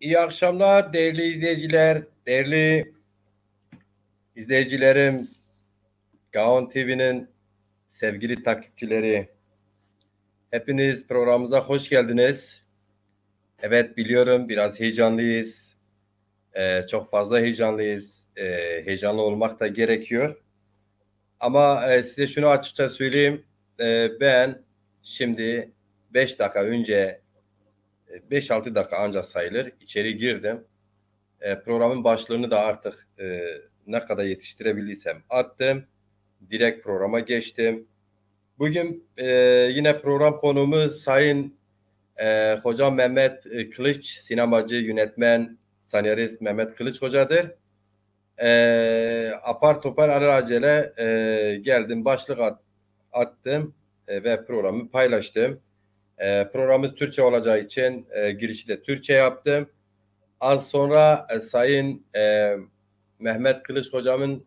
İyi akşamlar değerli izleyiciler, değerli izleyicilerim, Gaon TV'nin sevgili takipçileri. Hepiniz programımıza hoş geldiniz. Evet biliyorum biraz heyecanlıyız. Çok fazla heyecanlıyız. Heyecanlı olmak da gerekiyor. Ama size şunu açıkça söyleyeyim. Ben şimdi 5 dakika önce 5-6 dakika ancak sayılır içeri girdim. Programın başlığını da artık ne kadar yetiştirebildiysem attım. Direkt programa geçtim. Bugün yine program konuğumuz Sayın Hocam Mehmet Kılıç, sinemacı, yönetmen, senarist Mehmet Kılıç Hoca'dır. Apar topar alelacele geldim, attım ve programı paylaştım. Programımız Türkçe olacağı için girişi de Türkçe yaptım. Az sonra Sayın Mehmet Kılıç Hocam'ın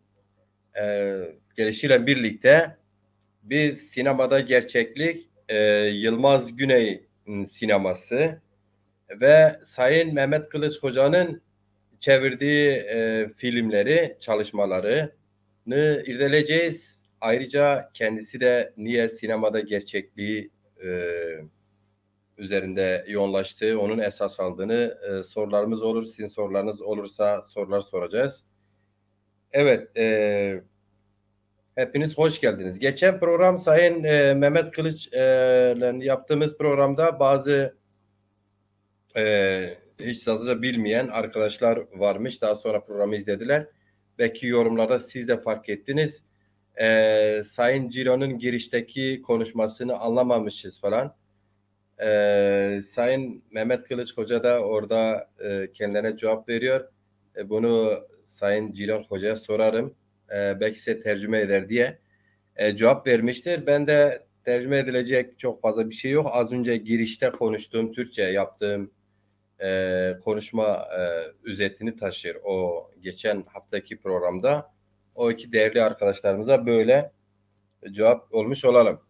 gelişiyle birlikte biz sinemada gerçeklik Yılmaz Güney sineması ve Sayın Mehmet Kılıç Hoca'nın çevirdiği filmleri, çalışmalarını irdeleyeceğiz. Ayrıca kendisi de niye sinemada gerçekliği üzerinde yoğunlaştığı, onun esas aldığını sorularımız olur. Sizin sorularınız olursa sorular soracağız. Evet, hepiniz hoş geldiniz. Geçen program Sayın Mehmet Kılıç ile yaptığımız programda bazı hiç yazıca bilmeyen arkadaşlar varmış. Daha sonra programı izlediler. Belki yorumlarda siz de fark ettiniz. Sayın Ciro'nun girişteki konuşmasını anlamamışız falan. Sayın Mehmet Kılıç Hoca da orada kendilerine cevap veriyor. Bunu Sayın Cilan Hoca'ya sorarım. Belki size tercüme eder diye cevap vermiştir. Ben de tercüme edilecek çok fazla bir şey yok. Az önce girişte konuştuğum Türkçe yaptığım konuşma özetini taşır o geçen haftaki programda. O iki değerli arkadaşlarımıza böyle cevap olmuş olalım.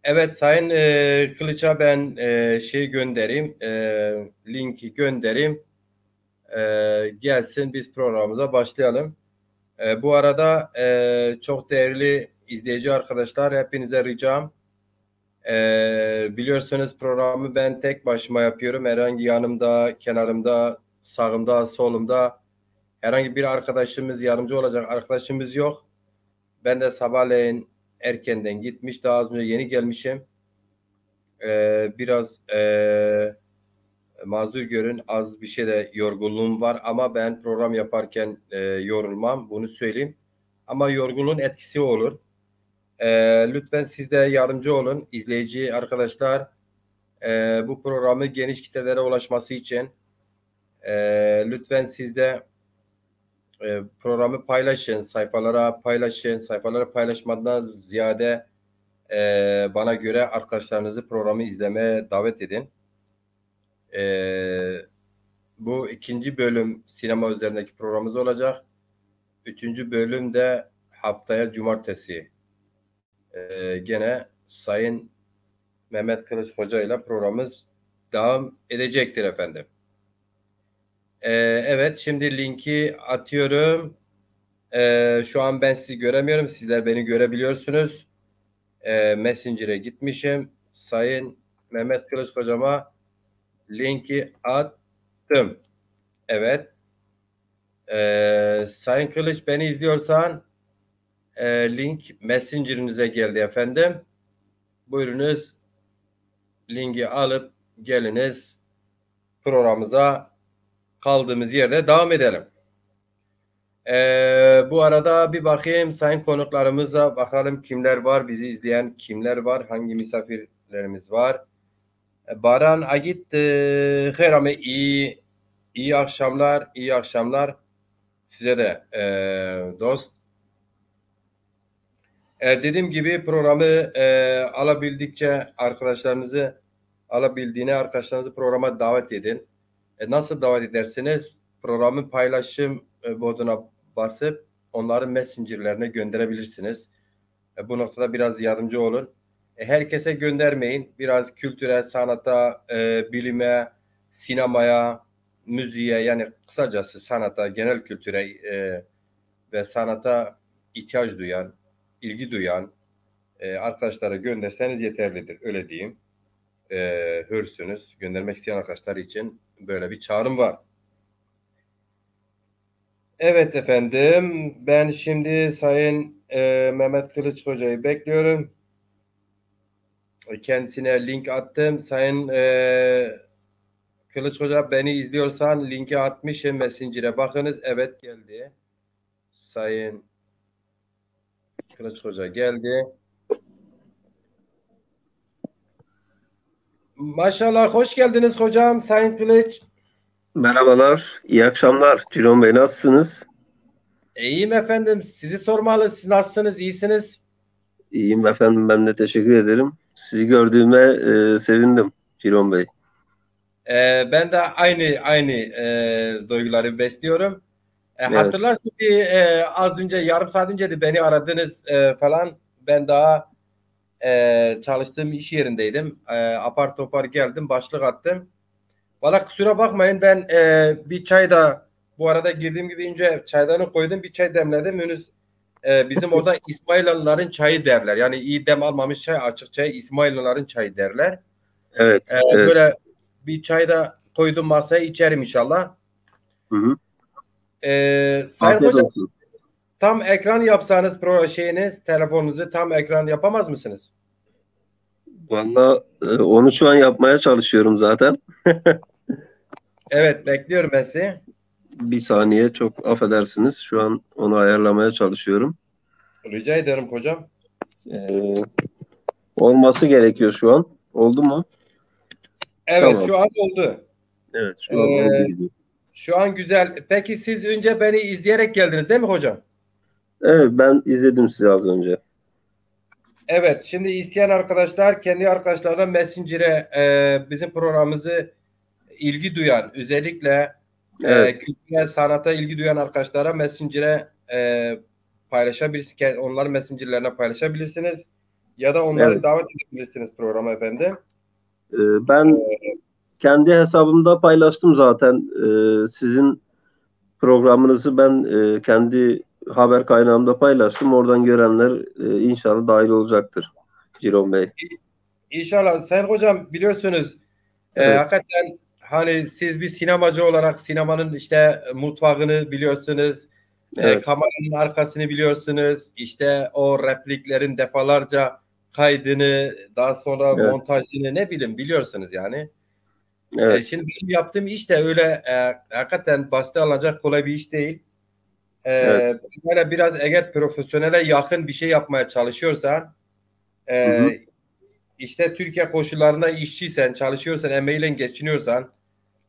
Evet Sayın Kılıç'a ben şey göndereyim, linki göndereyim. Gelsin biz programımıza başlayalım. Bu arada çok değerli izleyici arkadaşlar hepinize ricam. Biliyorsunuz programı ben tek başıma yapıyorum. Herhangi yanımda, kenarımda, sağımda, solumda herhangi bir arkadaşımız, yardımcı olacak arkadaşımız yok. Ben de sabahleyin erkenden gitmiş. Daha az önce yeni gelmişim. Biraz mazur görün, az bir şey de yorgunluğum var ama ben program yaparken yorulmam, bunu söyleyeyim. Ama yorgunluğun etkisi olur. Lütfen siz de yardımcı olun izleyici arkadaşlar. Bu programı geniş kitlelere ulaşması için lütfen siz de programı paylaşın, sayfalara paylaşın. Sayfalara paylaşmadan ziyade bana göre arkadaşlarınızı programı izlemeye davet edin. Bu ikinci bölüm sinema üzerindeki programımız olacak. Üçüncü bölüm de haftaya cumartesi. Gene Sayın Mehmet Kılıç Hoca ile programımız devam edecektir efendim. Evet şimdi linki atıyorum. Şu an ben sizi göremiyorum. Sizler beni görebiliyorsunuz. Messenger'e gitmişim. Sayın Mehmet Kılıç Hocama linki attım. Evet. Sayın Kılıç beni izliyorsan link Messenger'inize geldi efendim. Buyurunuz linki alıp geliniz programımıza kaldığımız yerde devam edelim. Bu arada bir bakayım sayın konuklarımıza bakalım kimler var bizi izleyen kimler var hangi misafirlerimiz var. Baran Agit Herame iyi akşamlar size de dost. Dediğim gibi programı alabildiğine arkadaşlarınızı programa davet edin. Nasıl davet edersiniz? Programı paylaşım moduna basıp onların messengerlerine gönderebilirsiniz. Bu noktada biraz yardımcı olun. Herkese göndermeyin. Biraz kültüre, sanata, bilime, sinemaya, müziğe yani kısacası sanata, genel kültüre ve sanata ihtiyaç duyan, ilgi duyan arkadaşlara gönderseniz yeterlidir. Öyle diyeyim. Hürsünüz. Göndermek isteyen arkadaşlar için böyle bir çağrım var. Evet efendim. Ben şimdi Sayın Mehmet Kılıç Hoca'yı bekliyorum. Kendisine link attım. Sayın Kılıç Hoca beni izliyorsan linki atmışım. Messenger'e bakınız. Evet geldi. Sayın Kılıç Hoca geldi. Maşallah hoş geldiniz hocam. Sayın Kılıç. Merhabalar, iyi akşamlar. Ciron Bey nasılsınız? İyiyim efendim. Sizi sormalı. Siz nasılsınız? İyisiniz? İyiyim efendim, ben de teşekkür ederim. Sizi gördüğüme sevindim Ciron Bey. Ben de aynı duyguları besliyorum. Evet, Hatırlarsın ki az önce yarım saat önce de beni aradınız falan. Ben daha çalıştığım iş yerindeydim. Apar topar geldim, başlık attım. Valla kusura bakmayın ben bir çay da bu arada girdiğim gibi önce çaydanı koydum, bir çay demledim. Henüz bizim orada İsmailıların çayı derler. Yani iyi dem almamış çay, açık çay İsmailıların çayı derler. evet, evet. Böyle bir çay da koydum masaya, içerim inşallah. Hı hı. Sayın Afiyet hocam, olsun. tam ekran yapsanız telefonunuzu tam ekran yapamaz mısınız? Valla onu şu an yapmaya çalışıyorum zaten. Evet, bekliyorum ben sizi. Bir saniye, çok affedersiniz. Şu an onu ayarlamaya çalışıyorum. Rica ederim hocam. E, Olması gerekiyor şu an. Oldu mu? Evet, Tamam. şu an oldu. Evet, şu an oldu Ee, gibi. Şu an güzel. Peki siz önce beni izleyerek geldiniz değil mi hocam? Evet, ben izledim sizi az önce. Evet, şimdi isteyen arkadaşlar kendi arkadaşlarına Messenger'e bizim programımızı ilgi duyan, özellikle Evet, kültüre, sanata ilgi duyan arkadaşlara Messenger'e paylaşabilirsiniz. Onların Messenger'lerine paylaşabilirsiniz. Ya da onları evet. davet edebilirsiniz programa efendim. Ben kendi hesabımda paylaştım zaten. Sizin programınızı ben kendi haber kaynağımda paylaştım. Oradan görenler inşallah dahil olacaktır. Ciron Bey. İnşallah. Sayın hocam biliyorsunuz Evet, hakikaten hani siz bir sinemacı olarak sinemanın işte mutfağını biliyorsunuz. evet, Kameranın arkasını biliyorsunuz. İşte o repliklerin defalarca kaydını, daha sonra evet, montajını ne bileyim biliyorsunuz yani. evet, Şimdi benim yaptığım iş de öyle hakikaten basite alınacak kolay bir iş değil. evet. Böyle biraz eğer profesyonele yakın bir şey yapmaya çalışıyorsan Hı hı, e, işte Türkiye koşullarında işçiysen, çalışıyorsan, emeğiyle geçiniyorsan hı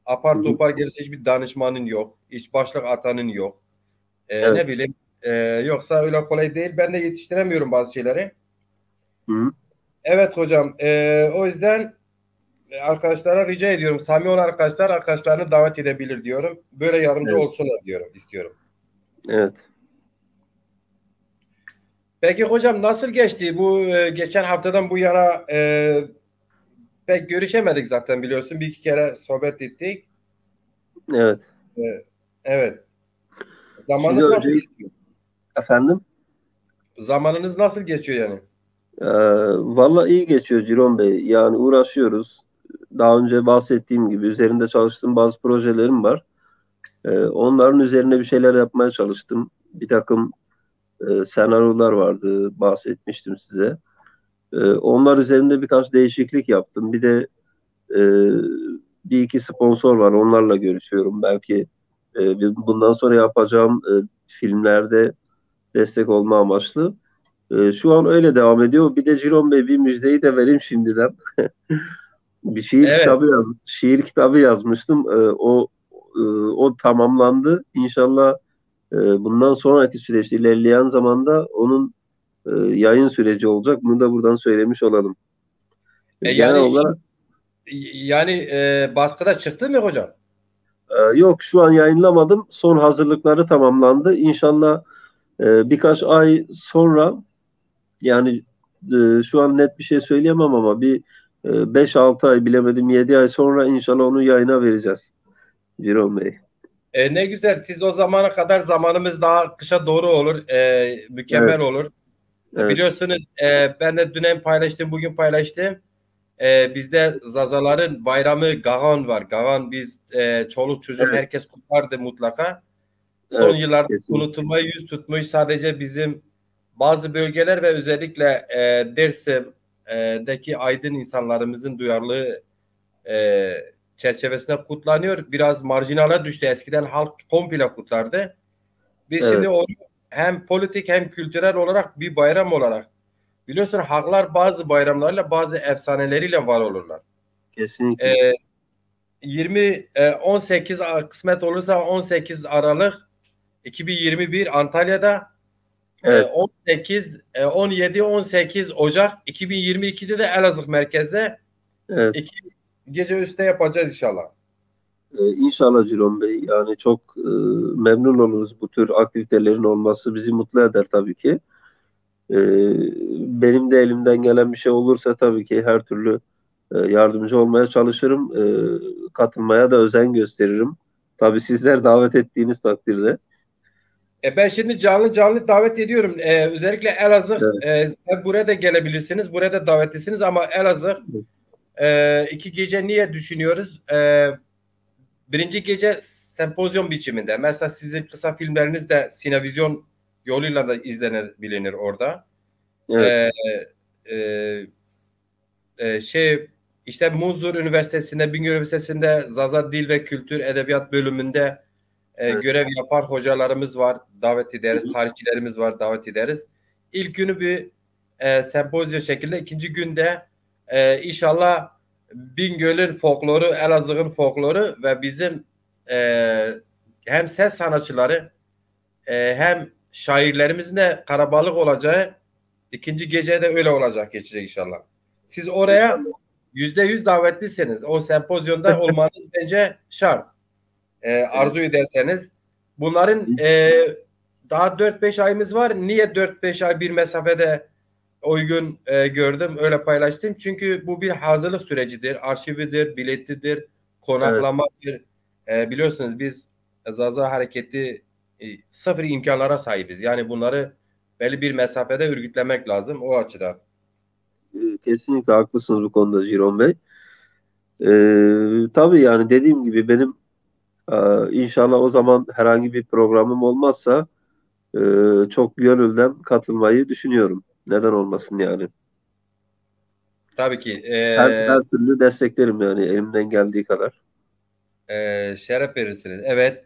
apar hı, topar gerisi hiçbir danışmanın yok. Hiç başlık atanın yok. evet, Ne bileyim yoksa öyle kolay değil. Ben de yetiştiremiyorum bazı şeyleri. hı hı, Evet hocam. O yüzden arkadaşlara rica ediyorum. Samimi olan arkadaşlarını davet edebilir diyorum. Böyle yardımcı evet, olsunlar diyorum, istiyorum. evet. Peki hocam nasıl geçti? Bu geçen haftadan bu yana pek görüşemedik zaten biliyorsun. Bir iki kere sohbet ettik. Evet. E, evet. Şimdi Zamanınız nasıl önce geçiyor? efendim, Zamanınız nasıl geçiyor yani? e, valla iyi geçiyor Ciron Bey. Yani uğraşıyoruz. Daha önce bahsettiğim gibi üzerinde çalıştığım bazı projelerim var. Onların üzerine bir şeyler yapmaya çalıştım. Bir takım senaryolar vardı, bahsetmiştim size. Onlar üzerinde birkaç değişiklik yaptım. Bir de e, bir iki sponsor var, onlarla görüşüyorum. Belki bundan sonra yapacağım filmlerde destek olma amaçlı. Şu an öyle devam ediyor. Bir de Ciron Bey, bir müjdeyi de vereyim şimdiden. Bir Evet. şiir kitabı yazmıştım. O tamamlandı. İnşallah bundan sonraki süreçte ilerleyen zamanda onun yayın süreci olacak. Bunu da buradan söylemiş olalım. Genel Yani olarak baskıda çıktı mı hocam? yok, şu an yayınlamadım. Son hazırlıkları tamamlandı. İnşallah birkaç ay sonra, yani şu an net bir şey söyleyemem ama bir 5-6 ay bilemedim 7 ay sonra inşallah onu yayına vereceğiz Ciron Bey. Ne güzel. Siz o zamana kadar zamanımız daha kışa doğru olur. Mükemmel Evet, olur. evet, Biliyorsunuz ben de dün hem paylaştım, bugün paylaştım. Bizde Zazaların bayramı Gagan var. Gagan biz çoluk çocuk evet, herkes kutlardı mutlaka. Son evet, yıllarda kesinlikle. unutulmaya yüz tutmuş sadece bizim bazı bölgeler ve özellikle Dersim'deki aydın insanlarımızın duyarlılığı e, çerçevesinde kutlanıyor. Biraz marjinale düştü. Eskiden halk komple kutlardı. Biz şimdi Evet, onu hem politik hem kültürel olarak bir bayram olarak biliyorsun halklar bazı bayramlarıyla bazı efsaneleriyle var olurlar. kesinlikle. E, 18 kısmet olursa 18 Aralık 2021 Antalya'da Evet, 18 17 18 Ocak 2022'de de Elazığ merkezde evet. iki gece üstte yapacağız inşallah. İnşallah Ciron Bey. Yani çok memnun oluruz bu tür aktivitelerin olması bizi mutlu eder tabii ki. E, Benim de elimden gelen bir şey olursa tabii ki her türlü yardımcı olmaya çalışırım. Katılmaya da özen gösteririm. Tabii sizler davet ettiğiniz takdirde. Ben şimdi canlı canlı davet ediyorum. Özellikle Elazığ Evet, buraya da gelebilirsiniz. Buraya da davetlisiniz ama Elazığ iki gece niye düşünüyoruz? Birinci gece sempozyum biçiminde. Mesela sizin kısa filmleriniz de sinevizyon yoluyla da izlenebilir orada. evet, Ee, e, şey işte Muzur Üniversitesi'nde, Bingöl Üniversitesi'nde Zaza Dil ve Kültür Edebiyat bölümünde evet. görev yapan hocalarımız var. Davet ederiz. Tarihçilerimiz var. Davet ederiz. İlk günü bir sempozyon şekilde. İkinci günde inşallah Bingöl'ün folkloru, Elazığ'ın folkloru ve bizim e, hem ses sanatçıları hem şairlerimizin de karabalık olacağı ikinci gece de öyle olacak geçecek inşallah. Siz oraya İnşallah. %100 davetlisiniz. O sempozyonda olmanız bence şart. Evet. Arzu ederseniz. Bunların daha 4-5 ayımız var. Niye 4-5 ay bir mesafede uygun gördüm, öyle paylaştım. Çünkü bu bir hazırlık sürecidir. Arşividir, biletidir, Evet. konaklamadır. Biliyorsunuz biz Zaza Hareketi sıfır imkanlara sahibiz. Yani bunları belli bir mesafede örgütlemek lazım o açıdan. Kesinlikle haklısınız bu konuda Ciron Bey. Tabii yani dediğim gibi benim inşallah o zaman herhangi bir programım olmazsa çok gönülden katılmayı düşünüyorum. Neden olmasın yani. Tabii ki Her türlü desteklerim yani elimden geldiği kadar. şeref verirsiniz. Evet.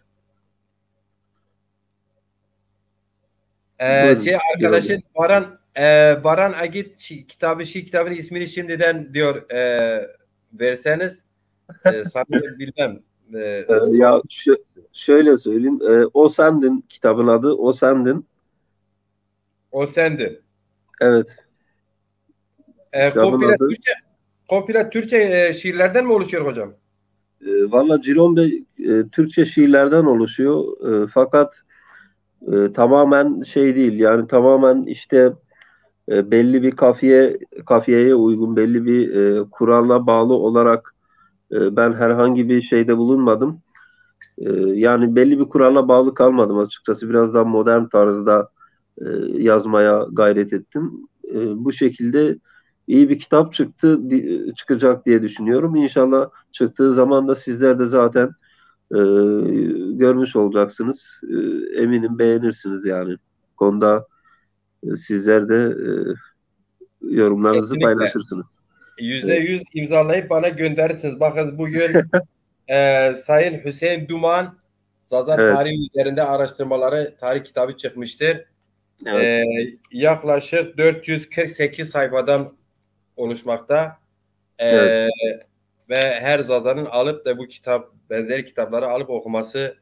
Buyurun Ciron Bey. Arkadaşın Baran Agit kitabı kitabın ismini şimdiden diyor verseniz sanırım bilmem son Ya şöyle söyleyeyim. O Sendin kitabın adı. O Sendin. o sendi. Evet. E, Kitabın komple adı. Türkçe komple Türkçe şiirlerden mi oluşuyor hocam? Valla Ciron Bey Türkçe şiirlerden oluşuyor. Fakat tamamen şey değil. Yani tamamen işte belli bir kafiyeye uygun belli bir kurala bağlı olarak ben herhangi bir şeyde bulunmadım. Yani belli bir kurala bağlı kalmadım açıkçası. Biraz daha modern tarzda yazmaya gayret ettim. Bu şekilde iyi bir kitap çıkacak diye düşünüyorum. İnşallah çıktığı zaman da sizler de zaten e, görmüş olacaksınız. Eminim beğenirsiniz yani. Konuda sizler de yorumlarınızı Kesinlikle. paylaşırsınız. Yüzde Evet, yüz imzalayıp bana gönderirsiniz. Bakın bugün Sayın Hüseyin Duman Zaza evet, tarihi üzerinde araştırmaları tarih kitabı çıkmıştır. evet, E, Yaklaşık 448 sayfadan oluşmakta. evet. Ee, Ve her Zaza'nın alıp da bu benzeri kitapları alıp okuması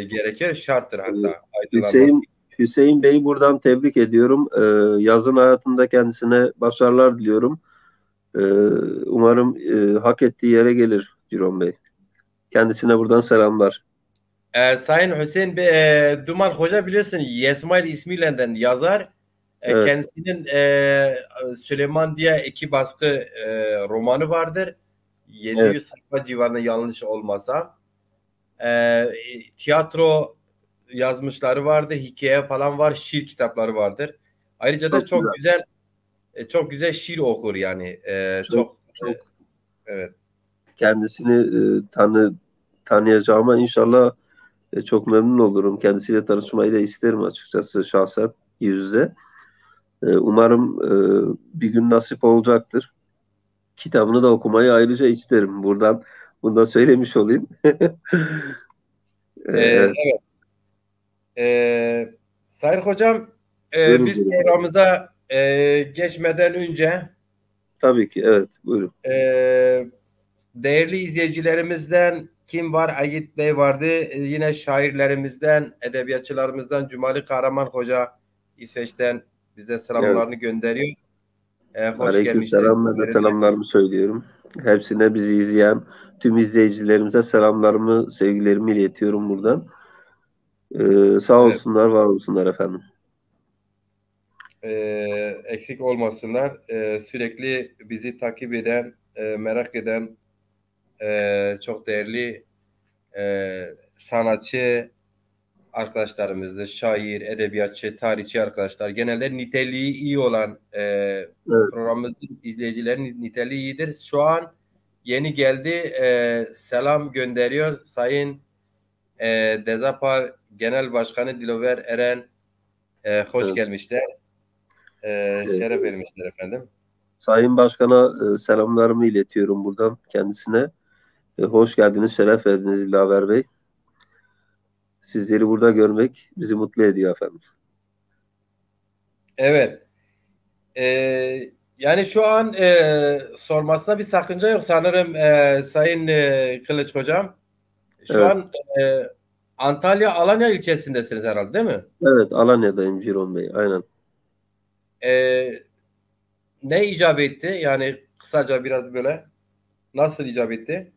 gerekir. Şarttır Ee, hatta aydınlanması. Hüseyin Bey'i buradan tebrik ediyorum. Yazın hayatında kendisine başarılar diliyorum. Ee, Umarım hak ettiği yere gelir Ciron Bey. Kendisine buradan selamlar. Sayın Hüseyin Duman Hoca biliyorsun Yesmail ismiyle yazar. Evet. Kendisinin Süleyman diye iki baskı romanı vardır. Evet. 700 sayfa civarında yanlış olmasa. Tiyatro yazmışları vardır, hikaye falan var, şiir kitapları vardır. Ayrıca da Çok güzel. çok güzel şiir okur yani. Çok çok Evet. kendisini tanıyacağıma inşallah çok memnun olurum. Kendisiyle tanışmayı da isterim açıkçası şahsen yüz yüze. Umarım bir gün nasip olacaktır. Kitabını da okumayı ayrıca isterim. Buradan bunu da söylemiş olayım. Evet, Evet. Sayın Hocam, buyurun biz diyorum. programımıza geçmeden önce Tabii ki evet buyurun. e, değerli izleyicilerimizden kim var? Ayit Bey vardı. Yine şairlerimizden, edebiyatçılarımızdan Cumali Kahraman Hoca İsveç'ten bize Evet. selamlarını gönderiyor. Hoş gelmişler. Aleykümselam ve de selamlarımı söylüyorum. Hepsine bizi izleyen tüm izleyicilerimize selamlarımı, sevgilerimi iletiyorum buradan. Sağ Evet. olsunlar, var olsunlar efendim. Eksik olmasınlar. Sürekli bizi takip eden, merak eden çok değerli sanatçı arkadaşlarımızdır. Şair, edebiyatçı, tarihçi arkadaşlar. Genelde niteliği iyi olan Evet, programımızın izleyicilerin niteliği iyidir. Şu an yeni geldi. Selam gönderiyor. Sayın e, Dezapar Genel Başkanı Dilover Eren hoş evet. gelmişler. Şeref Evet. vermişler efendim. Sayın Başkan'a selamlarımı iletiyorum buradan kendisine. Hoş geldiniz, şeref verdiniz İlhaver Bey. Sizleri burada görmek bizi mutlu ediyor efendim. Evet. E, Yani şu an sormasına bir sakınca yok sanırım Sayın Kılıç Hocam. Şu Evet, an Antalya Alanya ilçesindesiniz herhalde değil mi? evet Alanya'dayım Ciron Bey, aynen. E, Ne icap etti? Yani kısaca biraz böyle nasıl icap etti?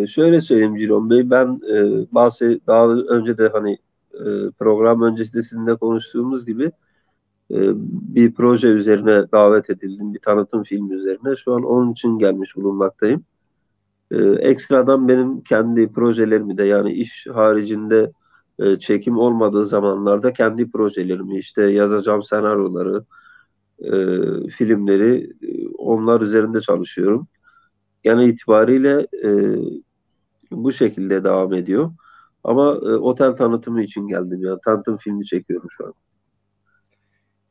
Şöyle söyleyeyim Ciron Bey, ben daha önce de hani program öncesinde sizinle konuştuğumuz gibi bir proje üzerine davet edildim, bir tanıtım filmi üzerine. Şu an onun için gelmiş bulunmaktayım. Ekstradan benim kendi projelerimi de yani iş haricinde çekim olmadığı zamanlarda kendi projelerimi işte yazacağım senaryoları, filmleri onlar üzerinde çalışıyorum. Genel itibariyle bu şekilde devam ediyor. Ama otel tanıtımı için geldim ya. Tanıtım filmi çekiyorum şu an.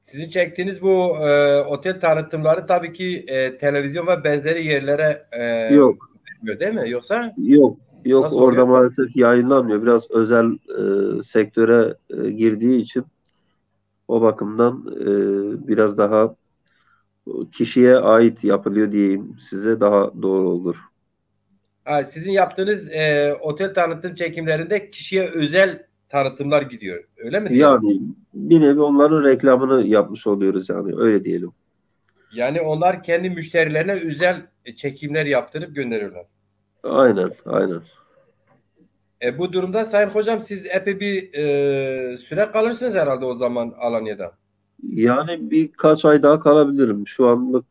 Sizin çektiğiniz bu otel tanıtımları tabii ki televizyon ve benzeri yerlere Yok, vermiyor değil mi? Yoksa yok, yok. nasıl oluyor? Orada maalesef yayınlanmıyor. Biraz özel sektöre girdiği için o bakımdan biraz daha kişiye ait yapılıyor diyeyim size daha doğru olur. Ha, sizin yaptığınız otel tanıtım çekimlerinde kişiye özel tanıtımlar gidiyor. Öyle mi diyelim? Yani bir nevi onların reklamını yapmış oluyoruz yani öyle diyelim. Yani onlar kendi müşterilerine özel çekimler yaptırıp gönderiyorlar. Aynen, aynen. Bu durumda Sayın Hocam siz epey bir süre kalırsınız herhalde o zaman Alanya'da. Yani birkaç ay daha kalabilirim. Şu anlık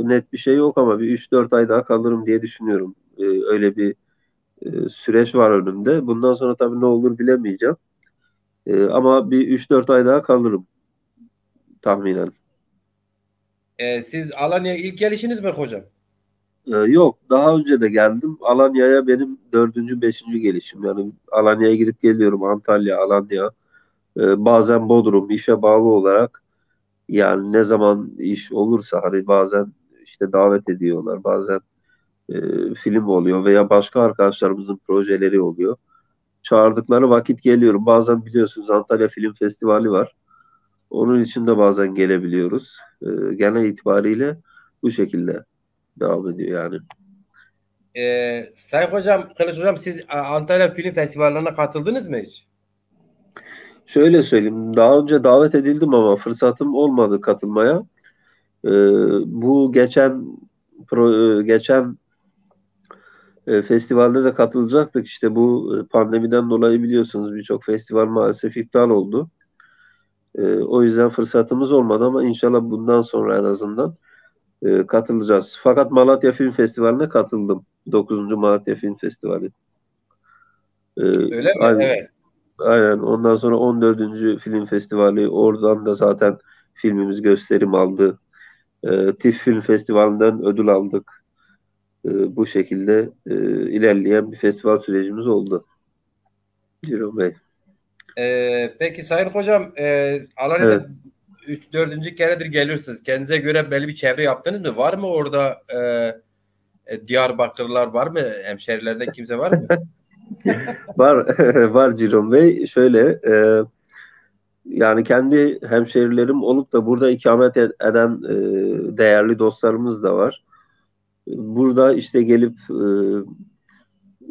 net bir şey yok ama bir 3-4 ay daha kalırım diye düşünüyorum. Öyle bir süreç var önümde. Bundan sonra tabii ne olur bilemeyeceğim. Ama bir 3-4 ay daha kalırım tahminen. Siz Alanya'ya ilk gelişiniz mi hocam? Yok, daha önce de geldim. Alanya'ya benim dördüncü, beşinci gelişim. Yani Alanya'ya gidip geliyorum. Antalya, Alanya. Bazen Bodrum işe bağlı olarak yani ne zaman iş olursa hani bazen işte davet ediyorlar. Bazen film oluyor veya başka arkadaşlarımızın projeleri oluyor. Çağırdıkları vakit geliyorum. Bazen biliyorsunuz Antalya Film Festivali var. Onun için de bazen gelebiliyoruz. Genel itibariyle bu şekilde devam ediyor yani. Sayın Hocam, Kılıç Hocam siz Antalya Film Festivallerine katıldınız mı hiç? Şöyle söyleyeyim, daha önce davet edildim ama fırsatım olmadı katılmaya. Ee, bu geçen festivalde de katılacaktık. İşte bu pandemiden dolayı biliyorsunuz birçok festival maalesef iptal oldu. O yüzden fırsatımız olmadı ama inşallah bundan sonra en azından katılacağız. Fakat Malatya Film Festivali'ne katıldım. 9. Malatya Film Festivali. E, Öyle mi? aynen, Evet. aynen. Ondan sonra 14. Film Festivali. Oradan da zaten filmimiz gösterim aldı. TİFF Film Festivali'nden ödül aldık. Bu şekilde ilerleyen bir festival sürecimiz oldu. Ciro Bey. Peki Sayın Hocam, Evet. Alanya'da 3-4. keredir geliyorsunuz. Kendinize göre belli bir çevre yaptınız mı? Var mı orada Diyarbakırlılar var mı? Hemşerilerden kimse var mı? Var var Ciron Bey. Şöyle yani kendi hemşerilerim olup da burada ikamet eden değerli dostlarımız da var. Burada işte gelip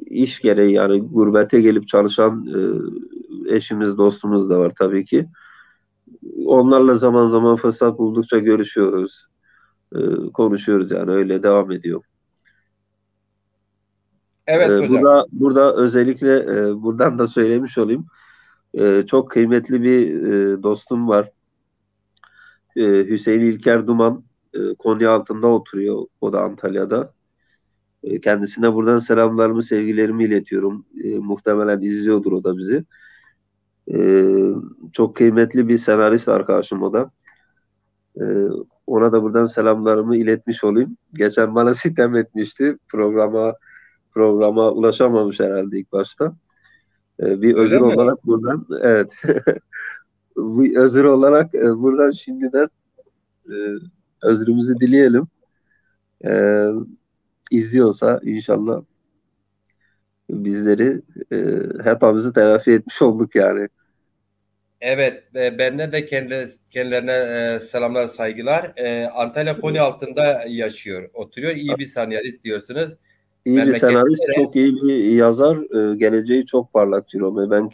iş gereği yani gurbete gelip çalışan eşimiz, dostumuz da var tabii ki. Onlarla zaman zaman fırsat buldukça görüşüyoruz, konuşuyoruz yani öyle devam ediyor. Evet hocam. Burada özellikle buradan da söylemiş olayım. Çok kıymetli bir dostum var. Hüseyin İlker Duman Konyaaltı'nda oturuyor. O da Antalya'da. Kendisine buradan selamlarımı, sevgilerimi iletiyorum. Muhtemelen izliyordur o da bizi. E, Çok kıymetli bir senarist arkadaşım o da. E, Ona da buradan selamlarımı iletmiş olayım. Geçen bana sitem etmişti. Programa ulaşamamış herhalde ilk başta. Bir Öyle özür mi? olarak buradan evet. Bir özür olarak buradan şimdiden e, özrümüzü dileyelim. E, izliyorsa inşallah bizleri hatamızı telafi etmiş olduk yani. Evet, benden de kendilerine selamlar, saygılar. Antalya Konyaaltı'nda yaşıyor, oturuyor. İyi bir senarist diyorsunuz. İyi bir Memleketi senarist, nere? çok iyi bir yazar, geleceği çok parlak Cirome. Ben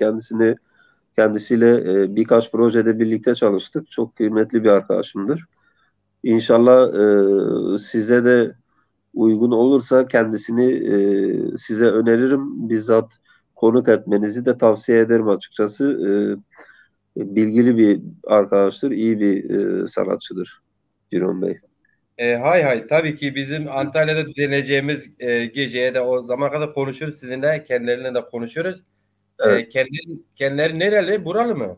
kendisiyle birkaç projede birlikte çalıştık. Çok kıymetli bir arkadaşımdır. İnşallah size de uygun olursa kendisini size öneririm. Bizzat konuk etmenizi de tavsiye ederim açıkçası. Bilgili bir arkadaştır, iyi bir sanatçıdır Ciron Bey. Hay hay, tabii ki bizim Antalya'da düzenleyeceğimiz geceye de o zamana kadar konuşuruz sizinle. Kendileriyle de konuşuruz. Evet. Kendileri nereli? Buralı mı?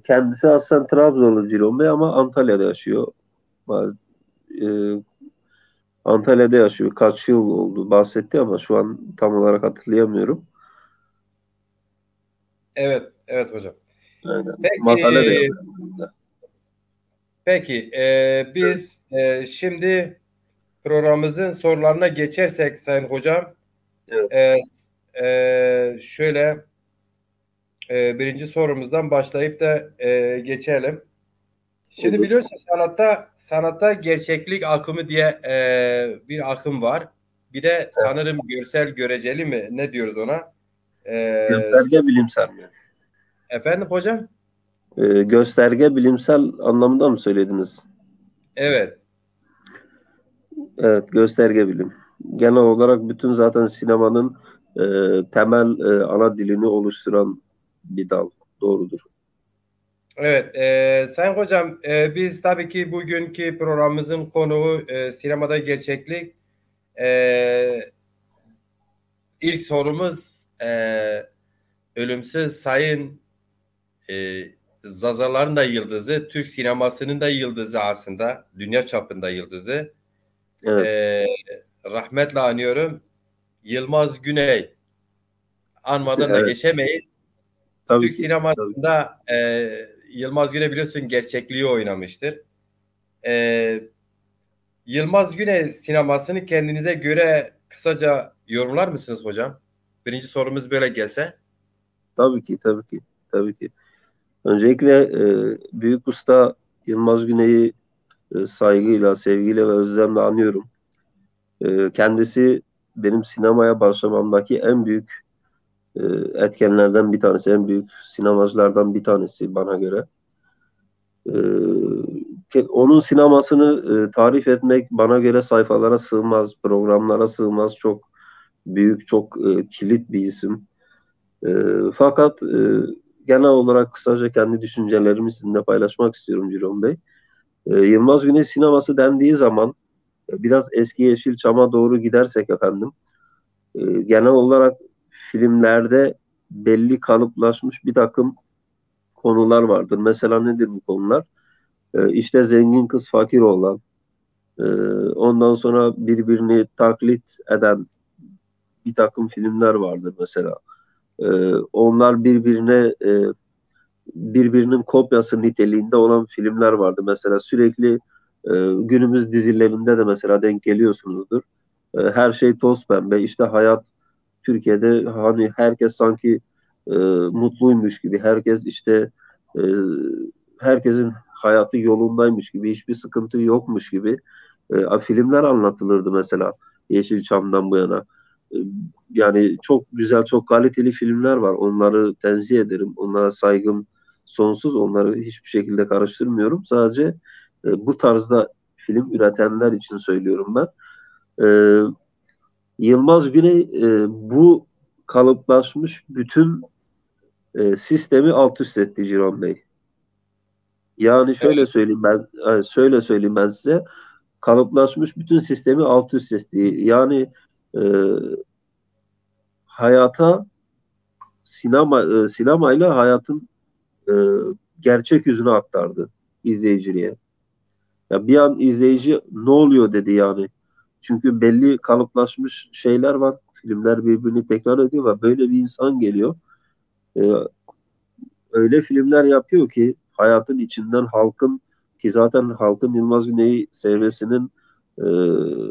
Kendisi aslen Trabzonlu Ciron Bey ama Antalya'da yaşıyor. E, Antalya'da yaşıyor. Kaç yıl oldu bahsetti ama şu an tam olarak hatırlayamıyorum. Evet, evet hocam. Aynen. Makale de Peki, yazıyor. peki. Biz şimdi programımızın sorularına geçersek Sayın Hocam, Evet. e, şöyle birinci sorumuzdan başlayıp da geçelim. Şimdi Olur. biliyorsun sanatta gerçeklik akımı diye bir akım var. Bir de sanırım görsel göreceli mi ne diyoruz ona? E, Gösterge bilimsel mi? efendim hocam? Gösterge bilimsel anlamında mı söylediniz? Evet. Evet, gösterge bilim. Genel olarak bütün zaten sinemanın temel ana dilini oluşturan bir dal. Doğrudur. Evet, Sayın Hocam, biz tabii ki bugünkü programımızın konuğu sinemada gerçeklik. E, ilk sorumuz ölümsüz Sayın e, Zazaların da yıldızı, Türk sinemasının da yıldızı aslında, dünya çapında yıldızı. Evet, E, rahmetle anıyorum. Yılmaz Güney anmadan da evet. geçemeyiz. Tabii Türk ki. Tabii ki. sinemasında Yılmaz Güney biliyorsun gerçekliği oynamıştır. E, Yılmaz Güney sinemasını kendinize göre kısaca yorumlar mısınız hocam? Birinci sorumuz böyle gelse. Tabii ki. Tabii ki. Tabii ki. Öncelikle büyük usta Yılmaz Güney'i saygıyla, sevgiyle ve özlemle anıyorum. Kendisi benim sinemaya başlamamdaki en büyük e, etkenlerden bir tanesi, en büyük sinemacılardan bir tanesi bana göre. Onun sinemasını tarif etmek bana göre sayfalara sığmaz, programlara sığmaz. Çok büyük, çok kilit bir isim. Fakat genel olarak kısaca kendi düşüncelerimi sizinle paylaşmak istiyorum Ciron Bey. Yılmaz Güney sineması dendiği zaman biraz eski Yeşilçam'a doğru gidersek efendim, genel olarak filmlerde belli kalıplaşmış bir takım konular vardır. Mesela nedir bu konular? İşte zengin kız fakir olan, e, ondan sonra birbirini taklit eden bir takım filmler vardır mesela. Onlar birbirinin kopyası niteliğinde olan filmler vardı. Mesela sürekli günümüz dizilerinde de mesela denk geliyorsunuzdur. Her şey toz pembe. İşte hayat Türkiye'de hani herkes sanki mutluymuş gibi, herkes işte e, herkesin hayatı yolundaymış gibi, hiçbir sıkıntı yokmuş gibi filmler anlatılırdı mesela Yeşilçam'dan bu yana. E, Yani çok güzel, çok kaliteli filmler var. Onları tenzih ederim. Onlara saygım sonsuz. Onları hiçbir şekilde karıştırmıyorum. Sadece bu tarzda film üretenler için söylüyorum ben. E, Yılmaz Güney bu kalıplaşmış bütün sistemi alt üst etti Ciron Bey. Yani Evet. şöyle söyleyeyim ben size, kalıplaşmış bütün sistemi alt üst etti. Yani e, hayata sinemayla hayatın e, gerçek yüzünü aktardı izleyiciye. Ya bir an izleyici ne oluyor dedi yani. Çünkü belli kalıplaşmış şeyler var. Filmler birbirini tekrar ediyor ve böyle bir insan geliyor. E, Öyle filmler yapıyor ki hayatın içinden halkın, ki zaten halkın Yılmaz Güney'i sevmesinin e,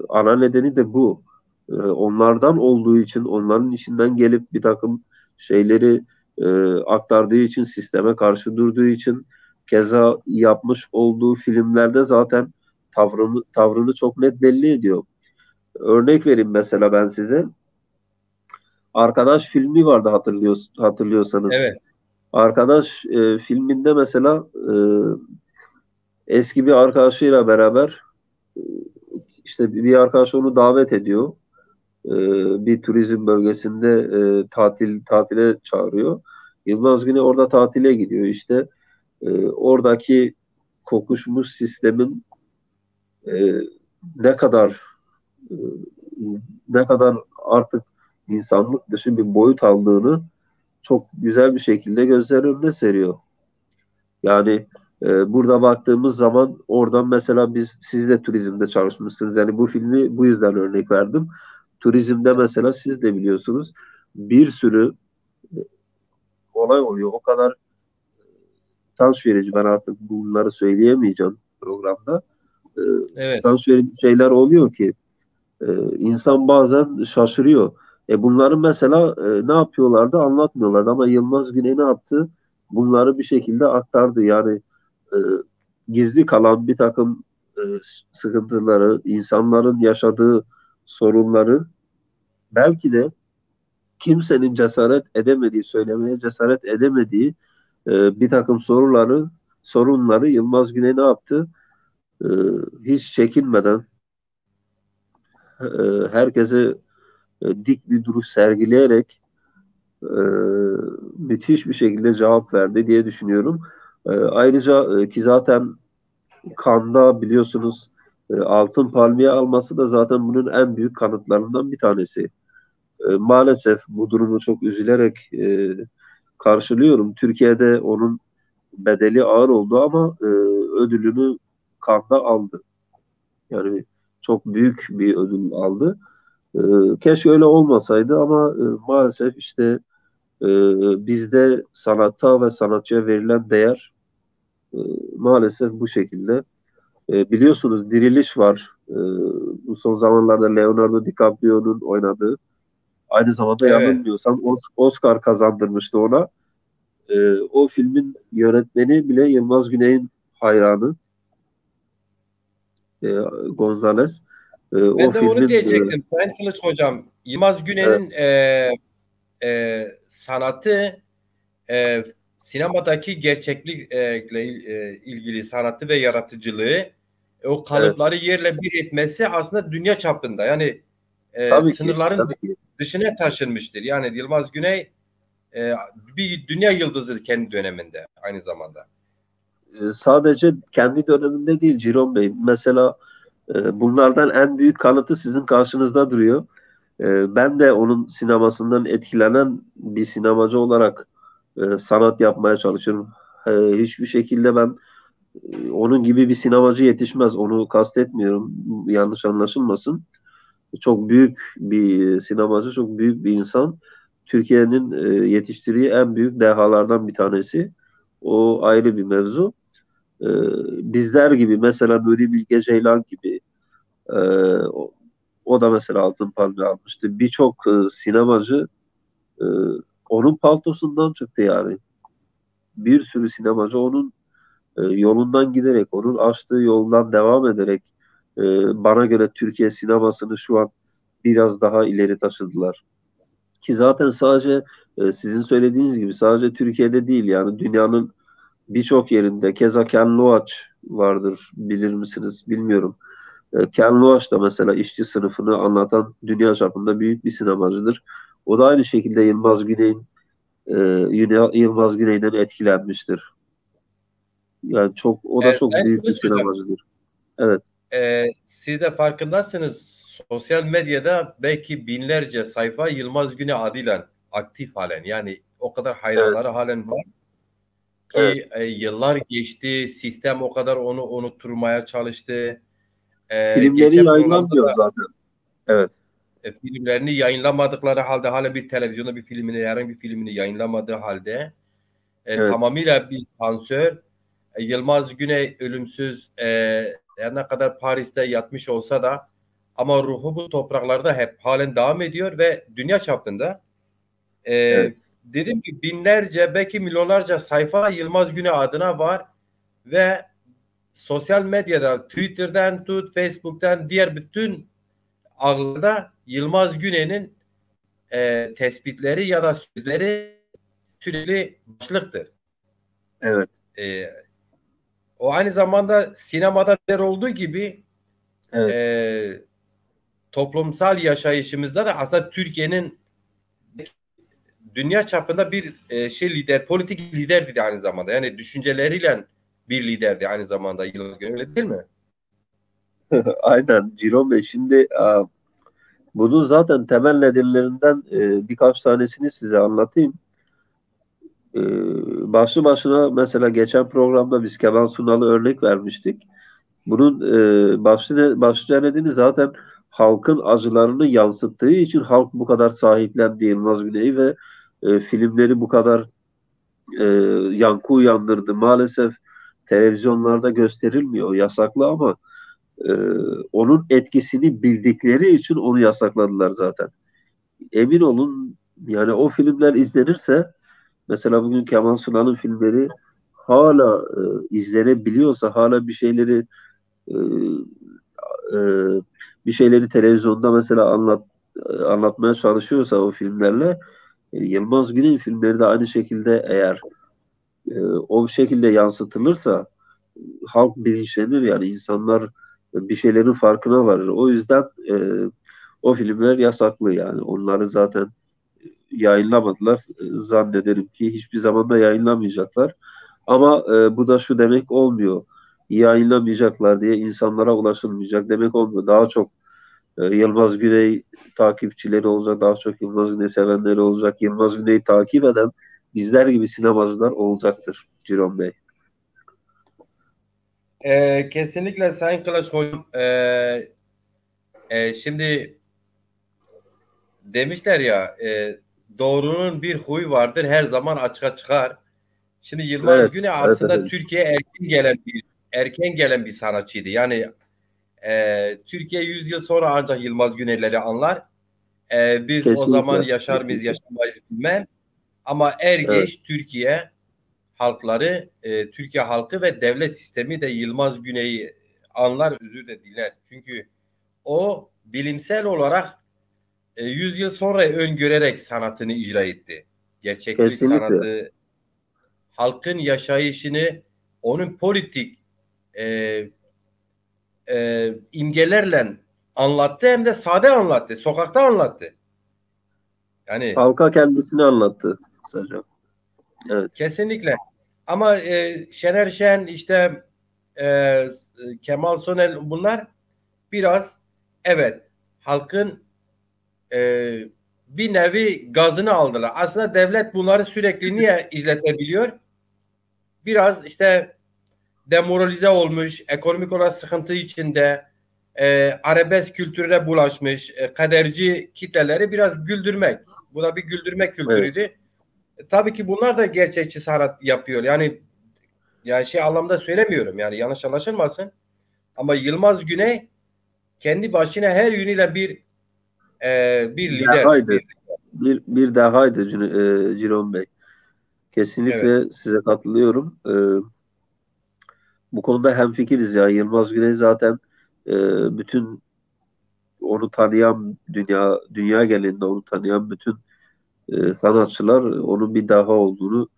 ana nedeni de bu. Onlardan olduğu için, onların içinden gelip bir takım şeyleri aktardığı için, sisteme karşı durduğu için, keza yapmış olduğu filmlerde zaten tavrını çok net belli ediyor. Örnek vereyim mesela ben size. Arkadaş filmi vardı, hatırlıyorsanız. Evet. Arkadaş filminde mesela eski bir arkadaşıyla beraber e, işte bir arkadaş onu davet ediyor. E, Bir turizm bölgesinde tatile çağırıyor. Yılmaz Güney orada tatile gidiyor. İşte oradaki kokuşmuş sistemin e, ne kadar e, ne kadar artık insanlık dışı bir boyut aldığını çok güzel bir şekilde gözler önüne seriyor. Yani burada baktığımız zaman oradan mesela siz de turizmde çalışmışsınız. Yani bu filmi bu yüzden örnek verdim. Turizmde mesela siz de biliyorsunuz bir sürü olay oluyor. O kadar utanç verici, ben artık bunları söyleyemeyeceğim programda. E, Evet. Utanç verici şeyler oluyor ki insan bazen şaşırıyor. Bunları mesela ne yapıyorlardı anlatmıyorlardı ama Yılmaz Güney ne yaptı? Bunları bir şekilde aktardı. Yani e, gizli kalan bir takım e, sıkıntıları, insanların yaşadığı sorunları, belki de kimsenin cesaret edemediği, söylemeye cesaret edemediği bir takım sorunları Yılmaz Güney ne yaptı? E, Hiç çekinmeden herkese dik bir duruş sergileyerek e, müthiş bir şekilde cevap verdi diye düşünüyorum. Ayrıca ki zaten Cannes'da biliyorsunuz altın palmiye alması da zaten bunun en büyük kanıtlarından bir tanesi. Maalesef bu durumu çok üzülerek karşılıyorum. Türkiye'de onun bedeli ağır oldu ama ödülünü Cannes'da aldı. Yani çok büyük bir ödül aldı. Keşke öyle olmasaydı ama maalesef işte e, bizde sanata ve sanatçıya verilen değer e, maalesef bu şekilde. Biliyorsunuz Diriliş var. Bu son zamanlarda Leonardo DiCaprio'nun oynadığı. Aynı zamanda Evet. yanılmıyorsam Oscar kazandırmıştı ona. O filmin yönetmeni bile Yılmaz Güney'in hayranı, e, Gonzales. O Ben de onu filmin diyecektim. Sayın Kılıç Hocam, Yılmaz e, Güney'in sanatı, e, sinemadaki gerçeklikle ilgili sanatı ve yaratıcılığı, o evet, kalıpları yerle bir etmesi aslında dünya çapında, yani tabii ki, sınırların tabii ki. dışına taşınmıştır. Yani Yılmaz Güney bir dünya yıldızı kendi döneminde aynı zamanda. Sadece kendi döneminde değil Ciron Bey. Mesela bunlardan en büyük kanıtı sizin karşınızda duruyor. Ben de onun sinemasından etkilenen bir sinemacı olarak sanat yapmaya çalışıyorum. Hiçbir şekilde ben onun gibi bir sinemacı yetişmez. Onu kastetmiyorum. Yanlış anlaşılmasın. Çok büyük bir sinemacı, çok büyük bir insan. Türkiye'nin yetiştirdiği en büyük dehalardan bir tanesi. O ayrı bir mevzu. E, Bizler gibi mesela Nuri Bilge Ceylan gibi e, o, o da mesela Altın Palme almıştı. Birçok sinemacı e, onun paltosundan çıktı yani. Bir sürü sinemacı onun yolundan giderek, onun açtığı yoldan devam ederek e, bana göre Türkiye sinemasını şu an biraz daha ileri taşıdılar. Ki zaten sadece sizin söylediğiniz gibi sadece Türkiye'de değil yani dünyanın birçok yerinde keza Ken Loach vardır bilir misiniz bilmiyorum. Ken Loach da mesela işçi sınıfını anlatan dünya çapında büyük bir sinemacıdır. O da aynı şekilde e, Yılmaz Güney'den etkilenmiştir. Yani çok o da çok Sayın büyük bir Kılıç Hocam, sinemacıdır. Evet, siz de farkındasınız. Sosyal medyada belki binlerce sayfa Yılmaz Güney adıyla aktif halen. Yani o kadar evet, hayranları halen var evet. ki yıllar geçti. Sistem o kadar onu unutturmaya çalıştı. Filmleri Geçen programda yayınlanmıyor da zaten. Evet, filmlerini yayınlamadıkları halde hala bir televizyonda bir filmini, herhangi bir filmini yayınlamadığı halde evet. tamamıyla bir sansör. Yılmaz Güney ölümsüz, her ne kadar Paris'te yatmış olsa da ama ruhu bu topraklarda hep halen devam ediyor ve dünya çapında Evet. dedim ki binlerce belki milyonlarca sayfa Yılmaz Güney adına var ve sosyal medyada Twitter'dan tut Facebook'tan diğer bütün ağlarda Yılmaz Güney'in tespitleri ya da sözleri sürekli başlıktır. Evet, E, O aynı zamanda sinemada der olduğu gibi evet, e, toplumsal yaşayışımızda da aslında Türkiye'nin dünya çapında bir lider, politik liderdi de aynı zamanda. Yani düşünceleriyle bir liderdi aynı zamanda Yılmaz Güney, öyle değil mi? aynen Ciro Bey. Şimdi bunun zaten temel nedenlerinden birkaç tanesini size anlatayım. E, Başlı başına mesela geçen programda biz Kemal Sunal'ı örnek vermiştik. Bunun başlıca nedeni zaten halkın acılarını yansıttığı için halk bu kadar sahiplendi Yılmaz Güney'i ve filmleri bu kadar e, yankı uyandırdı. Maalesef televizyonlarda gösterilmiyor, yasaklı ama e, onun etkisini bildikleri için onu yasakladılar zaten. Emin olun yani o filmler izlenirse mesela bugün Kemal Sunal'ın filmleri hala izlenebiliyorsa hala e, e, bir şeyleri televizyonda mesela anlatmaya çalışıyorsa o filmlerle Yılmaz Güney filmleri de aynı şekilde eğer o şekilde yansıtılırsa halk bilinçlenir yani insanlar bir şeylerin farkına varır. O yüzden o filmler yasaklı yani. Onları zaten yayınlamadılar. Zannederim ki hiçbir zaman da yayınlamayacaklar. Ama bu da şu demek olmuyor. Yayınlamayacaklar diye insanlara ulaşılmayacak demek olmuyor. Daha çok Yılmaz Güney takipçileri olacak, daha çok Yılmaz Güney sevenleri olacak. Yılmaz Güney'i takip eden bizler gibi sinemacılar olacaktır Ciron Bey. Kesinlikle Sayın Kılıç Hocam. Şimdi demişler ya doğrunun bir huyu vardır her zaman açığa çıkar. Şimdi Yılmaz Evet, Güney evet aslında efendim. Türkiye'ye erken gelen bir sanatçıydı. Yani Türkiye 100 yıl sonra ancak Yılmaz Güneyleri anlar. Biz o zaman Kesinlikle, yaşar mıyız kesinlikle. yaşamayız bilmem. Ama er Evet, geç Türkiye halkları, Türkiye halkı ve devlet sistemi de Yılmaz Güney'i anlar, özür de diler. Çünkü o bilimsel olarak 100 yıl sonra öngörerek sanatını icra etti. Gerçeklik kesinlikle. sanatı, halkın yaşayışını onun politik e, imgelerle anlattı hem de sade anlattı. Sokakta anlattı. Yani Halka kendisini anlattı. kısaca. Evet. Kesinlikle. Ama Şener Şen işte e, Kemal Sonel bunlar biraz evet halkın e, bir nevi gazını aldılar. Aslında devlet bunları sürekli niye izletebiliyor? Biraz işte demoralize olmuş, ekonomik olarak sıkıntı içinde, arabesk kültürüne bulaşmış, kaderci kitleleri biraz güldürmek. Bu da bir güldürme Evet. kültürüydü. Tabii ki bunlar da gerçekçi sanat yapıyor. Yani şey anlamda söylemiyorum yani yanlış anlaşılmasın. Ama Yılmaz Güney kendi başına her yönüyle bir lider. Dehaydı. Bir dehaydı Ciron Bey. Evet. Kesinlikle size katılıyorum. Bu konuda hemfikiriz ya. Yılmaz Güney zaten e, bütün onu tanıyan dünya genelinde onu tanıyan bütün sanatçılar onun bir daha olduğunu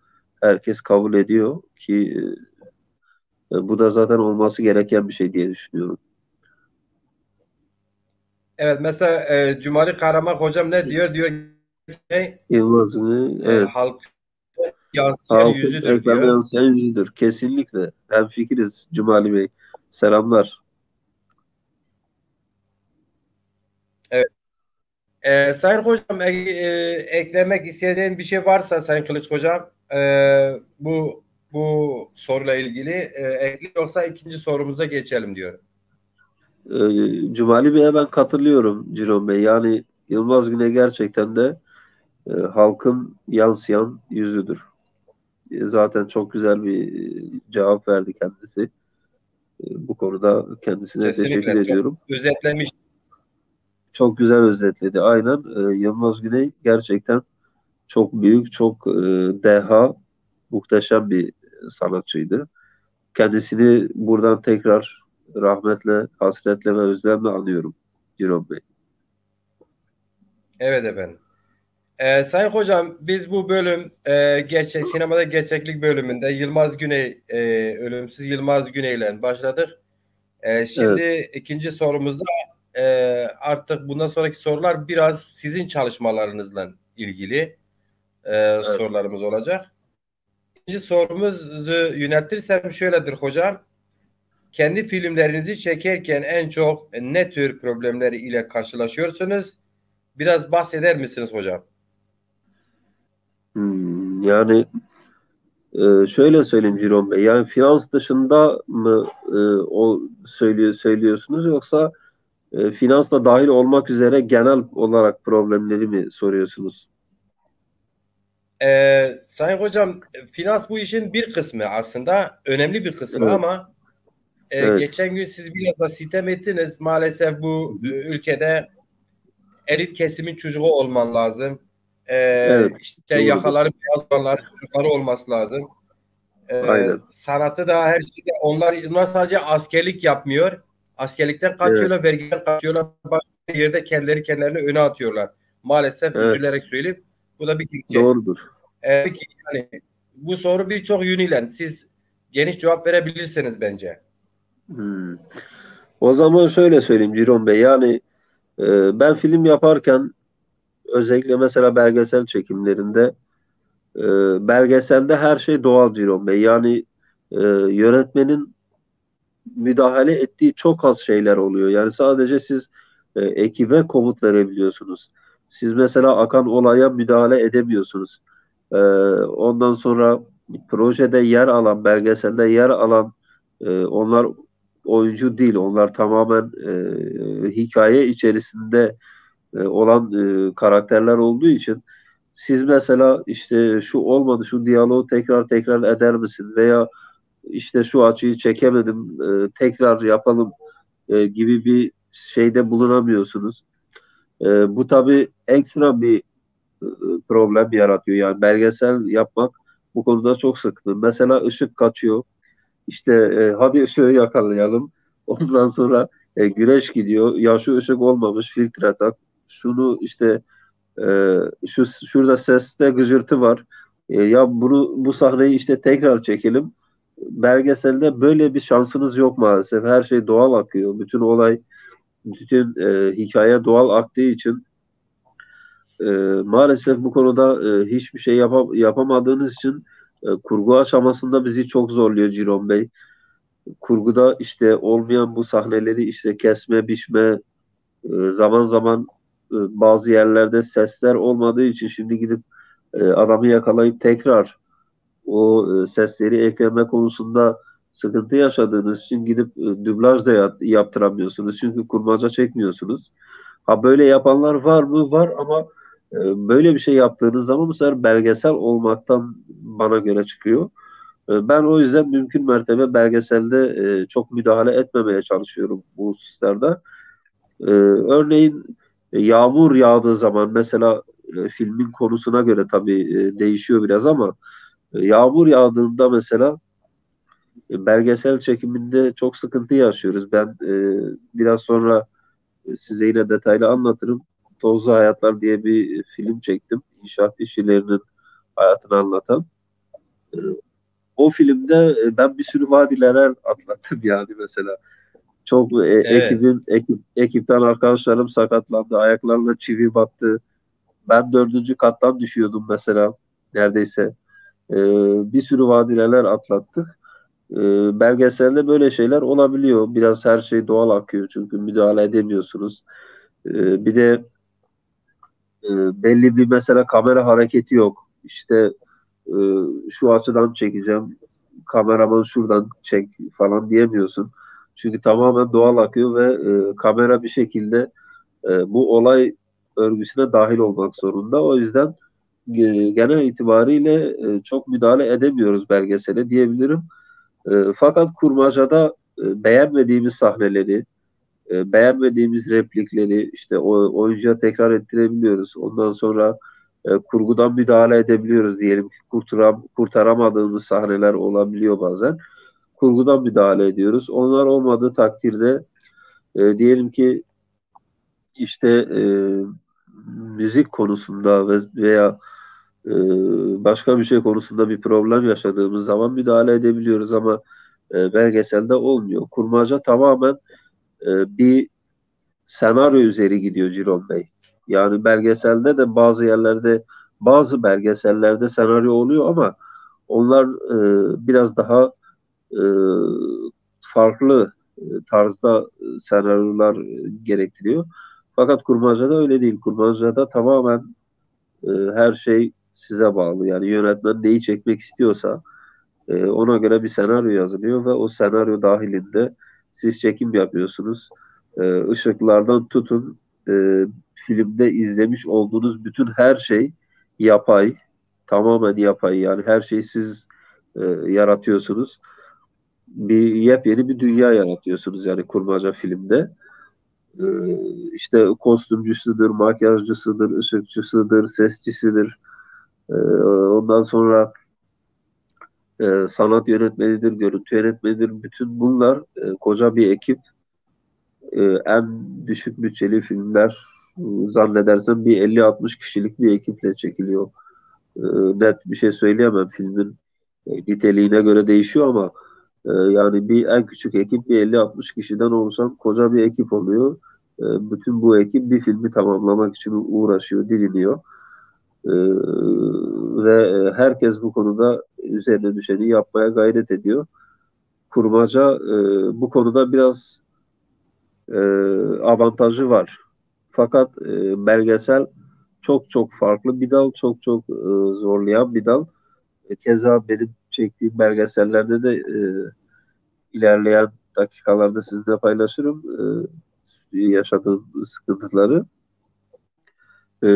herkes kabul ediyor ki bu da zaten olması gereken bir şey diye düşünüyorum. Evet mesela Cumali Karamak hocam ne diyor? Diyor ki Yılmaz Güney, evet, halk yansıyan halkın yüzüdür ekrana diyor. yansıyan yüzüdür. Kesinlikle. Hemfikiriz Cumali Bey. Selamlar. Evet. Sayın Hocam eklemek istediğin bir şey varsa Sayın Kılıç Hocam bu soruyla ilgili ekli yoksa ikinci sorumuza geçelim diyorum. Cumali Bey'e ben katılıyorum Ciron Bey. Yani Yılmaz Güney gerçekten de halkın yansıyan yüzüdür. Zaten çok güzel bir cevap verdi kendisi. Bu konuda kendisine teşekkür Kesinlikle çok ediyorum. özetlemiş. Çok güzel özetledi. Aynen. Yılmaz Güney gerçekten çok büyük, çok deha, muhteşem bir sanatçıydı. Kendisini buradan tekrar rahmetle, hasretle ve özlemle anıyorum Ciron Bey. Evet efendim. Sayın Hocam biz bu bölüm sinemada gerçeklik bölümünde Yılmaz Güney ölümsüz Yılmaz Güney ile başladık. Evet, Şimdi ikinci sorumuzda artık bundan sonraki sorular biraz sizin çalışmalarınızla ilgili evet. sorularımız olacak. İkinci sorumuzu yöneltirsem şöyledir hocam. Kendi filmlerinizi çekerken en çok ne tür problemleri ile karşılaşıyorsunuz? Biraz bahseder misiniz hocam? Yani şöyle söyleyeyim Ciron Bey. Yani finans dışında mı o söylüyorsunuz yoksa finansla dahil olmak üzere genel olarak problemleri mi soruyorsunuz? Sayın hocam finans bu işin bir kısmı aslında önemli bir kısmı Evet, ama evet. geçen gün siz biraz da sitem ettiniz. Maalesef Hı bu hı. ülkede elit kesimin çocuğu olman lazım. Evet, İşte doğrudur. yakaları beyaz olanların çocukları olması lazım. Aynen. Sanatı da her şeyde onlar sadece askerlik yapmıyor. Askerlikten Evet, kaçıyorlar, vergiden kaçıyorlar. Başka bir yerde kendilerini öne atıyorlar. Maalesef evet, üzülerek söyleyeyim. Bu da bir gerçek. doğrudur. Peki yani bu soru birçok yönüyle siz geniş cevap verebilirsiniz bence. Hmm. O zaman şöyle söyleyeyim Ciron Bey. Yani ben film yaparken özellikle mesela belgesel çekimlerinde e, belgeselde her şey doğal Ciron Bey. Yani yönetmenin müdahale ettiği çok az şeyler oluyor. Yani sadece siz ekibe komut verebiliyorsunuz. Siz mesela akan olaya müdahale edemiyorsunuz. Ondan sonra projede yer alan, belgeselde yer alan onlar oyuncu değil. Onlar tamamen hikaye içerisinde olan karakterler olduğu için siz mesela işte şu olmadı, şu diyaloğu tekrar tekrar eder misin? Veya işte şu açıyı çekemedim, tekrar yapalım gibi bir şeyde bulunamıyorsunuz. Bu tabii ekstra bir e, problem yaratıyor. Yani belgesel yapmak bu konuda çok sıkıntı. Mesela ışık kaçıyor. İşte hadi ışığı yakalayalım. Ondan sonra güneş gidiyor. Ya şu ışık olmamış, filtre tak. Şunu işte şurada seste gıcırtı var. Ya bu sahneyi işte tekrar çekelim. Belgeselde böyle bir şansınız yok maalesef. Her şey doğal akıyor. Bütün hikaye doğal aktığı için e, maalesef bu konuda hiçbir şey yapamadığınız için kurgu aşamasında bizi çok zorluyor Ciron Bey. Kurguda işte olmayan bu sahneleri işte kesme, biçme, zaman zaman bazı yerlerde sesler olmadığı için şimdi gidip adamı yakalayıp tekrar o sesleri ekleme konusunda sıkıntı yaşadığınız için gidip dublaj da yaptıramıyorsunuz. Çünkü kurmaca çekmiyorsunuz. Ha böyle yapanlar var mı? Var ama böyle bir şey yaptığınız zaman bu sefer belgesel olmaktan bana göre çıkıyor. Ben o yüzden mümkün mertebe belgeselde çok müdahale etmemeye çalışıyorum bu hususlarda. Örneğin yağmur yağdığı zaman mesela filmin konusuna göre tabii değişiyor biraz ama yağmur yağdığında mesela belgesel çekiminde çok sıkıntı yaşıyoruz. Ben biraz sonra size yine detaylı anlatırım. Tozlu Hayatlar diye bir film çektim. İnşaat işçilerinin hayatını anlatan. E, O filmde ben bir sürü vadiler atlattım yani mesela. Çok Evet. ekipten arkadaşlarım sakatlandı, ayaklarına çivi battı. Ben dördüncü kattan düşüyordum mesela neredeyse. E, Bir sürü vadiler atlattık. Belgeselde böyle şeyler olabiliyor. Biraz her şey doğal akıyor çünkü müdahale edemiyorsunuz. Bir de belli bir mesela kamera hareketi yok. İşte e, şu açıdan çekeceğim, kameraman şuradan çek falan diyemiyorsun. Çünkü tamamen doğal akıyor ve kamera bir şekilde bu olay örgüsüne dahil olmak zorunda. O yüzden genel itibariyle çok müdahale edemiyoruz belgesele diyebilirim. Fakat kurmacada beğenmediğimiz sahneleri, beğenmediğimiz replikleri işte oyuncuya tekrar ettirebiliyoruz. Ondan sonra kurgudan müdahale edebiliyoruz diyelim ki kurtaramadığımız sahneler olabiliyor bazen. Kurgudan müdahale ediyoruz. Onlar olmadığı takdirde diyelim ki işte müzik konusunda veya e, başka bir şey konusunda bir problem yaşadığımız zaman müdahale edebiliyoruz ama belgeselde olmuyor. Kurmaca tamamen bir senaryo üzeri gidiyor Ciron Bey. Yani belgeselde de bazı yerlerde bazı belgesellerde senaryo oluyor ama onlar biraz daha e, farklı tarzda senaryolar gerektiriyor. Fakat kurmacada öyle değil. Kurmacada tamamen her şey size bağlı. Yani yönetmen neyi çekmek istiyorsa ona göre bir senaryo yazılıyor ve o senaryo dahilinde siz çekim yapıyorsunuz. Işıklardan tutun filmde izlemiş olduğunuz bütün her şey yapay. Tamamen yapay. Yani her şeyi siz yaratıyorsunuz. Yepyeni bir dünya yaratıyorsunuz yani kurmaca filmde. E, işte kostümcüsüdür, makyajcısıdır, ışıkçısıdır, sesçisidir. Ondan sonra sanat yönetmenidir, görüntü yönetmenidir. Bütün bunlar koca bir ekip. En düşük bütçeli filmler zannedersem bir 50-60 kişilik bir ekiple çekiliyor. E, Net bir şey söyleyemem filmin niteliğine göre değişiyor ama yani bir en küçük ekip bir 50-60 kişiden oluşan koca bir ekip oluyor. Bütün bu ekip bir filmi tamamlamak için uğraşıyor, didiniyor. E, Ve herkes bu konuda üzerine düşeni yapmaya gayret ediyor. Kurmaca bu konuda biraz e, avantajı var. Fakat belgesel çok çok farklı bir dal, çok çok zorlayan bir dal. Keza benim çektiğim belgesellerde de ilerleyen dakikalarda sizinle paylaşırım yaşadığım sıkıntıları.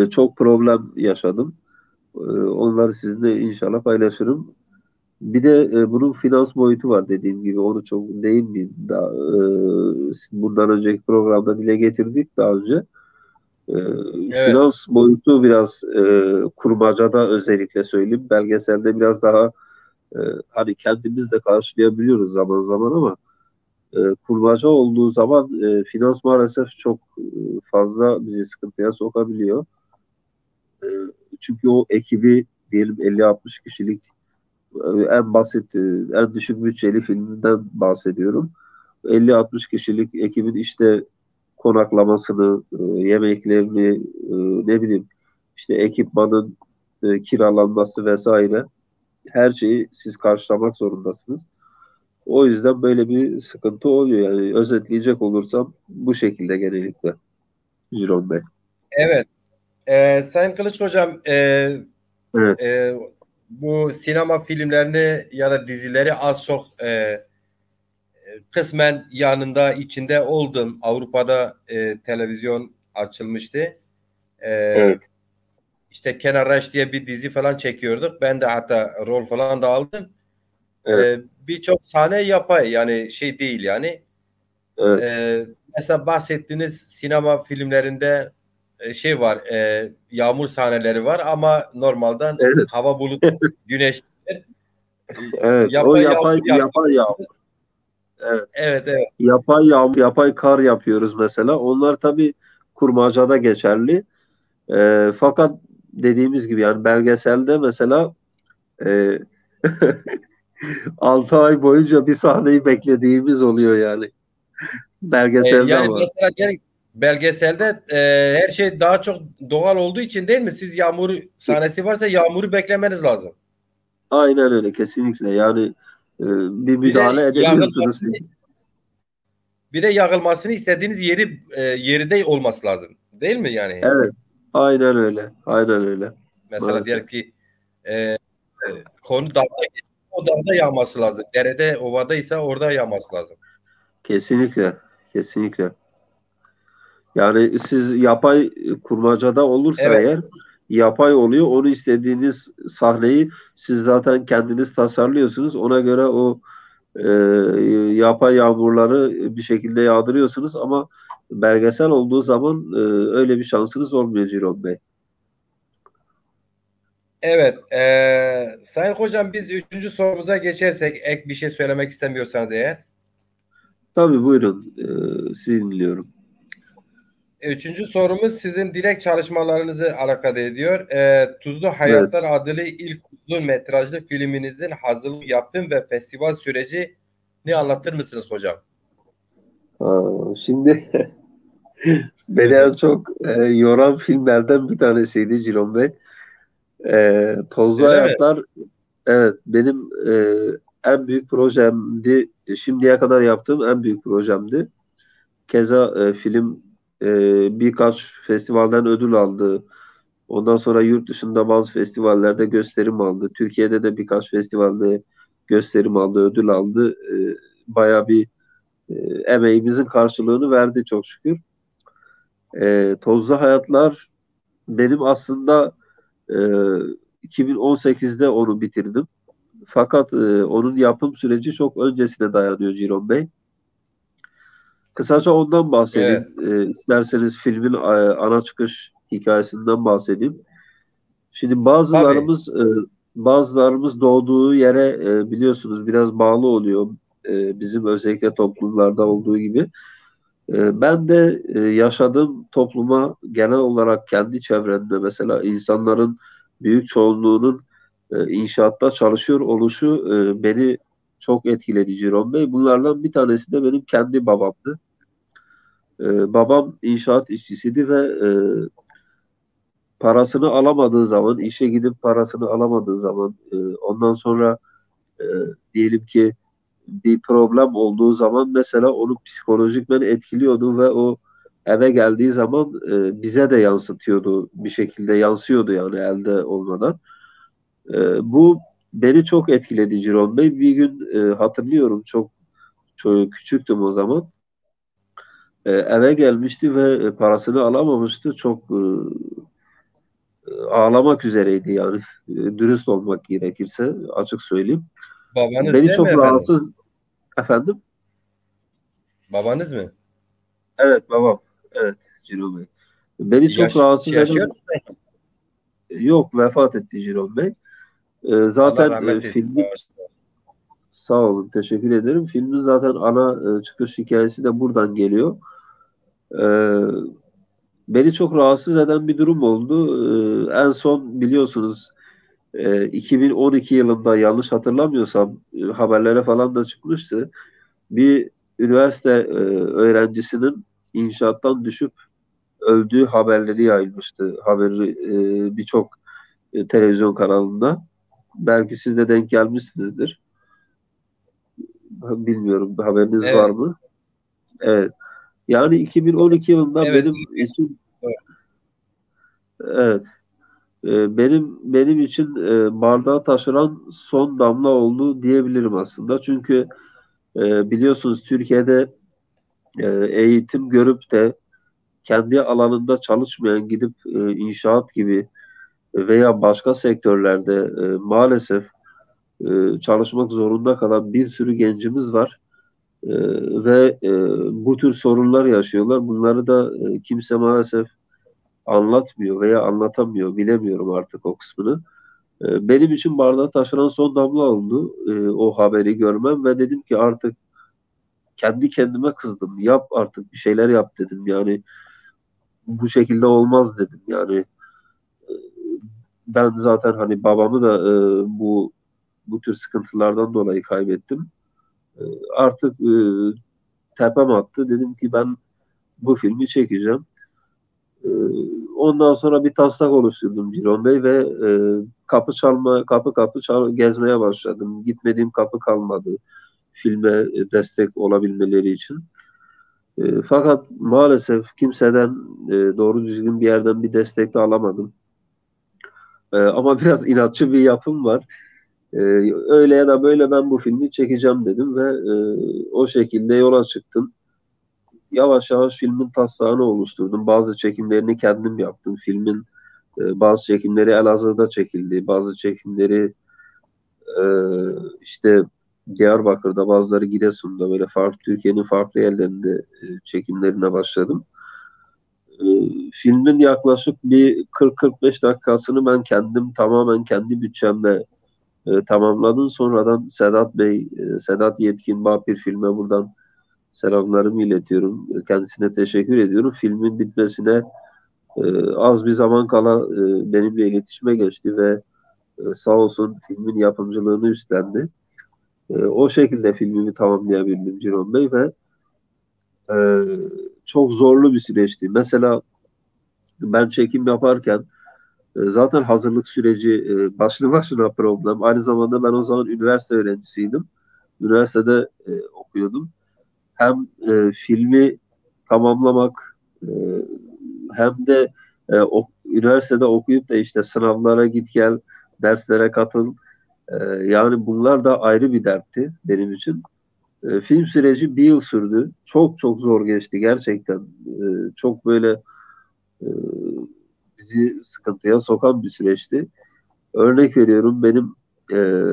Çok problem yaşadım. Onları sizinle inşallah paylaşırım. Bir de bunun finans boyutu var dediğim gibi. Onu çok değinmeyeyim. Daha, bundan önceki programda dile getirdik daha önce. Evet. Finans boyutu biraz kurmacada özellikle söyleyeyim. Belgeselde biraz daha e, hani kendimiz de karşılayabiliyoruz zaman zaman ama kurmaca olduğu zaman finans maalesef çok fazla bizi sıkıntıya sokabiliyor. E, Çünkü o ekibi diyelim 50-60 kişilik en basit, en düşük bütçeli filminden bahsediyorum. 50-60 kişilik ekibin işte konaklamasını, yemeklerini, ne bileyim işte ekipmanın kiralanması vesaire, her şeyi siz karşılamak zorundasınız. O yüzden böyle bir sıkıntı oluyor. Yani özetleyecek olursam bu şekilde genellikle Ciron Bey. Evet. Sayın Kılıç Hocam, Evet, e, bu sinema filmlerini ya da dizileri az çok kısmen yanında içinde oldum. Avrupa'da televizyon açılmıştı. E, evet, işte Kenan Reş diye bir dizi falan çekiyorduk. Ben de hatta rol falan da aldım. evet, Birçok sahne yapay, yani şey değil yani. evet, E, Mesela bahsettiğiniz sinema filmlerinde şey var, yağmur sahneleri var ama normalden evet, hava bulut, güneş, evet. O yapay yağmur yapay yapıyoruz. yağmur. Evet. Evet, evet. Yapay yağmur, yapay kar yapıyoruz mesela. Onlar tabii kurmacada geçerli. Fakat dediğimiz gibi yani belgeselde mesela e, 6 ay boyunca bir sahneyi beklediğimiz oluyor yani. Belgeselde Yani ama. mesela belgeselde her şey daha çok doğal olduğu için değil mi? Siz yağmur sahnesi varsa yağmuru beklemeniz lazım. Aynen öyle, kesinlikle. Yani bir Bir de müdahale edemiyorsunuz. yağılmasını istediğiniz yerinde olması lazım. Değil mi yani? Evet. Aynen öyle. Aynen öyle. Mesela Maalesef. diyelim ki e, konu dağda, o dağda yağması lazım. Derede, ovadaysa orada yağması lazım. Kesinlikle. Kesinlikle. Yani siz yapay kurmacada olursa Evet, eğer yapay oluyor. Onu istediğiniz sahneyi siz zaten kendiniz tasarlıyorsunuz. Ona göre o e, yapay yağmurları bir şekilde yağdırıyorsunuz ama belgesel olduğu zaman öyle bir şansınız olmuyor Ciron Bey. evet. Sayın Hocam, biz üçüncü sorumuza geçersek, ek bir şey söylemek istemiyorsanız eğer. Tabii buyurun. Sizi dinliyorum. Üçüncü sorumuz sizin direkt çalışmalarınızı alakadar ediyor. Tuzlu Evet. Hayatlar adlı ilk uzun metrajlı filminizin hazırlık yapım ve festival süreci ne anlatır mısınız hocam? Şimdi beni en çok yoran filmlerden bir tanesiydi Ciron Bey. Tozlu Öyle mi? Hayatlar, evet, benim en büyük projemdi. Şimdiye kadar yaptığım en büyük projemdi. Keza film birkaç festivalden ödül aldı. Ondan sonra yurt dışında bazı festivallerde gösterim aldı. Türkiye'de de birkaç festivalde gösterim aldı, ödül aldı. Bayağı bir e, emeğimizin karşılığını verdi çok şükür. Tozlu Hayatlar benim aslında e, 2018'de onu bitirdim. Fakat onun yapım süreci çok öncesine dayanıyor Ciron Bey. Kısaca ondan bahsedeyim. Evet. İsterseniz filmin ana çıkış hikayesinden bahsedeyim. Şimdi Tabii. bazılarımız doğduğu yere biliyorsunuz biraz bağlı oluyor. Bizim özellikle toplumlarda olduğu gibi. Ben de yaşadığım topluma genel olarak kendi çevremde mesela insanların büyük çoğunluğunun inşaatta çalışıyor oluşu beni çok etkiledi Ciron Bey. Bunlardan bir tanesi de benim kendi babamdı. Babam inşaat işçisiydi ve parasını alamadığı zaman, işe gidip parasını alamadığı zaman, ondan sonra e, diyelim ki bir problem olduğu zaman mesela onu psikolojikmen etkiliyordu ve o eve geldiği zaman bize de yansıtıyordu, bir şekilde yansıyordu yani elde olmadan. Bu beni çok etkiledi Ciron Bey. Bir gün hatırlıyorum, çok küçüktüm o zaman. Eve gelmişti ve parasını alamamıştı. Çok ağlamak üzereydi yani. Dürüst olmak gerekirse açık söyleyeyim. Babanız Beni değil mi çok efendim? rahatsız efendim. Babanız mı? Evet babam. Evet Ciro Bey. Beni çok rahatsız Yaşıyor eden, musun? yok, vefat etti Ciro Bey. Allah Zaten rahmet eylesin. filmin, sağ olun, teşekkür ederim. Filmin zaten ana çıkış hikayesi de buradan geliyor. E, Beni çok rahatsız eden bir durum oldu. En son biliyorsunuz 2012 yılında yanlış hatırlamıyorsam haberlere falan da çıkmıştı. Bir üniversite öğrencisinin inşaattan düşüp öldüğü haberleri yayılmıştı. Haberi birçok televizyon kanalında. Belki siz de denk gelmişsinizdir. Bilmiyorum, haberiniz var Evet. mı? Evet. Yani 2012 yılında Evet. benim için, evet, benim için bardağı taşıran son damla oldu diyebilirim aslında. Çünkü biliyorsunuz Türkiye'de eğitim görüp de kendi alanında çalışmayan, gidip inşaat gibi veya başka sektörlerde maalesef çalışmak zorunda kalan bir sürü gencimiz var. E, ve bu tür sorunlar yaşıyorlar. Bunları da kimse maalesef anlatmıyor veya anlatamıyor. Bilemiyorum artık o kısmını. Benim için bardağı taşıran son damla oldu o haberi görmem ve dedim ki artık kendi kendime kızdım. Yap artık, bir şeyler yap dedim. Yani bu şekilde olmaz dedim. Yani e, ben zaten hani babamı da bu tür sıkıntılardan dolayı kaybettim. E, Artık tepem attı. Dedim ki ben bu filmi çekeceğim. E, Ondan sonra bir taslak oluşturdum Ciron Bey ve kapı çalma, kapı kapı gezmeye başladım. Gitmediğim kapı kalmadı filme destek olabilmeleri için. Fakat maalesef kimseden doğru düzgün bir yerden bir destek de alamadım. Ama biraz inatçı bir yapım var. E, Öyle ya da böyle ben bu filmi çekeceğim dedim ve o şekilde yola çıktım. Yavaş yavaş filmin taslağını oluşturdum. Bazı çekimlerini kendim yaptım. Filmin bazı çekimleri Elazığ'da çekildi. Bazı çekimleri e, işte Diyarbakır'da, bazıları Giresun'da, böyle farklı Türkiye'nin farklı yerlerinde çekimlerine başladım. E, Filmin yaklaşık bir 40-45 dakikasını ben kendim tamamen kendi bütçemle tamamladım. Sonradan Sedat Bey, Sedat Yetkin Bapir filme buradan selamlarımı iletiyorum. Kendisine teşekkür ediyorum. Filmin bitmesine az bir zaman kala benimle iletişime geçti ve sağ olsun filmin yapımcılığını üstlendi. O şekilde filmimi tamamlayabildim Ciron Bey ve e, çok zorlu bir süreçti. Mesela ben çekim yaparken zaten hazırlık süreci başlı başına problem. Aynı zamanda ben o zaman üniversite öğrencisiydim. Üniversitede okuyordum. Hem filmi tamamlamak e, hem de üniversitede okuyup da işte sınavlara git gel, derslere katıl. Yani bunlar da ayrı bir dertti benim için. Film süreci bir yıl sürdü. Çok çok zor geçti gerçekten. Çok böyle e, bizi sıkıntıya sokan bir süreçti. Örnek veriyorum, benim e,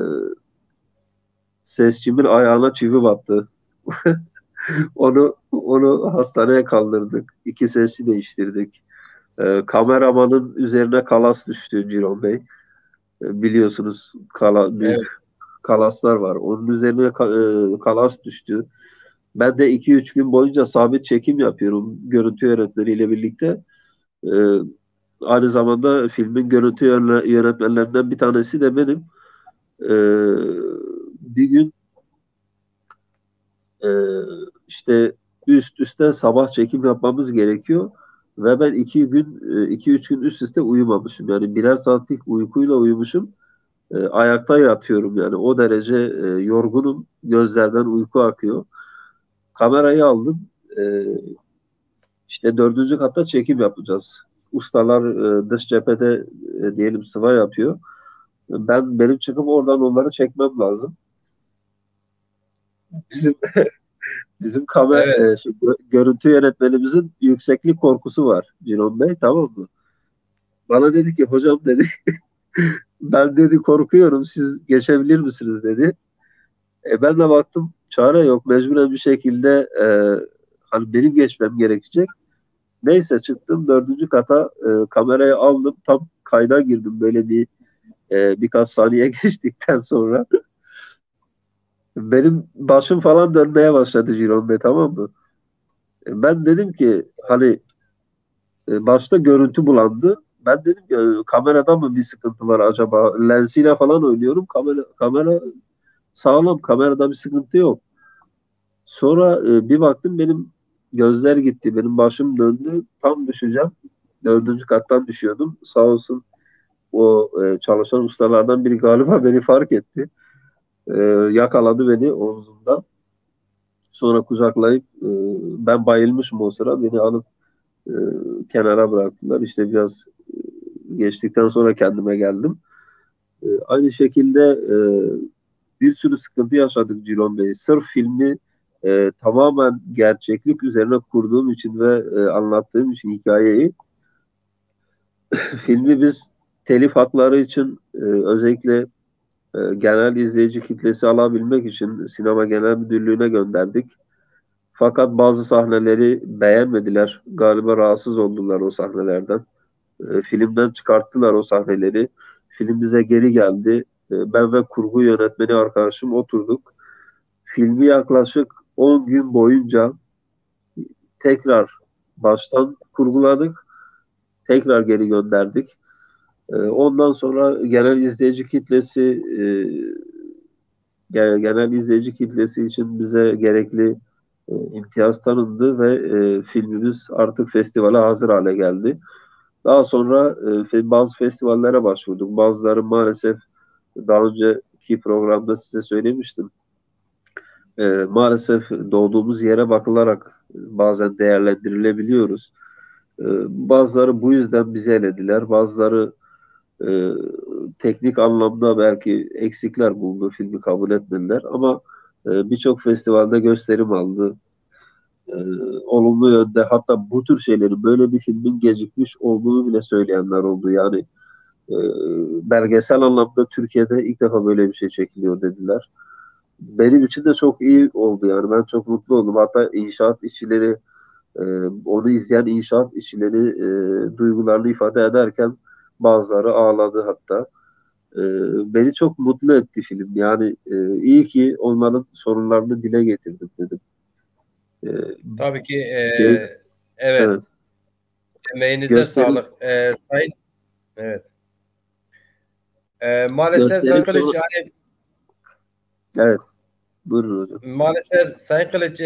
sesçimin ayağına çivi battı. Onu hastaneye kaldırdık. İki sesçi değiştirdik. Kameramanın üzerine kalas düştü Ciron Bey. Biliyorsunuz büyük Evet. kalaslar var. Onun üzerine kalas düştü. Ben de 2-3 gün boyunca sabit çekim yapıyorum görüntü yönetmeniyle birlikte. E, Aynı zamanda filmin görüntü yönetmenlerinden bir tanesi de benim. E, Bir gün e, işte üst üste sabah çekim yapmamız gerekiyor ve ben 2-3 gün üst üste uyumamışım. Yani birer saatlik uykuyla uyumuşum. Ayakta yatıyorum yani o derece yorgunum. Gözlerden uyku akıyor. Kamerayı aldım. E, işte dördüncü katta çekim yapacağız. Ustalar dış cephede diyelim sıva yapıyor. Benim çıkıp oradan onları çekmem lazım. Bizim bizim Evet. görüntü yönetmenimizin yükseklik korkusu var Cinon Bey, tamam mı? Bana dedi ki hocam dedi ben dedi korkuyorum, siz geçebilir misiniz dedi. Ben de baktım çare yok, mecburen bir şekilde hani benim geçmem gerekecek. Neyse çıktım dördüncü kata, kamerayı aldım, tam kayda girdim böyle birkaç saniye geçtikten sonra benim başım falan dönmeye başladı Ciron Bey, tamam mı? Ben dedim ki hani başta görüntü bulandı. Ben dedim ki kamerada mı bir sıkıntı var acaba? Lensiyle falan oynuyorum. Kamera sağlam. Kamerada bir sıkıntı yok. Sonra bir baktım benim gözler gitti. Benim başım döndü. Tam düşeceğim. Dördüncü kattan düşüyordum. Sağ olsun o çalışan ustalardan biri galiba beni fark etti. E, Yakaladı beni omzumdan. Sonra kucaklayıp ben bayılmışım o sıra. Beni alıp e, kenara bıraktılar. İşte biraz geçtikten sonra kendime geldim. Aynı şekilde bir sürü sıkıntı yaşadık Cilon Bey. Sırf filmi tamamen gerçeklik üzerine kurduğum için ve anlattığım için hikayeyi, filmi biz telif hakları için özellikle genel izleyici kitlesi alabilmek için Sinema Genel Müdürlüğü'ne gönderdik. Fakat bazı sahneleri beğenmediler. Galiba rahatsız oldular o sahnelerden. Filmden çıkarttılar o sahneleri. Film bize geri geldi. Ben ve kurgu yönetmeni arkadaşım oturduk. Filmi yaklaşık 10 gün boyunca tekrar baştan kurguladık. Tekrar geri gönderdik. Ondan sonra genel izleyici kitlesi için bize gerekli imtiyaz tanındı ve filmimiz artık festivale hazır hale geldi. Daha sonra bazı festivallere başvurduk. Bazıları maalesef daha önceki programda size söylemiştim. Maalesef doğduğumuz yere bakılarak bazen değerlendirilebiliyoruz. Bazıları bu yüzden bizi elediler. Bazıları e, teknik anlamda belki eksikler buldu, filmi kabul etmediler. Ama birçok festivalde gösterim aldı. E, Olumlu yönde, hatta bu tür şeyleri, böyle bir filmin gecikmiş olduğunu bile söyleyenler oldu. Yani e, belgesel anlamda Türkiye'de ilk defa böyle bir şey çekiliyor dediler. Benim için de çok iyi oldu yani. Ben çok mutlu oldum. Hatta inşaat işçileri, e, onu izleyen inşaat işçileri duygularını ifade ederken bazıları ağladı hatta. E, Beni çok mutlu etti film. Yani iyi ki onların sorunlarını dile getirdim dedim. E, Tabii ki göz, evet, evet, emeğinize gösterim, sağlık. Sayın, evet. Maalesef gösterim Sayın Kılıç, sonu, yani evet, buyurun hocam. maalesef Sayın Kılıç,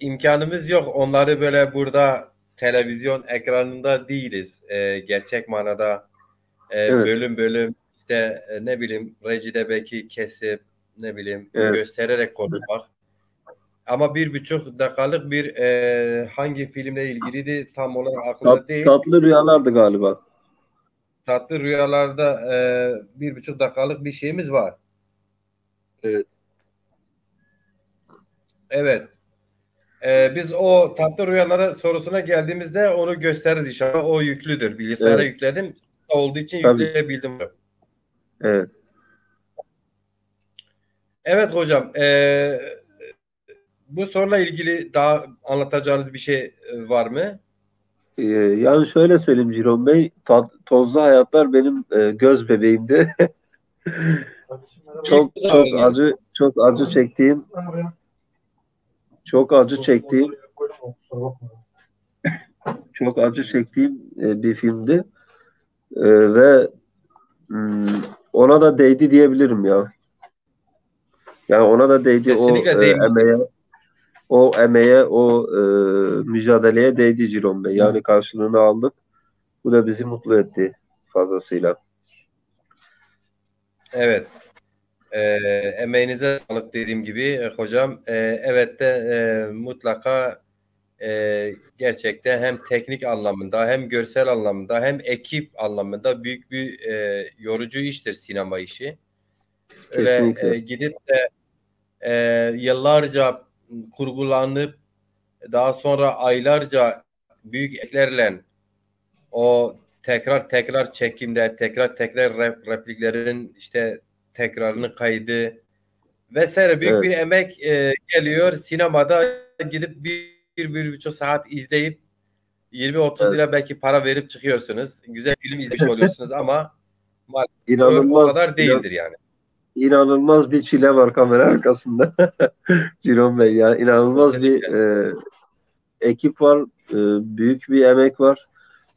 imkanımız yok. Onları böyle burada televizyon ekranında değiliz. Gerçek manada Evet, bölüm bölüm işte ne bileyim rejide belki kesip ne bileyim evet. göstererek konuşmak. Ama 1,5 dakikalık bir hangi filmle ilgiliydi tam olarak aklımda değil. Tatlı rüyalardı galiba. Tatlı Rüyalar'da 1,5 dakikalık bir şeyimiz var. Evet, Evet. Biz o Tatlı Rüyalara sorusuna geldiğimizde onu gösteririz inşallah. O yüklüdür. Bilgisayara evet, yükledim. Olduğu için tabii. yükleyebildim. Evet. Evet hocam. Bu soruyla ilgili daha anlatacağınız bir şey var mı? Yani şöyle söyleyeyim Ciron Bey, Tozlu Hayatlar benim göz bebeğimdi. İlk Çok hocam çok oynayalım. çok acı çektiğim, çok acı çektiğim bir filmdi. Ve hmm, ona da değdi diyebilirim ya. Yani ona da değdi, Kesinlikle değmiştir. o mücadeleye değdi Ciron Bey. Yani karşılığını aldık. Bu da bizi mutlu etti fazlasıyla. Evet. E, Emeğinize sağlık dediğim gibi hocam. Evet de mutlaka gerçekten hem teknik anlamında hem görsel anlamında hem ekip anlamında büyük bir yorucu iştir sinema işi. Öyle Kesinlikle. gidip de yıllarca kurgulanıp daha sonra aylarca büyük eklerle o tekrar tekrar çekimler, tekrar tekrar repliklerin işte tekrarını kaydı vesaire büyük Evet. bir emek geliyor. Sinemada gidip 1,5 saat izleyip 20-30 Evet. lira belki para verip çıkıyorsunuz. Güzel film izlemiş oluyorsunuz ama maalesef o İnanılmaz, kadar değildir yani. inanılmaz bir çile var kamera arkasında. Ciron Bey ya, inanılmaz bir Kesinlikle. ekip var, büyük bir emek var.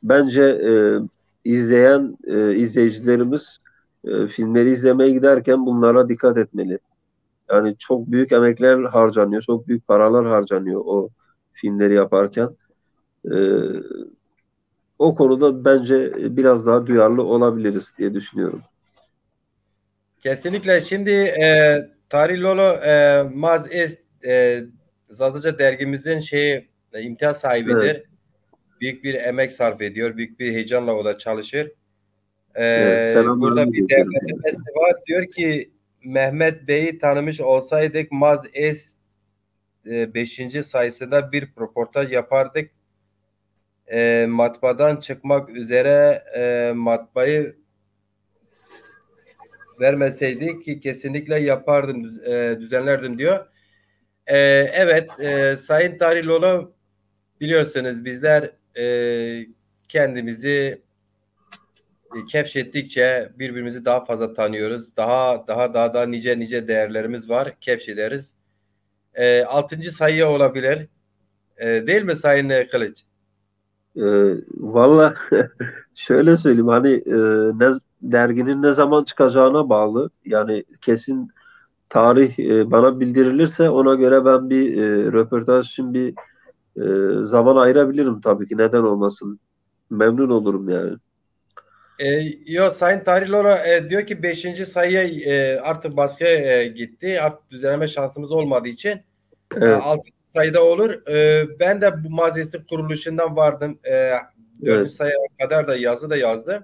Bence izleyicilerimiz filmleri izlemeye giderken bunlara dikkat etmeli. Yani çok büyük emekler harcanıyor, çok büyük paralar harcanıyor o filmleri yaparken. E, O konuda bence biraz daha duyarlı olabiliriz diye düşünüyorum. Kesinlikle. Şimdi Tarih Lolo Maz Es Yazıcı dergimizin imtiyaz Evet, sahibidir. Büyük bir emek sarf ediyor. Büyük bir heyecanla o da çalışır. evet. Burada Selamlarımı bir iletiyorum kendisine. değerlendirmesi var. Diyor ki Mehmet Bey'i tanımış olsaydık Maz Es 5. sayısında bir röportaj yapardık. Matbaadan çıkmak üzere matbaayı vermeseydik ki kesinlikle yapardım, düzenlerdim diyor. Evet, Sayın Tariloğlu, biliyorsunuz bizler kendimizi keşfettikçe birbirimizi daha fazla tanıyoruz. Daha nice nice değerlerimiz var. Keşfederiz. 6. sayı olabilir. Değil mi Sayın Kılıç? Valla şöyle söyleyeyim hani derginin ne zaman çıkacağına bağlı. Yani kesin tarih bana bildirilirse ona göre ben bir röportaj için bir zaman ayırabilirim tabii ki. Neden olmasın? Memnun olurum yani. E, Yo, Sayın Tariloğlu diyor ki beşinci sayıya artık baskıya gitti. Artık düzenleme şansımız olmadığı için Evet, 6. sayıda olur. Ben de bu mazisi kuruluşundan vardım. 4. evet, sayıya kadar da yazı da yazdım.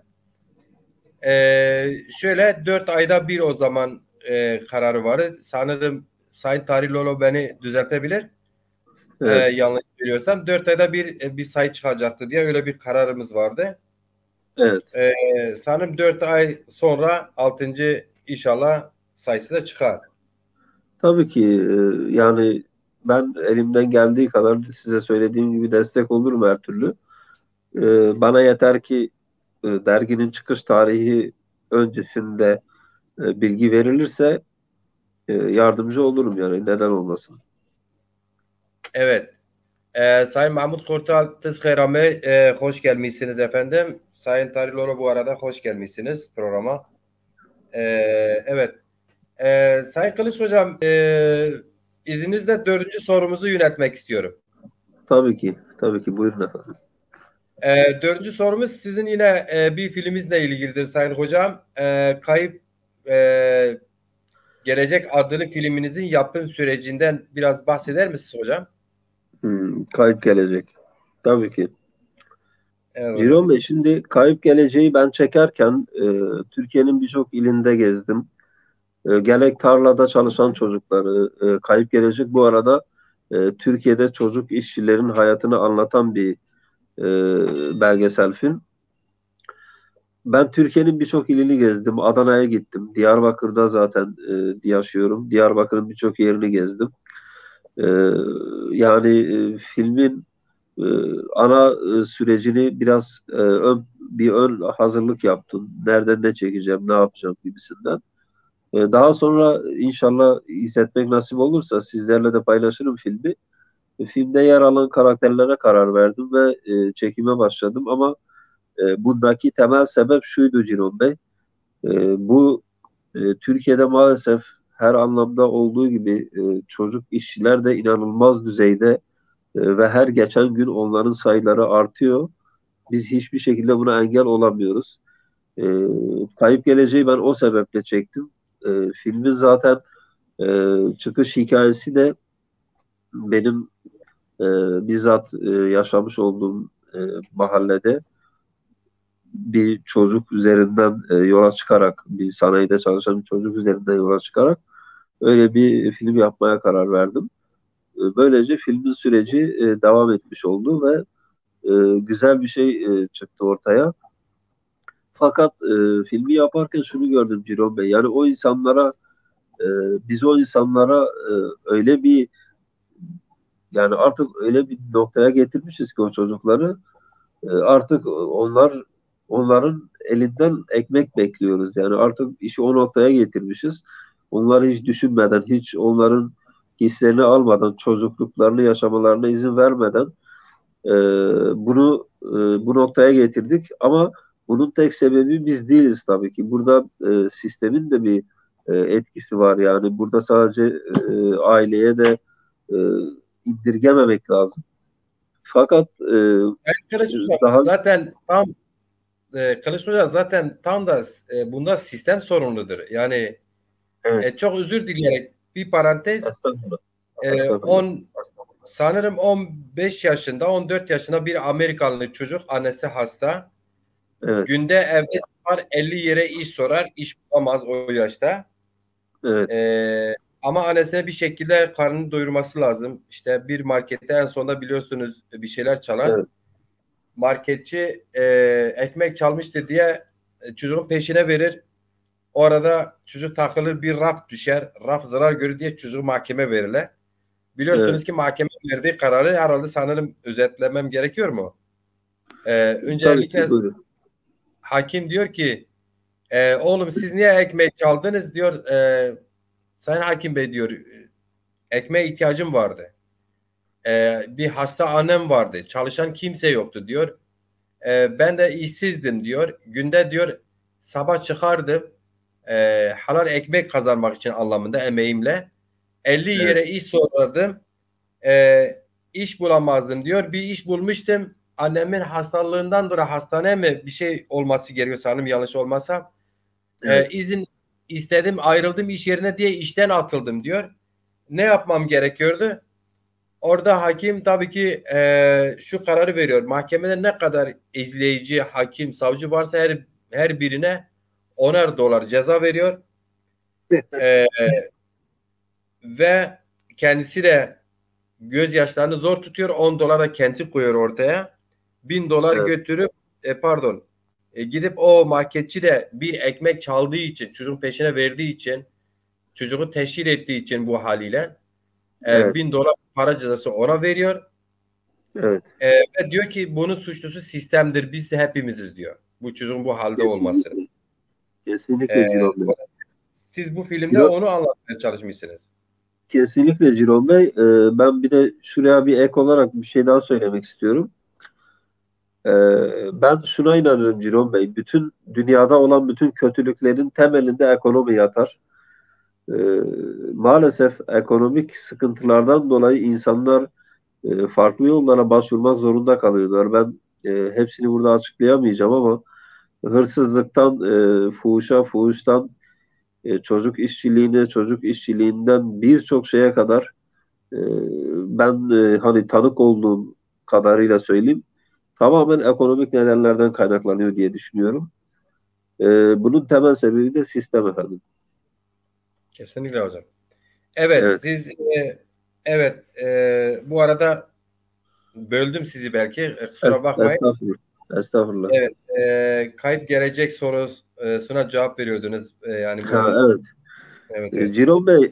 Şöyle 4 ayda bir o zaman kararı var. Sanırım Sayın Tariloğlu beni düzeltebilir. evet. Yanlış biliyorsam 4 ayda bir sayı çıkacaktı diye öyle bir kararımız vardı. Evet. Sanırım 4 ay sonra 6. inşallah sayısı da çıkar. Tabii ki yani ben elimden geldiği kadar size söylediğim gibi destek olurum her türlü. Bana yeter ki derginin çıkış tarihi öncesinde bilgi verilirse yardımcı olurum yani neden olmasın. Evet. Sayın Mahmut Kurtal Tızkıram'ı hoş gelmişsiniz efendim. Sayın Tariloğlu bu arada hoş gelmişsiniz programa. Ee, evet. Sayın Kılıç Hocam, izninizle 4. sorumuzu yöneltmek istiyorum. Tabii ki, tabii ki buyurun efendim. 4. sorumuz sizin yine bir filmimizle ilgilidir Sayın Hocam. Kayıp e, Gelecek adlı filminizin yapım sürecinden biraz bahseder misiniz hocam? Kayıp gelecek. Tabii ki. Evet hocam. Ciron Bey şimdi kayıp geleceği ben çekerken Türkiye'nin birçok ilinde gezdim. Gerek tarlada çalışan çocukları, kayıp gelecek bu arada Türkiye'de çocuk işçilerin hayatını anlatan bir belgesel film. Ben Türkiye'nin birçok ilini gezdim. Adana'ya gittim. Diyarbakır'da zaten yaşıyorum. Diyarbakır'ın birçok yerini gezdim. E, Yani filmin e, ana sürecini biraz bir ön hazırlık yaptım. Nereden ne çekeceğim, ne yapacağım gibisinden. Daha sonra inşallah izletmek nasip olursa sizlerle de paylaşırım filmi. Filmde yer alan karakterlere karar verdim ve çekime başladım ama bundaki temel sebep şuydu Ciron Bey. Bu Türkiye'de maalesef her anlamda olduğu gibi çocuk işçiler de inanılmaz düzeyde ve her geçen gün onların sayıları artıyor. Biz hiçbir şekilde buna engel olamıyoruz. E, Kayıp Geleceği ben o sebeple çektim. Filmin zaten çıkış hikayesi de benim e, bizzat yaşamış olduğum mahallede bir çocuk üzerinden yola çıkarak, bir sanayide çalışan bir çocuk üzerinden yola çıkarak öyle bir film yapmaya karar verdim. Böylece filmin süreci devam etmiş oldu ve güzel bir şey çıktı ortaya. Fakat filmi yaparken şunu gördüm Ciron Bey. Yani o insanlara, e, biz o insanlara öyle bir yani artık öyle bir noktaya getirmişiz ki o çocukları artık onların elinden ekmek bekliyoruz. Yani artık işi o noktaya getirmişiz. Onları hiç düşünmeden, hiç onların hislerini almadan, çocukluklarını yaşamalarına izin vermeden e, bu noktaya getirdik. Ama bunun tek sebebi biz değiliz tabii ki. Burada sistemin de bir etkisi var. Yani burada sadece aileye de e, indirgememek lazım. Fakat Sayın Kılıç Hocam, daha zaten tam Kılıç Hocam zaten tam da bunda sistem sorumludur. Yani evet, çok özür dileyerek bir parantez, estağfurullah. e, Estağfurullah. 10 sanırım 15 yaşında 14 yaşında bir Amerikalı çocuk, annesi hasta. Evet, Günde evde var 50 yere iş sorar, iş bulamaz o yaşta. evet, Ama annesine bir şekilde karnını doyurması lazım. İşte bir markette en sonunda biliyorsunuz bir şeyler çalar. evet, Marketçi ekmek çalmıştı diye çocuğun peşine verir. O arada çocuk takılır, bir raf düşer. Raf zarar görür diye çocuğu mahkeme verirler. evet. Biliyorsunuz ki mahkeme verdiği kararı herhalde sanırım özetlemem gerekiyor mu? Tabii ki, Öncelikle buyurun. hakim diyor ki oğlum siz niye ekmek çaldınız diyor. Sayın Hakim Bey diyor, ekmeğe ihtiyacım vardı. Bir hasta annem vardı. Çalışan kimse yoktu diyor. Ben de işsizdim diyor. Günde diyor sabah çıkardım. Halal ekmek kazanmak için anlamında emeğimle. 50 Evet, yere iş sorardım. İş bulamazdım diyor. Bir iş bulmuştum. Annemin hastalığından dolayı hastaneye mi bir şey olması gerekiyor sanırım, yanlış olmazsa. evet, İzin istedim, ayrıldım iş yerine diye işten atıldım diyor. Ne yapmam gerekiyordu? Orada hakim tabii ki şu kararı veriyor. Mahkemede ne kadar izleyici, hakim, savcı varsa her birine 10'ar dolar ceza veriyor. E, ve kendisi de gözyaşlarını zor tutuyor. 10 dolara kendisi koyuyor ortaya. 1000 dolar evet, götürüp pardon, gidip o marketçi de bir ekmek çaldığı için, çocuğun peşine verdiği için, çocuğu teşhir ettiği için bu haliyle evet, 1000 dolar para cezası ona veriyor. evet. Ve diyor ki bunun suçlusu sistemdir. Biz hepimiziz diyor. Bu çocuğun bu halde olması. Kesinlikle. Kesinlikle Ee, Ciron Bey. siz bu filmde Ciro- onu anlatmaya çalışmışsınız. Kesinlikle Ciron Bey. Ben bir de şuraya bir ek olarak bir şey daha söylemek istiyorum. Ben şuna inanıyorum Ciron Bey. Bütün dünyada olan bütün kötülüklerin temelinde ekonomi yatar. Ee, Maalesef ekonomik sıkıntılardan dolayı insanlar farklı yollara başvurmak zorunda kalıyorlar. Ben hepsini burada açıklayamayacağım ama hırsızlıktan, fuhuştan, çocuk işçiliğine, çocuk işçiliğinden birçok şeye kadar e, ben hani tanık olduğum kadarıyla söyleyeyim, tamamen ekonomik nedenlerden kaynaklanıyor diye düşünüyorum. E, Bunun temel sebebi de sistem efendim. Kesinlikle hocam. Evet, Evet. siz evet, bu arada böldüm sizi belki. Kusura bakmayın. Estağfurullah. Estağfurullah. Evet, kayıp gelecek sorusuna cevap veriyordunuz. Yani Ha, bu, evet. evet, evet. Ciron Bey,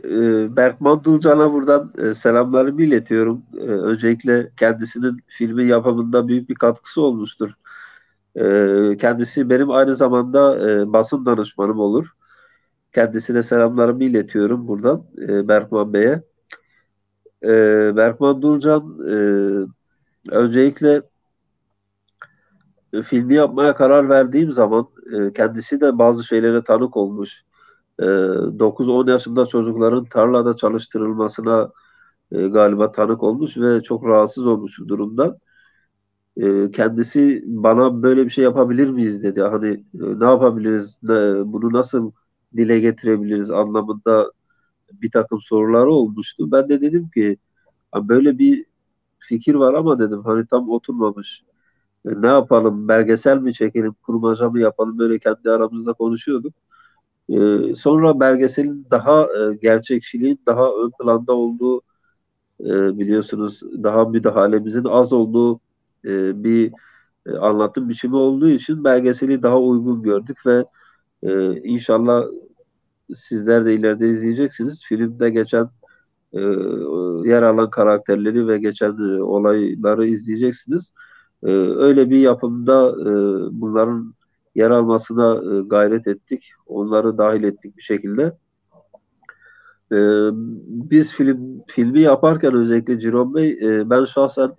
Berkman Dulcan'a buradan selamlarımı iletiyorum. Öncelikle kendisinin filmin yapımında büyük bir katkısı olmuştur. Kendisi benim aynı zamanda basın danışmanım olur. Kendisine selamlarımı iletiyorum buradan Berkman Bey'e. Berkman Dulcan öncelikle filmi yapmaya karar verdiğim zaman kendisi de bazı şeylere tanık olmuş. 9-10 yaşında çocukların tarlada çalıştırılmasına galiba tanık olmuş ve çok rahatsız olmuş bu durumdan. Kendisi bana böyle bir şey yapabilir miyiz dedi. Hani ne yapabiliriz, bunu nasıl dile getirebiliriz anlamında bir takım soruları olmuştu. Ben de dedim ki "Ha, böyle bir fikir var ama dedim hani tam oturmamış. Ne yapalım, belgesel mi çekelim, kurmaca mı yapalım, böyle kendi aramızda konuşuyorduk. Sonra belgeselin daha gerçekçiliğin daha ön planda olduğu, biliyorsunuz daha müdahalemizin az olduğu bir anlatım biçimi olduğu için belgeseli daha uygun gördük ve inşallah sizler de ileride izleyeceksiniz. Filmde geçen e, yer alan karakterleri ve geçen olayları izleyeceksiniz. Öyle bir yapımda bunların yer almasına gayret ettik. Onları dahil ettik bir şekilde. Biz filmi yaparken özellikle Ciron Bey, ben şahsen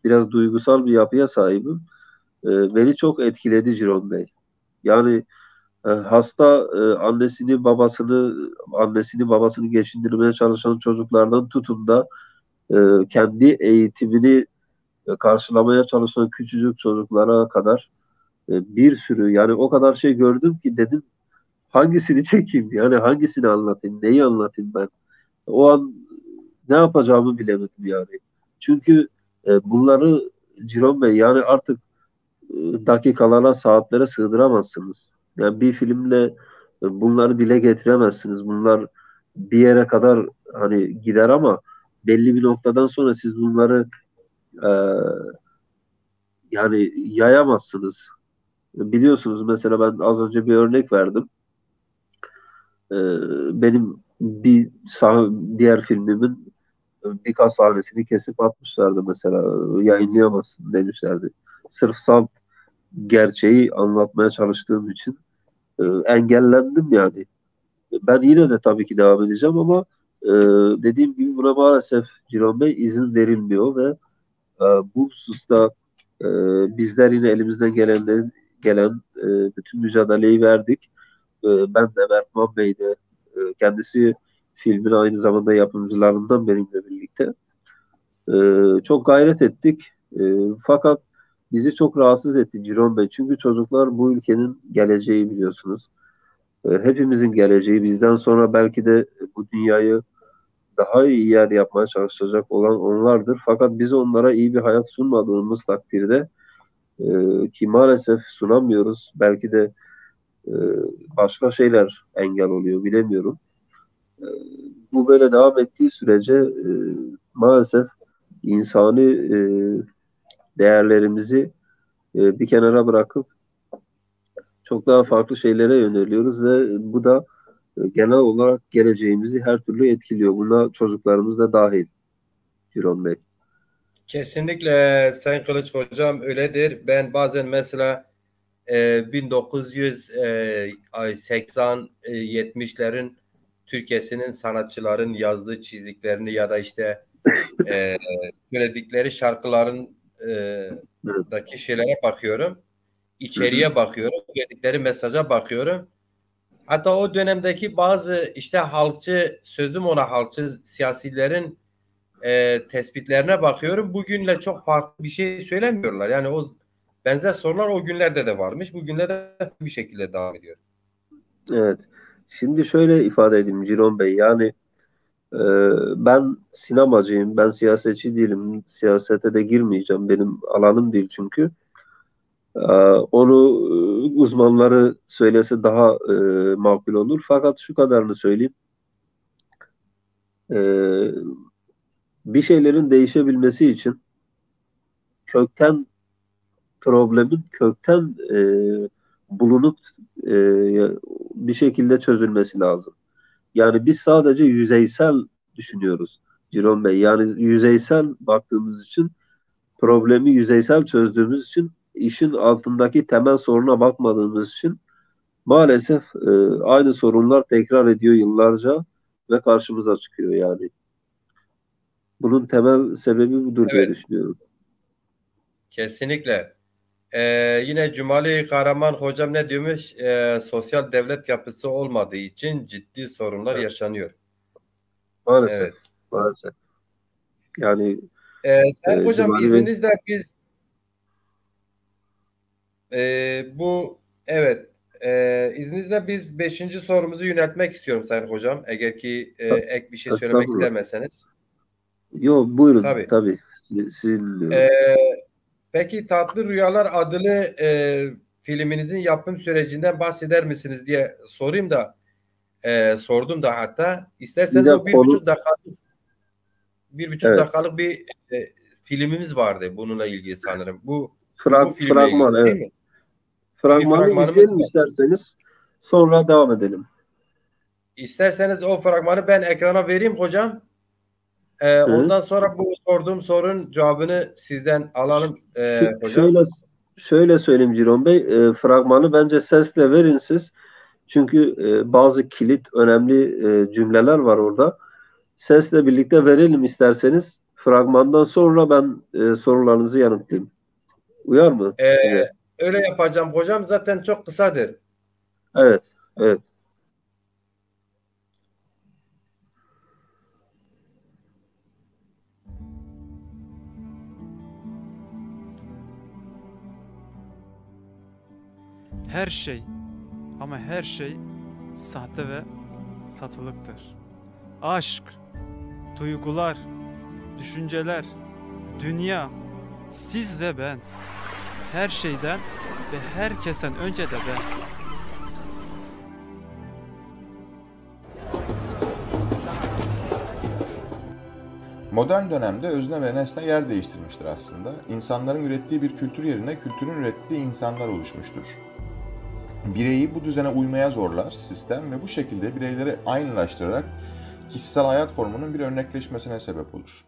biraz duygusal bir yapıya sahibim. Beni çok etkiledi Ciron Bey. Yani hasta annesini babasını geçindirmeye çalışan çocuklardan tutun da kendi eğitimini karşılamaya çalışan küçücük çocuklara kadar bir sürü, yani o kadar şey gördüm ki dedim hangisini çekeyim, yani hangisini anlatayım, neyi anlatayım ben. O an ne yapacağımı bilemedim yani. Çünkü bunları Ciron Bey, yani artık dakikalara, saatlere sığdıramazsınız. Yani bir filmle bunları dile getiremezsiniz. Bunlar bir yere kadar hani gider ama belli bir noktadan sonra siz bunları e, yani yayamazsınız. Biliyorsunuz, mesela ben az önce bir örnek verdim. E, Benim diğer filmimin birkaç sahnesini kesip atmışlardı mesela. Yayınlayamazsın demişlerdi. Sırf salt gerçeği anlatmaya çalıştığım için engellendim yani. Ben yine de tabii ki devam edeceğim ama e, dediğim gibi buna maalesef Ciron Bey izin verilmiyor ve bu hususta e, bizler yine elimizden gelen bütün mücadeleyi verdik. Ben de Berkman Bey de kendisi filmin aynı zamanda yapımcılarından benimle birlikte çok gayret ettik. Fakat bizi çok rahatsız etti Ciron Bey. Çünkü çocuklar bu ülkenin geleceği, biliyorsunuz. Hepimizin geleceği, bizden sonra belki de bu dünyayı daha iyi yer yapmaya çalışacak olan onlardır. Fakat biz onlara iyi bir hayat sunmadığımız takdirde ki maalesef sunamıyoruz. Belki de e, başka şeyler engel oluyor, bilemiyorum. E, Bu böyle devam ettiği sürece maalesef insani değerlerimizi bir kenara bırakıp çok daha farklı şeylere yöneliyoruz ve bu da genel olarak geleceğimizi her türlü etkiliyor. Buna çocuklarımız da dahil, Ciron Bey. Kesinlikle Sayın Kılıç hocam öyledir. Ben bazen mesela 1980 70'lerin Türkiye'sinin sanatçıların yazdığı çizdiklerini ya da işte e, söyledikleri şarkıların Evet. daki şeylere bakıyorum. Hı hı. İçeriye bakıyorum. Verdikleri mesaja bakıyorum. Hatta o dönemdeki bazı işte halkçı, sözüm ona halkçı siyasilerin tespitlerine bakıyorum. Bugünle çok farklı bir şey söylemiyorlar. Yani o benzer sorular o günlerde de varmış. Bugünlerde de bir şekilde devam ediyor. Evet. Şimdi şöyle ifade edeyim Ciron Bey. Yani e, ben sinemacıyım. Ben siyasetçi değilim. Siyasete de girmeyeceğim. Benim alanım değil çünkü. E, Onu uzmanları söylese daha makul olur. Fakat şu kadarını söyleyeyim. E, Bir şeylerin değişebilmesi için kökten problemin kökten bulunup e, bir şekilde çözülmesi lazım. Yani biz sadece yüzeysel düşünüyoruz Ciron Bey. Yani yüzeysel baktığımız için, problemi yüzeysel çözdüğümüz için, işin altındaki temel soruna bakmadığımız için maalesef aynı sorunlar tekrar ediyor yıllarca ve karşımıza çıkıyor yani. Bunun temel sebebi budur diye Evet, düşünüyorum. kesinlikle. Yine Cumali Kahraman hocam ne diyormuş? Sosyal devlet yapısı olmadığı için ciddi sorunlar Evet. yaşanıyor. Maalesef, Evet. maalesef. Yani Sayın hocam Cumali Bey, izninizle biz bu evet izninizle biz beşinci sorumuzu yöneltmek istiyorum Sayın hocam. Eğer ki ek bir şey söylemek estağfurullah. istemezseniz. Yo, buyurun Tabii. tabii. Sizi dinliyorum. Ee, peki Tatlı Rüyalar adlı filminizin yapım sürecinden bahseder misiniz diye sorayım da sordum da hatta Bir isterseniz de o konu, bir buçuk evet, dakikalık bir filmimiz vardı bununla ilgili sanırım. Bu filmle ilgili fragman, değil evet. mi? Bir Fragmanı fragmanımız izleyelim var. isterseniz. Sonra devam edelim. İsterseniz o fragmanı ben ekrana vereyim hocam. Hı hı. Ondan sonra bu sorduğum sorunun cevabını sizden alalım hocam. Şöyle söyleyeyim Ciron Bey. Fragmanı bence sesle verin siz. Çünkü bazı kilit önemli cümleler var orada. Sesle birlikte verelim isterseniz. Fragmandan sonra ben sorularınızı yanıtlayayım. Uyar mı E, size? öyle yapacağım hocam. Zaten çok kısadır. Evet, evet. Her şey ama her şey sahte ve satılıktır. Aşk, duygular, düşünceler, dünya, siz ve ben. Her şeyden ve herkesten önce de ben. Modern dönemde özne ve nesne yer değiştirmiştir aslında. İnsanların ürettiği bir kültür yerine kültürün ürettiği insanlar oluşmuştur. Bireyi bu düzene uymaya zorlar sistem ve bu şekilde bireyleri aynılaştırarak kişisel hayat formunun bir örnekleşmesine sebep olur.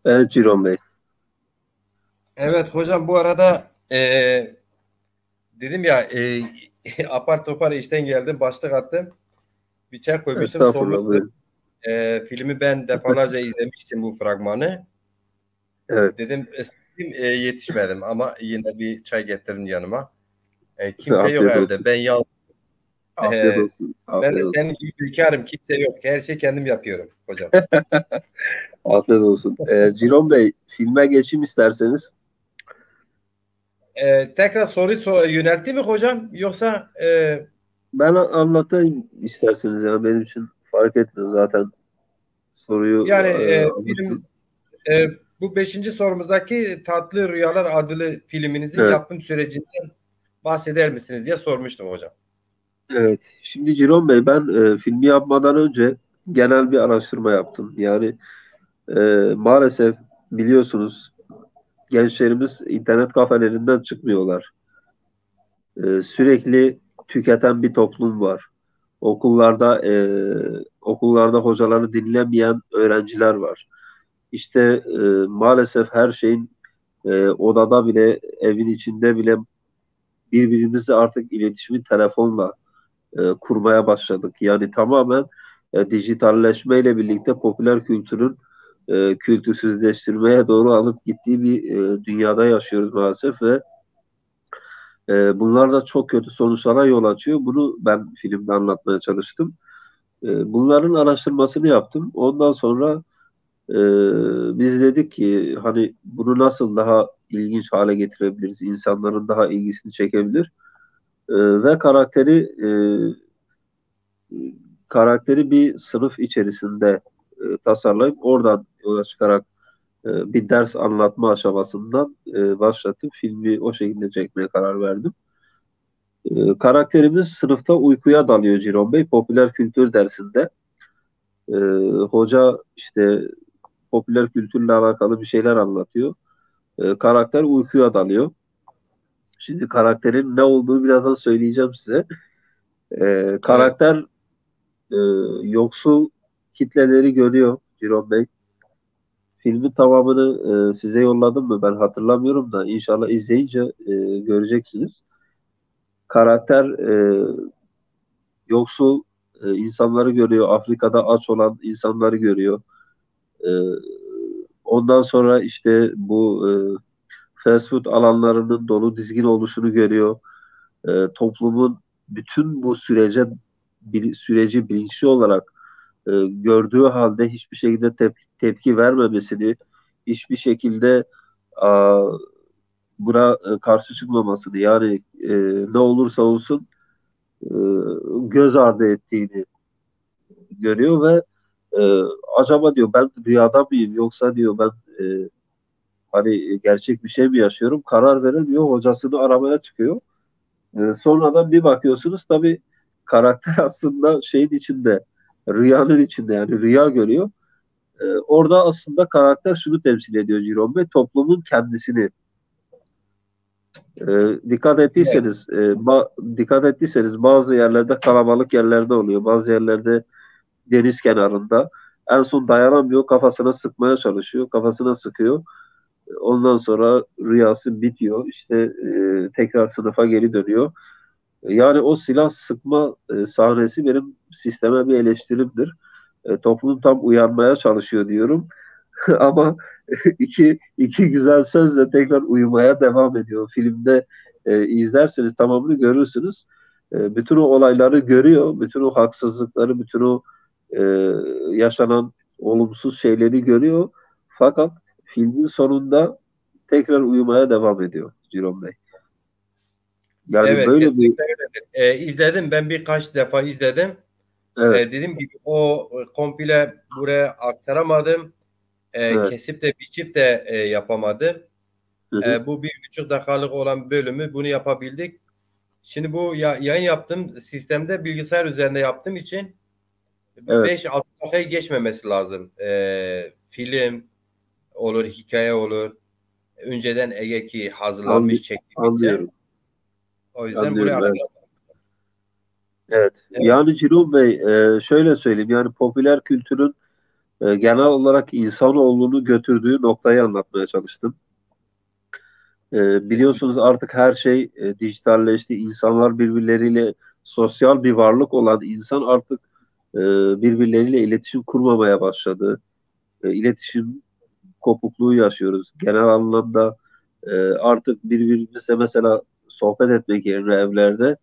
Evet Ciron Bey. Evet hocam, bu arada dedim ya, apar topar işten geldim, başlık attım. Bir çay koymuştum, Estağfurullah, soğumuştu. buyurun. Filmi ben defalarca izlemiştim, bu fragmanı. Evet. Dedim yetişmedim ama yine bir çay getirin yanıma. Kimse yok Afiyet evde. olsun. Ben yalnız. Afiyet E, olsun. Ben de Afiyet olsun. senin gibi bekarım. Kimse yok. Her şeyi kendim yapıyorum hocam. Afiyet olsun. Ciron Bey, filme geçeyim isterseniz. Tekrar soruyu yöneltti mi hocam? Yoksa Ben anlatayım isterseniz, yani benim için fark etmez zaten, soruyu yani anlatayım. bu beşinci sorumuzdaki Tatlı Rüyalar adlı filminizin Evet. yapım sürecinden bahseder misiniz diye sormuştum hocam. Evet. Şimdi Ciron Bey, ben filmi yapmadan önce genel bir araştırma yaptım. Yani e, maalesef biliyorsunuz, gençlerimiz internet kafelerinden çıkmıyorlar. Sürekli tüketen bir toplum var. Okullarda hocaları dinlemeyen öğrenciler var. İşte maalesef her şeyin odada bile, evin içinde bile birbirimizle artık iletişimi telefonla kurmaya başladık. Yani tamamen dijitalleşmeyle birlikte popüler kültürün kültürsüzleştirmeye doğru alıp gittiği bir dünyada yaşıyoruz maalesef ve bunlar da çok kötü sonuçlara yol açıyor. Bunu ben filmde anlatmaya çalıştım. Bunların araştırmasını yaptım. Ondan sonra e, biz dedik ki hani bunu nasıl daha ilginç hale getirebiliriz, insanların daha ilgisini çekebilir. Ve karakteri bir sınıf içerisinde tasarlayıp oradan yola çıkarak bir ders anlatma aşamasından başlatıp filmi o şekilde çekmeye karar verdim. Karakterimiz sınıfta uykuya dalıyor Ciron Bey, popüler kültür dersinde. E, Hoca işte popüler kültürle alakalı bir şeyler anlatıyor. Karakter uykuya dalıyor. Şimdi karakterin ne olduğunu birazdan söyleyeceğim size. Evet. Karakter e, yoksul kitleleri görüyor Ciron Bey. Filmin tamamını size yolladım mı ben hatırlamıyorum da, inşallah izleyince göreceksiniz. Karakter yoksul insanları görüyor. Afrika'da aç olan insanları görüyor. E, Ondan sonra işte bu fast food alanlarının dolu dizgin oluşunu görüyor. Toplumun bütün bu süreci bilinçli olarak gördüğü halde hiçbir şekilde tepki vermemesini, hiçbir şekilde a, buna karşı çıkmamasını, yani ne olursa olsun e, göz ardı ettiğini görüyor ve acaba diyor, ben rüyada mıyım, yoksa diyor ben hani gerçek bir şey mi yaşıyorum, karar veremiyor, hocasını aramaya çıkıyor. Sonradan bir bakıyorsunuz, tabii karakter aslında şeyin içinde, rüyanın içinde, yani rüya görüyor. Orada aslında karakter şunu temsil ediyor Ciron Bey, toplumun kendisini. Dikkat Evet. ettiyseniz, dikkat ettiyseniz bazı yerlerde kalabalık yerlerde oluyor, bazı yerlerde deniz kenarında. En son dayanamıyor, kafasına sıkmaya çalışıyor, kafasına sıkıyor. Ondan sonra rüyası bitiyor. İşte tekrar sınıfa geri dönüyor. Yani o silah sıkma sahnesi benim sisteme bir eleştirimdir. Toplum tam uyanmaya çalışıyor diyorum. Ama iki güzel sözle tekrar uyumaya devam ediyor. Filmde izlerseniz tamamını görürsünüz. Bütün o olayları görüyor. Bütün o haksızlıkları, bütün o e, yaşanan olumsuz şeyleri görüyor. Fakat filmin sonunda tekrar uyumaya devam ediyor Ciron Bey. Yani Evet, böyle bir kesinlikle öyle. İzledim, ben birkaç defa izledim. evet, Dediğim gibi o komple buraya aktaramadım. evet. Kesip de biçip de yapamadım. Hı hı, Bu 1,5 dakikalık olan bölümü bunu yapabildik. Şimdi bu yayın yaptığım sistemde bilgisayar üzerinde yaptığım için evet, 5-6 dakikayı geçmemesi lazım. Film olur, hikaye olur. Önceden eğer ki hazırlanmış çekilmişse. anlıyorum. O yüzden buraya Anlıyorum. Evet. aktaramadım. Evet. Evet, Yani Ciron Bey şöyle söyleyeyim. Yani popüler kültürün genel olarak insanoğlunu götürdüğü noktayı anlatmaya çalıştım. Biliyorsunuz kesinlikle. artık her şey dijitalleşti. İnsanlar birbirleriyle sosyal bir varlık olan insan artık e, birbirleriyle iletişim kurmamaya başladı. İletişim kopukluğu yaşıyoruz. Genel anlamda artık birbirimizle mesela sohbet etmek yerine evlerde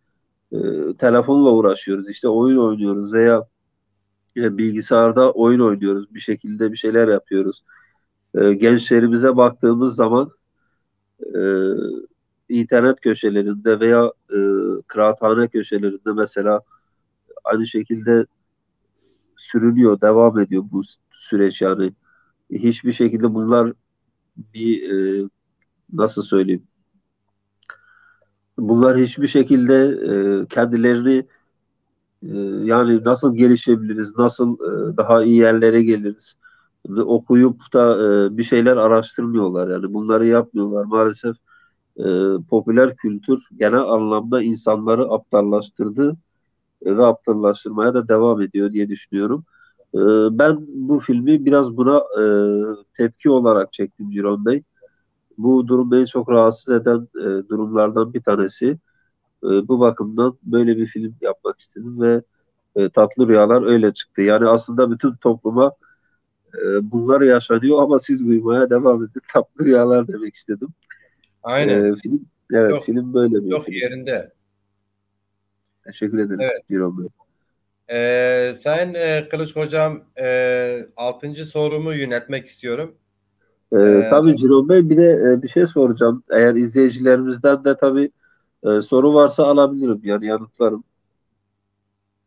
e, telefonla uğraşıyoruz. İşte oyun oynuyoruz veya bilgisayarda oyun oynuyoruz. Bir şekilde bir şeyler yapıyoruz. Gençlerimize baktığımız zaman e, internet köşelerinde veya kıraathane köşelerinde mesela aynı şekilde sürünüyor, devam ediyor bu süreç yani. Hiçbir şekilde bunlar bir nasıl söyleyeyim? Bunlar hiçbir şekilde kendilerini yani nasıl gelişebiliriz, nasıl daha iyi yerlere geliriz ve okuyup da bir şeyler araştırmıyorlar yani bunları yapmıyorlar maalesef. e, Popüler kültür genel anlamda insanları aptallaştırdı ve aptallaştırmaya da devam ediyor diye düşünüyorum. E, Ben bu filmi biraz buna tepki olarak çektim Ciron Bey. Bu durum beni çok rahatsız eden durumlardan bir tanesi. Bu bakımdan böyle bir film yapmak istedim ve Tatlı Rüyalar öyle çıktı. Yani aslında bütün topluma bunlar yaşanıyor ama siz uyumaya devam edin. Tatlı Rüyalar demek istedim. Aynen. Film, evet, Çok film böyle bir çok film. yerinde. Teşekkür ederim Evet. Ciron Bey. Sayın Kılıç Hocam, 6. sorumu yönetmek istiyorum. Tabii Ciron Bey bir de bir şey soracağım. Eğer izleyicilerimizden de tabii soru varsa alabilirim yani yanıtlarım.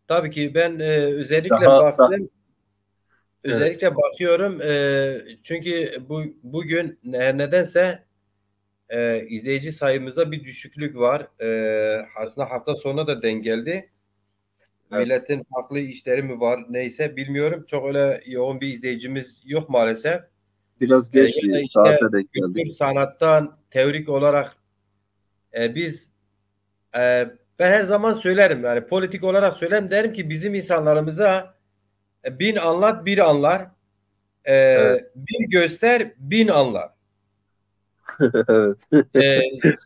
Tabii ki ben özellikle Daha baktım. evet, Özellikle bakıyorum, çünkü bugün nedense izleyici sayımızda bir düşüklük var. Aslında hafta sonuna da denk geldi. evet. Milletin farklı işleri mi var neyse bilmiyorum. Çok öyle yoğun bir izleyicimiz yok maalesef. Biraz Ya geç da bir işte saate denk geldik. kültür sanattan teorik olarak biz ben her zaman söylerim yani politik olarak söylerim derim ki bizim insanlarımıza bin anlat bir anlar, Evet, bin göster bin anlar. evet, E,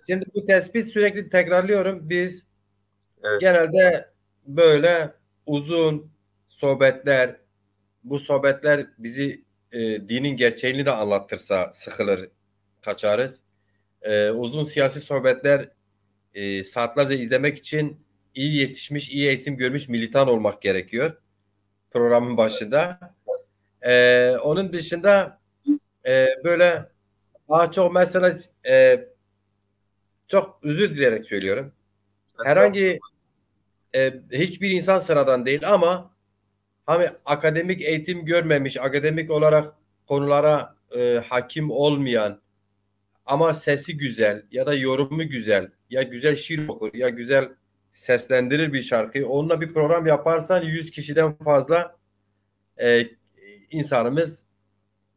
Şimdi bu tespit sürekli tekrarlıyorum. Biz evet, genelde böyle uzun sohbetler, bu sohbetler bizi dinin gerçeğini de anlatırsa sıkılır, kaçarız. Uzun siyasi sohbetler saatlerce izlemek için iyi yetişmiş, iyi eğitim görmüş militan olmak gerekiyor programın başında. Onun dışında böyle daha çok mesela çok özür dileyerek söylüyorum. Herhangi hiçbir insan sıradan değil ama hani akademik eğitim görmemiş, akademik olarak konulara hakim olmayan ama sesi güzel ya da yorumu güzel ya güzel şiir okur ya güzel seslendirir bir şarkıyı onunla bir program yaparsan 100 kişiden fazla e, insanımız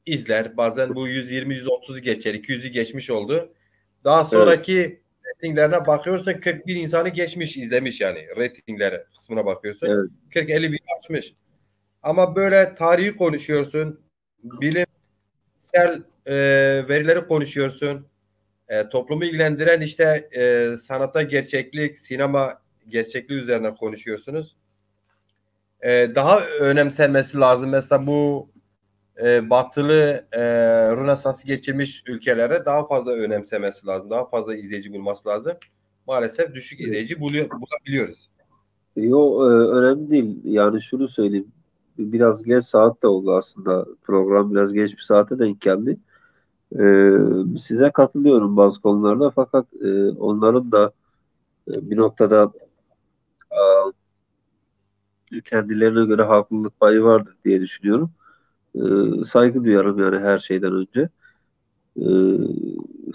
izler. Bazen bu 120-130'u geçer, 200'ü geçmiş oldu. Daha evet, sonraki ratinglerine bakıyorsun 41 insanı geçmiş izlemiş yani ratinglere kısmına bakıyorsun. evet, 40-50 bin açmış. Ama böyle tarihi konuşuyorsun. Bilim istatistiksel verileri konuşuyorsun. Toplumu ilgilendiren işte sanatta gerçeklik, sinema gerçekliği üzerine konuşuyorsunuz. Daha önemsenmesi lazım. Mesela bu batılı Rönesans'ı geçirmiş ülkelerde daha fazla önemsemesi lazım. Daha fazla izleyici bulması lazım. Maalesef düşük izleyici bulabiliyoruz. Önemli değil. Yani şunu söyleyeyim. Biraz geç saat de oldu aslında. Program biraz geç bir saate denk geldi. Size katılıyorum bazı konularda fakat onların da bir noktada kendilerine göre haklılık payı vardır diye düşünüyorum. Saygı duyarım yani her şeyden önce. E,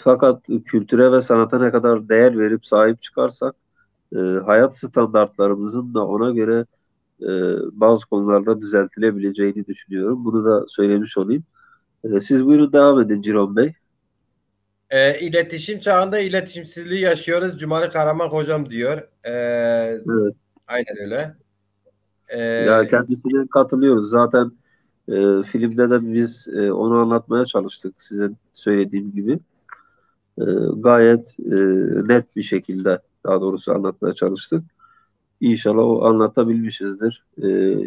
Fakat kültüre ve sanata ne kadar değer verip sahip çıkarsak hayat standartlarımızın da ona göre e, bazı konularda düzeltilebileceğini düşünüyorum. Bunu da söylemiş olayım. Siz buyurun devam edin Ciron Bey. İletişim çağında iletişimsizliği yaşıyoruz. Cumali Karaman hocam diyor. Evet. Aynen öyle. Ya kendisine katılıyoruz. Zaten filmde de biz onu anlatmaya çalıştık sizin söylediğim gibi. E, Gayet net bir şekilde daha doğrusu anlatmaya çalıştık. İnşallah o anlatabilmişizdir.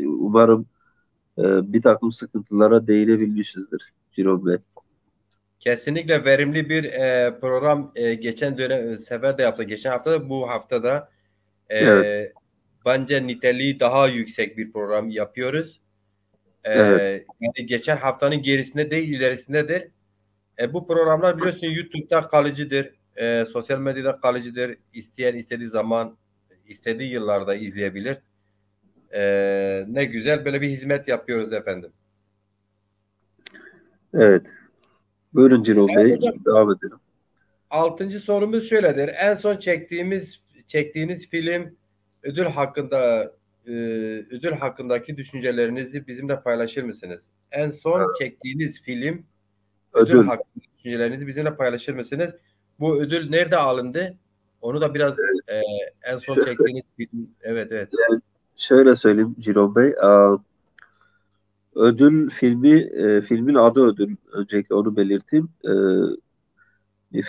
Umarım bir takım sıkıntılara değinebilmişizdir Ciron Bey. Kesinlikle verimli bir program geçen dönem sefer de yaptık. Geçen hafta da bu haftada Evet, bence niteliği daha yüksek bir program yapıyoruz. evet, Yani geçen haftanın gerisinde değil ilerisindedir. Bu programlar biliyorsun YouTube'da kalıcıdır. Sosyal medyada kalıcıdır. İsteyen istediği zaman, istediği yıllarda izleyebilir. Ne güzel böyle bir hizmet yapıyoruz efendim. evet. Buyurun Ciron Evet Bey, hocam. devam edelim. 6. sorumuz şöyledir. En son çektiğiniz film e, ödül hakkındaki düşüncelerinizi bizimle paylaşır mısınız? En son çektiğiniz film ödül Ödül. hakkındaki düşüncelerinizi bizimle paylaşır mısınız? Bu ödül nerede alındı? Onu da biraz en son Şöyle, çektiğiniz film. Evet, evet. şöyle söyleyeyim Ciron Bey. Ödül filmin adı ödül. Öncelikle onu belirteyim.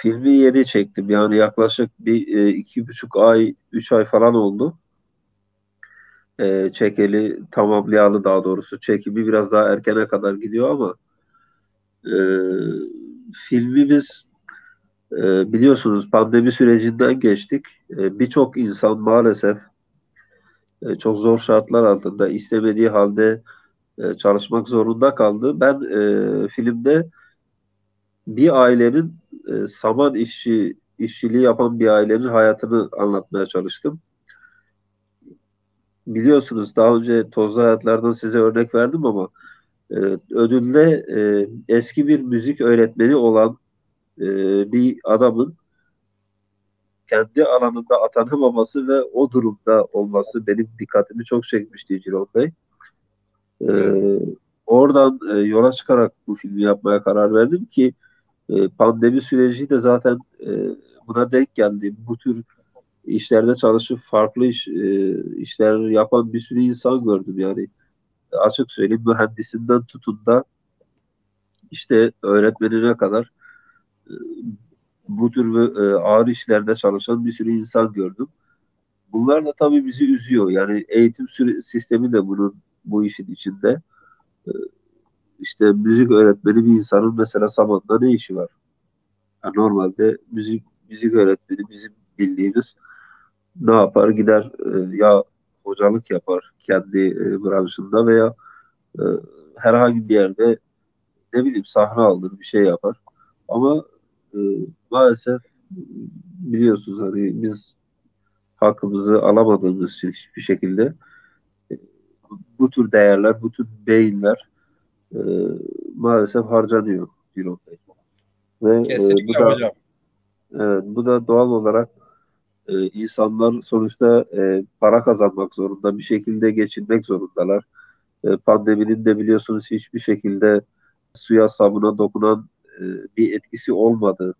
Filmi yeni çektim. Yani yaklaşık bir 2,5 ay, 3 ay falan oldu. Çekeli, tamamlayalı daha doğrusu. Çekimi biraz daha erkene kadar gidiyor ama e, filmimiz biliyorsunuz pandemi sürecinden geçtik. Birçok insan maalesef çok zor şartlar altında istemediği halde çalışmak zorunda kaldı. Ben filmde bir ailenin saman işçiliği yapan bir ailenin hayatını anlatmaya çalıştım. Biliyorsunuz daha önce Tozlu Hayatlardan size örnek verdim ama e, ödülde eski bir müzik öğretmeni olan e, bir adamın kendi alanında atanamaması ve o durumda olması benim dikkatimi çok çekmişti Ciron Bey. E, Evet. Oradan yola çıkarak bu filmi yapmaya karar verdim ki pandemi süreci de zaten buna denk geldi. Bu tür işlerde çalışıp farklı işler yapan bir sürü insan gördüm yani. Açık söyleyeyim mühendisinden tutun da işte öğretmenine kadar e, bu tür ağır işlerde çalışan bir sürü insan gördüm. Bunlar da tabii bizi üzüyor. Yani eğitim sistemi de bu işin içinde. E, İşte müzik öğretmeni bir insanın mesela Saman'da ne işi var? Yani normalde müzik öğretmeni bizim bildiğimiz ne yapar? Gider ya hocalık yapar kendi branşında veya e, herhangi bir yerde ne bileyim sahne alır bir şey yapar. Ama e, maalesef biliyorsunuz hani biz hakkımızı alamadığımız için hiçbir şekilde e, bu tür değerler, bu tür beyinler e, maalesef harcanıyor Ciro'da. Ve Kesinlikle hocam. bu da doğal olarak insanlar sonuçta para kazanmak zorunda, bir şekilde geçinmek zorundalar. Pandeminin de biliyorsunuz hiçbir şekilde suya sabuna dokunan e, bir etkisi olmadı.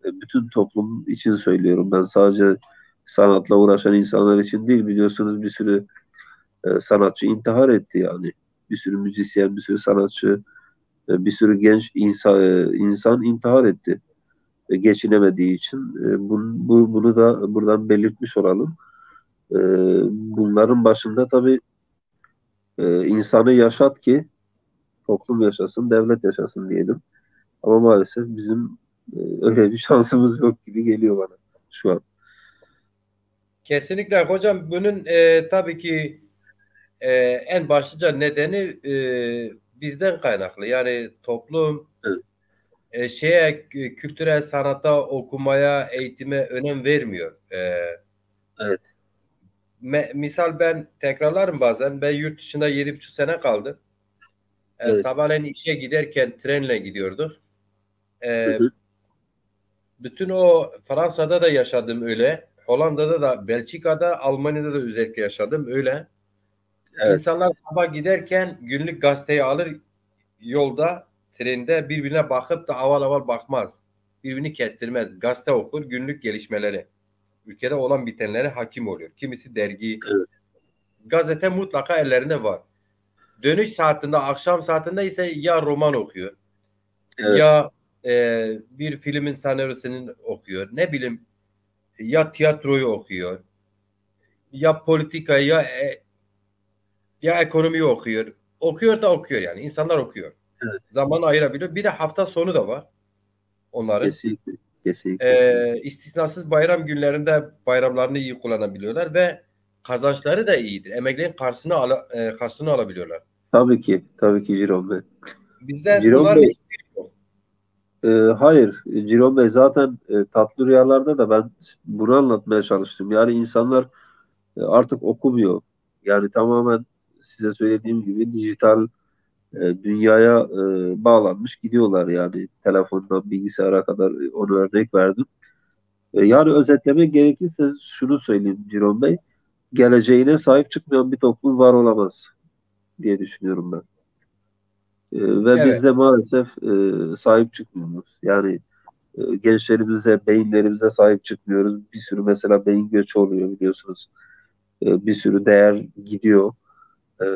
Bütün toplum için söylüyorum. Ben sadece sanatla uğraşan insanlar için değil, biliyorsunuz bir sürü sanatçı intihar etti yani. Bir sürü müzisyen, bir sürü sanatçı Bir sürü genç insan intihar etti. Geçinemediği için. Bunu da buradan belirtmiş olalım. E, Bunların başında tabii insanı yaşat ki toplum yaşasın, devlet yaşasın diyelim. Ama maalesef bizim öyle bir şansımız yok gibi geliyor bana şu an. Kesinlikle hocam, bunun tabii ki en başlıca nedeni bizden kaynaklı. Yani toplum Evet, kültürel sanata, okumaya, eğitime önem vermiyor. evet, Misal ben tekrarlarım bazen. Ben yurt dışında 7,5 sene kaldım. evet. Sabahleyin işe giderken trenle gidiyorduk. Hı E, hı, Bütün o Fransa'da da yaşadım öyle. Hollanda'da da, Belçika'da, Almanya'da da özellikle yaşadım öyle. evet, İnsanlar sabah giderken günlük gazeteyi alır, yolda, trende birbirine bakıp da aval aval bakmaz. Birbirini kestirmez. Gazete okur, günlük gelişmeleri. Ülkede olan bitenlere hakim oluyor. Kimisi dergi, evet, gazete mutlaka ellerinde var. Dönüş saatinde, akşam saatinde ise ya roman okuyor, evet, ya bir filmin senaryosunu okuyor, ne bileyim, ya tiyatroyu okuyor, ya politikayı, ya ekonomiyi okuyor. Okuyor da okuyor yani. İnsanlar okuyor. evet. Zaman ayırabiliyor. Bir de hafta sonu da var onların. Kesinlikle, kesinlikle. İstisnasız bayram günlerinde bayramlarını iyi kullanabiliyorlar ve kazançları da iyidir. Emeklilerin karşılığını alabiliyorlar. Tabii ki, tabii ki Ciron Bey. Bizde Ciron bunların Bey, hiçbiri yok. hayır, Ciron Bey zaten Tatlı Rüyalar'da da ben bunu anlatmaya çalıştım. Yani insanlar artık okumuyor. Yani tamamen size söylediğim gibi dijital dünyaya bağlanmış gidiyorlar yani telefondan bilgisayara kadar onu örnek verdim. Yani özetlemek gerekirse şunu söyleyeyim Ciron Bey, geleceğine sahip çıkmayan bir toplum var olamaz diye düşünüyorum ben. Ve biz Evet. de maalesef sahip çıkmıyoruz. Yani gençlerimize, beyinlerimize sahip çıkmıyoruz. Bir sürü mesela beyin göçü oluyor biliyorsunuz. Bir sürü değer gidiyor. E,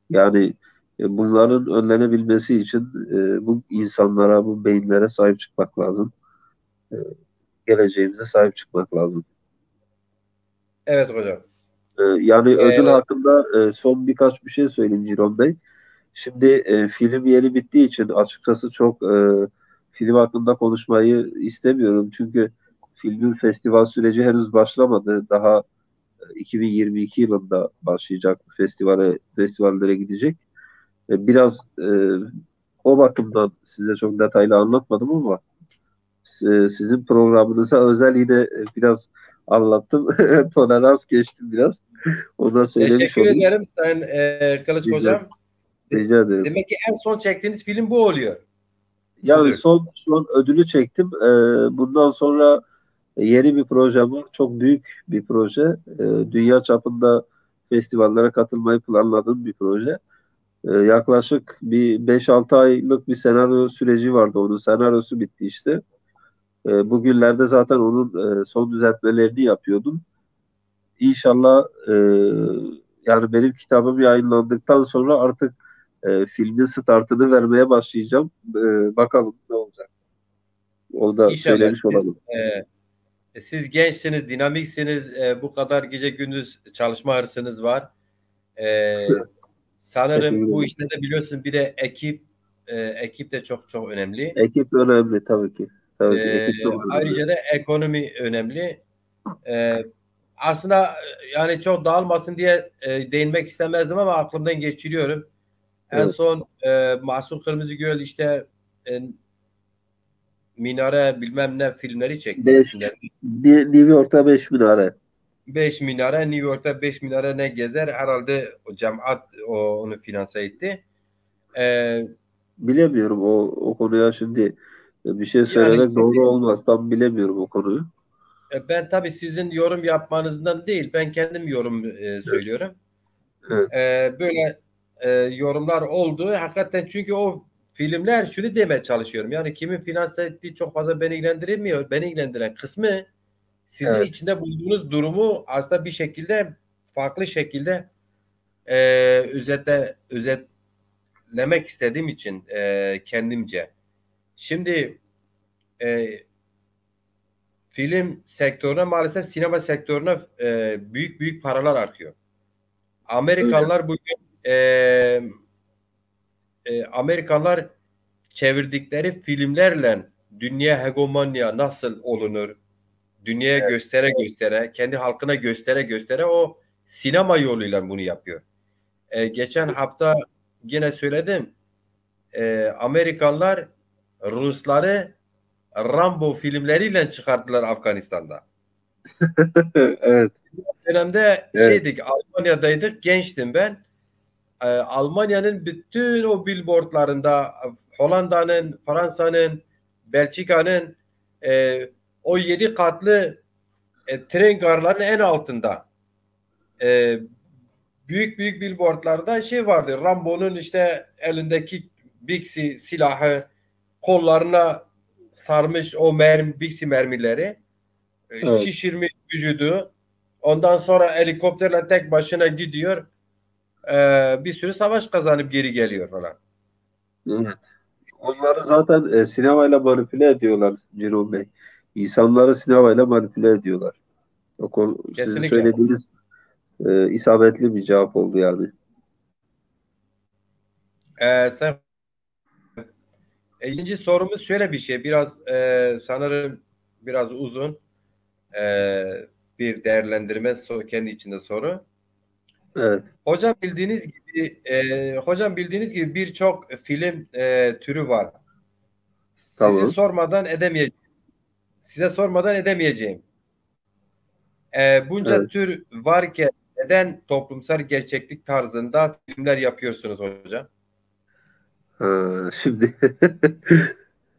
Yani bunların önlenebilmesi için bu insanlara, bu beyinlere sahip çıkmak lazım. E, Geleceğimize sahip çıkmak lazım. Evet hocam. Yani ödül Ee, hakkında son birkaç bir şey söyleyeyim Ciron Bey. Şimdi film yeni bittiği için açıkçası çok film hakkında konuşmayı istemiyorum. Çünkü filmin festival süreci henüz başlamadı. Daha 2022 yılında başlayacak festivallere gidecek. Biraz o bakımdan size çok detaylı anlatmadım ama sizin programınıza özel yine biraz anlattım. Tolerans geçtim biraz. Ondan söylemiş Teşekkür olayım. ederim Sayın Kılıç Rica, Hocam. rica ederim. Demek ki en son çektiğiniz film bu oluyor. Yani Ödül. son ödülü çektim. Bundan sonra yeni bir projem var. Çok büyük bir proje. Dünya çapında festivallere katılmayı planladığım bir proje. Yaklaşık bir 5-6 aylık bir senaryo süreci vardı. Onun senaryosu bitti işte. Bugünlerde zaten onun son düzeltmelerini yapıyordum. İnşallah yani benim kitabım yayınlandıktan sonra artık filmin startını vermeye başlayacağım. Bakalım ne olacak. Onu da İnşallah söylemiş olalım. siz gençsiniz, dinamiksiniz. Bu kadar gece gündüz çalışma hırsınız var. Teşekkür Sanırım bu ederim. işte de biliyorsun, bir de ekip de çok çok önemli. Ekip önemli tabii ki. Tabii ki ekip çok önemli. Ayrıca da ekonomi önemli. Ee, Aslında yani çok dağılmasın diye değinmek istemezdim ama aklımdan geçiriyorum. En Evet. son Mahsun Kırmızıgül işte e, Minare bilmem ne filmleri çekti, isimleri. New York'ta 5 minare. 5 minare, New York'ta 5 minare ne gezer, herhalde o cemaat onu finanse etti. Ee, Bilemiyorum o konuya şimdi bir şey Yani söylemek doğru olmaz. Tam bilemiyorum o konuyu. ben tabii sizin yorum yapmanızdan değil, ben kendim yorum Evet. söylüyorum. Evet. Böyle yorumlar oldu. Hakikaten, çünkü o filmler, şunu demeye çalışıyorum. Yani kimin finanse ettiği çok fazla beni ilgilendirmiyor. Beni ilgilendiren kısmı, sizin Evet. içinde bulunduğunuz durumu aslında bir şekilde, farklı şekilde özetlemek istediğim için kendimce. Şimdi film sektörüne, maalesef sinema sektörüne büyük büyük paralar akıyor. Öyle. Amerikanlar bugün Amerikanlar çevirdikleri filmlerle dünya hegemonya nasıl olunur? Dünyaya Evet. göstere göstere, kendi halkına göstere göstere o sinema yoluyla bunu yapıyor. Geçen hafta yine söyledim. Amerikanlar Rusları Rambo filmleriyle çıkarttılar Afganistan'da. Evet. Dönemde Evet. Almanya'daydık, gençtim ben. Almanya'nın bütün o billboardlarında, Hollanda'nın, Fransa'nın, Belçika'nın o 7 katlı tren garlarının en altında e, büyük büyük billboardlarda şey vardı. Rambo'nun işte elindeki Bixi silahı, kollarına sarmış o Bixi mermileri, Evet. şişirmiş vücudu. Ondan sonra helikopterle tek başına gidiyor. Bir sürü savaş kazanıp geri geliyor falan. Evet. Onları zaten sinemayla manipüle ediyorlar Ciro Bey. İnsanları sinemayla manipüle ediyorlar. O konu, sizin Kesinlikle. söylediğiniz isabetli bir cevap oldu yani. Sen ikinci sorumuz şöyle bir şey. Biraz sanırım biraz uzun bir değerlendirme kendi içinde soru. Evet. Hocam bildiğiniz gibi birçok film türü var. Sizi Tamam. sormadan edemeyeceğim. Size sormadan edemeyeceğim. Bunca Evet. tür varken neden toplumsal gerçeklik tarzında filmler yapıyorsunuz hocam? Şimdi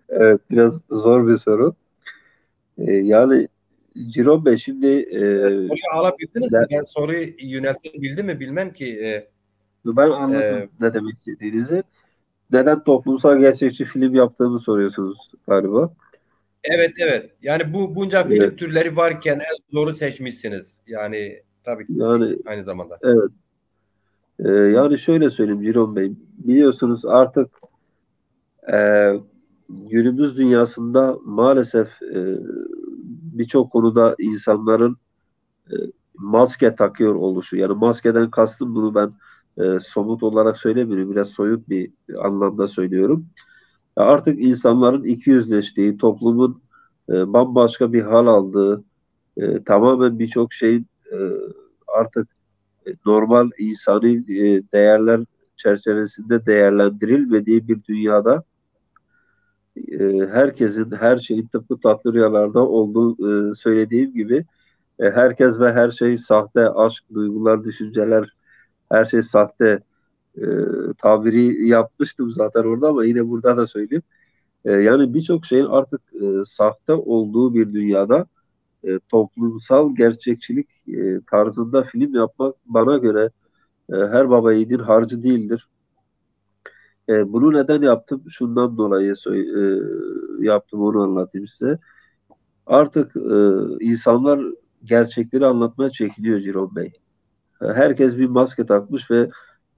evet, biraz zor bir soru. Yani Ciro Bey şimdi Soruyu alabildiniz mi? de- Ben soruyu yöneltebildim mi bilmem ki. ben anladım E, ne demek istediğinizi. Neden toplumsal gerçekçi film yaptığımı soruyorsunuz galiba. evet. Yani bunca Ee, film türleri varken en zoru seçmişsiniz. Yani tabii ki Yani aynı zamanda. evet. Yani şöyle söyleyeyim Ciron Bey. Biliyorsunuz artık e, günümüz dünyasında maalesef birçok konuda insanların e, maske takıyor oluşu. Yani maskeden kastım, bunu ben somut olarak söylemiyorum. Biraz soyut bir anlamda söylüyorum. Artık insanların ikiyüzleştiği, toplumun bambaşka bir hal aldığı, tamamen birçok şeyin artık normal insani değerler çerçevesinde değerlendirilmediği bir dünyada herkesin her şeyin tıpkı tatlı rüyalarda olduğu söylediğim gibi herkes ve her şey sahte, aşk, duygular, düşünceler, her şey sahte e, tabiri yapmıştım zaten orada ama yine burada da söyleyeyim. Yani birçok şeyin artık sahte olduğu bir dünyada toplumsal gerçekçilik tarzında film yapmak bana göre her baba yiğidin harcı değildir. Bunu neden yaptım? Şundan dolayı yaptım, onu anlatayım size. Artık insanlar gerçekleri anlatmaya çekiniyor Ciron Bey. Herkes bir maske takmış ve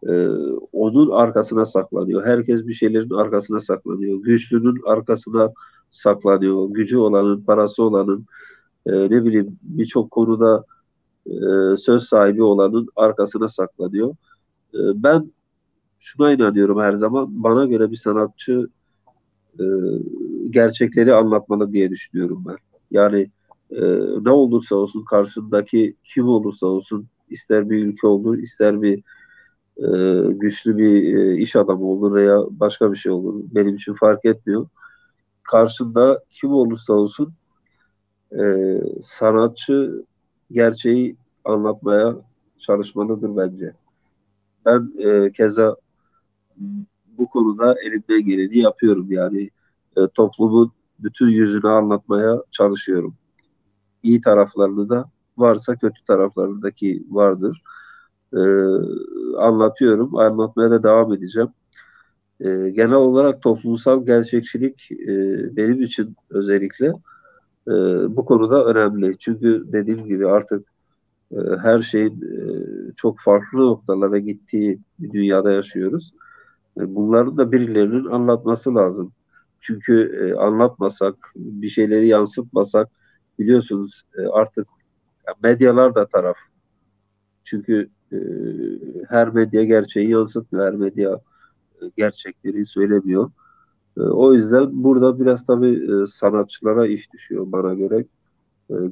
e, onun arkasına saklanıyor. Herkes bir şeylerin arkasına saklanıyor. Güçlünün arkasına saklanıyor. Gücü olanın, parası olanın, ne bileyim birçok konuda söz sahibi olanın arkasına saklanıyor. Ben şuna inanıyorum her zaman. Bana göre bir sanatçı e, gerçekleri anlatmalı diye düşünüyorum ben. Yani e, ne olursa olsun, karşındaki kim olursa olsun, ister bir ülke olur, ister bir güçlü bir iş adamı olur veya başka bir şey olur. Benim için fark etmiyor. Karşında kim olursa olsun sanatçı gerçeği anlatmaya çalışmalıdır bence. Ben keza bu konuda elimden geleni yapıyorum. Yani toplumun bütün yüzünü anlatmaya çalışıyorum. İyi taraflarını da varsa kötü taraflarındaki vardır. E, Anlatıyorum, anlatmaya da devam edeceğim. Genel olarak toplumsal gerçekçilik benim için özellikle e, bu konuda önemli. Çünkü dediğim gibi artık her şeyin çok farklı noktalara gittiği bir dünyada yaşıyoruz. Bunların da birilerinin anlatması lazım. Çünkü anlatmasak, bir şeyleri yansıtmasak biliyorsunuz artık medyalar da taraf. Çünkü her medya gerçeği yansıtmıyor. Her medya gerçekleri söylemiyor. O yüzden burada biraz tabii sanatçılara iş düşüyor bana göre.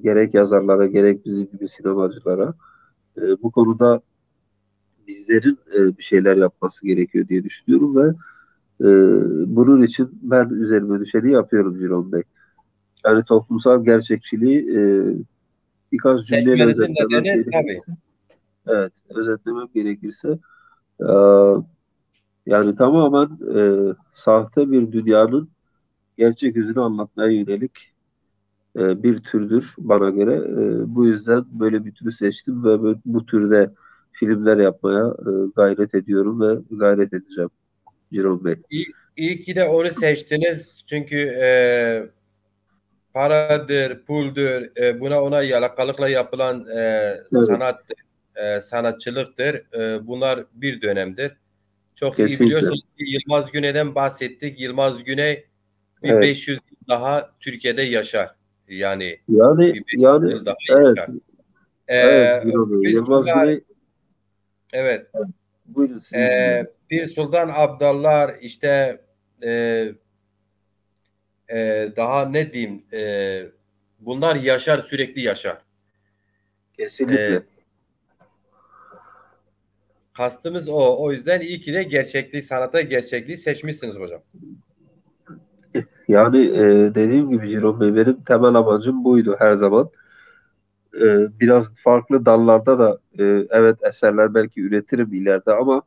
Gerek yazarlara gerek bizim gibi sinemacılara. Bu konuda bizlerin bir şeyler yapması gerekiyor diye düşünüyorum ve e, bunun için ben üzerime düşeni yapıyorum Ciron Bey. Yani toplumsal gerçekçiliği birkaç cümleyle Seçmenizin özetlemem nedeni tabii. gerekirse, evet, özetlemem gerekirse, e, yani tamamen sahte bir dünyanın gerçek yüzünü anlatmaya yönelik bir türdür bana göre. Bu yüzden böyle bir türü seçtim ve bu türde filmler yapmaya gayret ediyorum ve gayret edeceğim Ciron Bey. İyi ki de onu seçtiniz. Çünkü paradır, puldur, buna ona yalakalıkla yapılan Evet, sanattır, sanatçılıktır. Bunlar bir dönemdir. Çok iyi kesinlikle. biliyorsunuz ki Yılmaz Güney'den bahsettik. Yılmaz Güney bir Evet. 500 yıl daha Türkiye'de yaşar. Yani Yani bir 500 yani yıl daha evet, yaşar. evet Ee, Ciron Bey. bir Yılmaz sultan, Güney, evet, buyurun sizi dinliyorum. bir Sultan Abdallar işte e, daha ne diyeyim bunlar yaşar, sürekli yaşar. E, Kesinlikle. kastımız o. O yüzden iyi ki de gerçekliği, sanata gerçekliği seçmişsiniz hocam. Yani dediğim gibi Ciron Bey benim temel amacım buydu her zaman. Biraz farklı dallarda da evet eserler belki üretirim ileride ama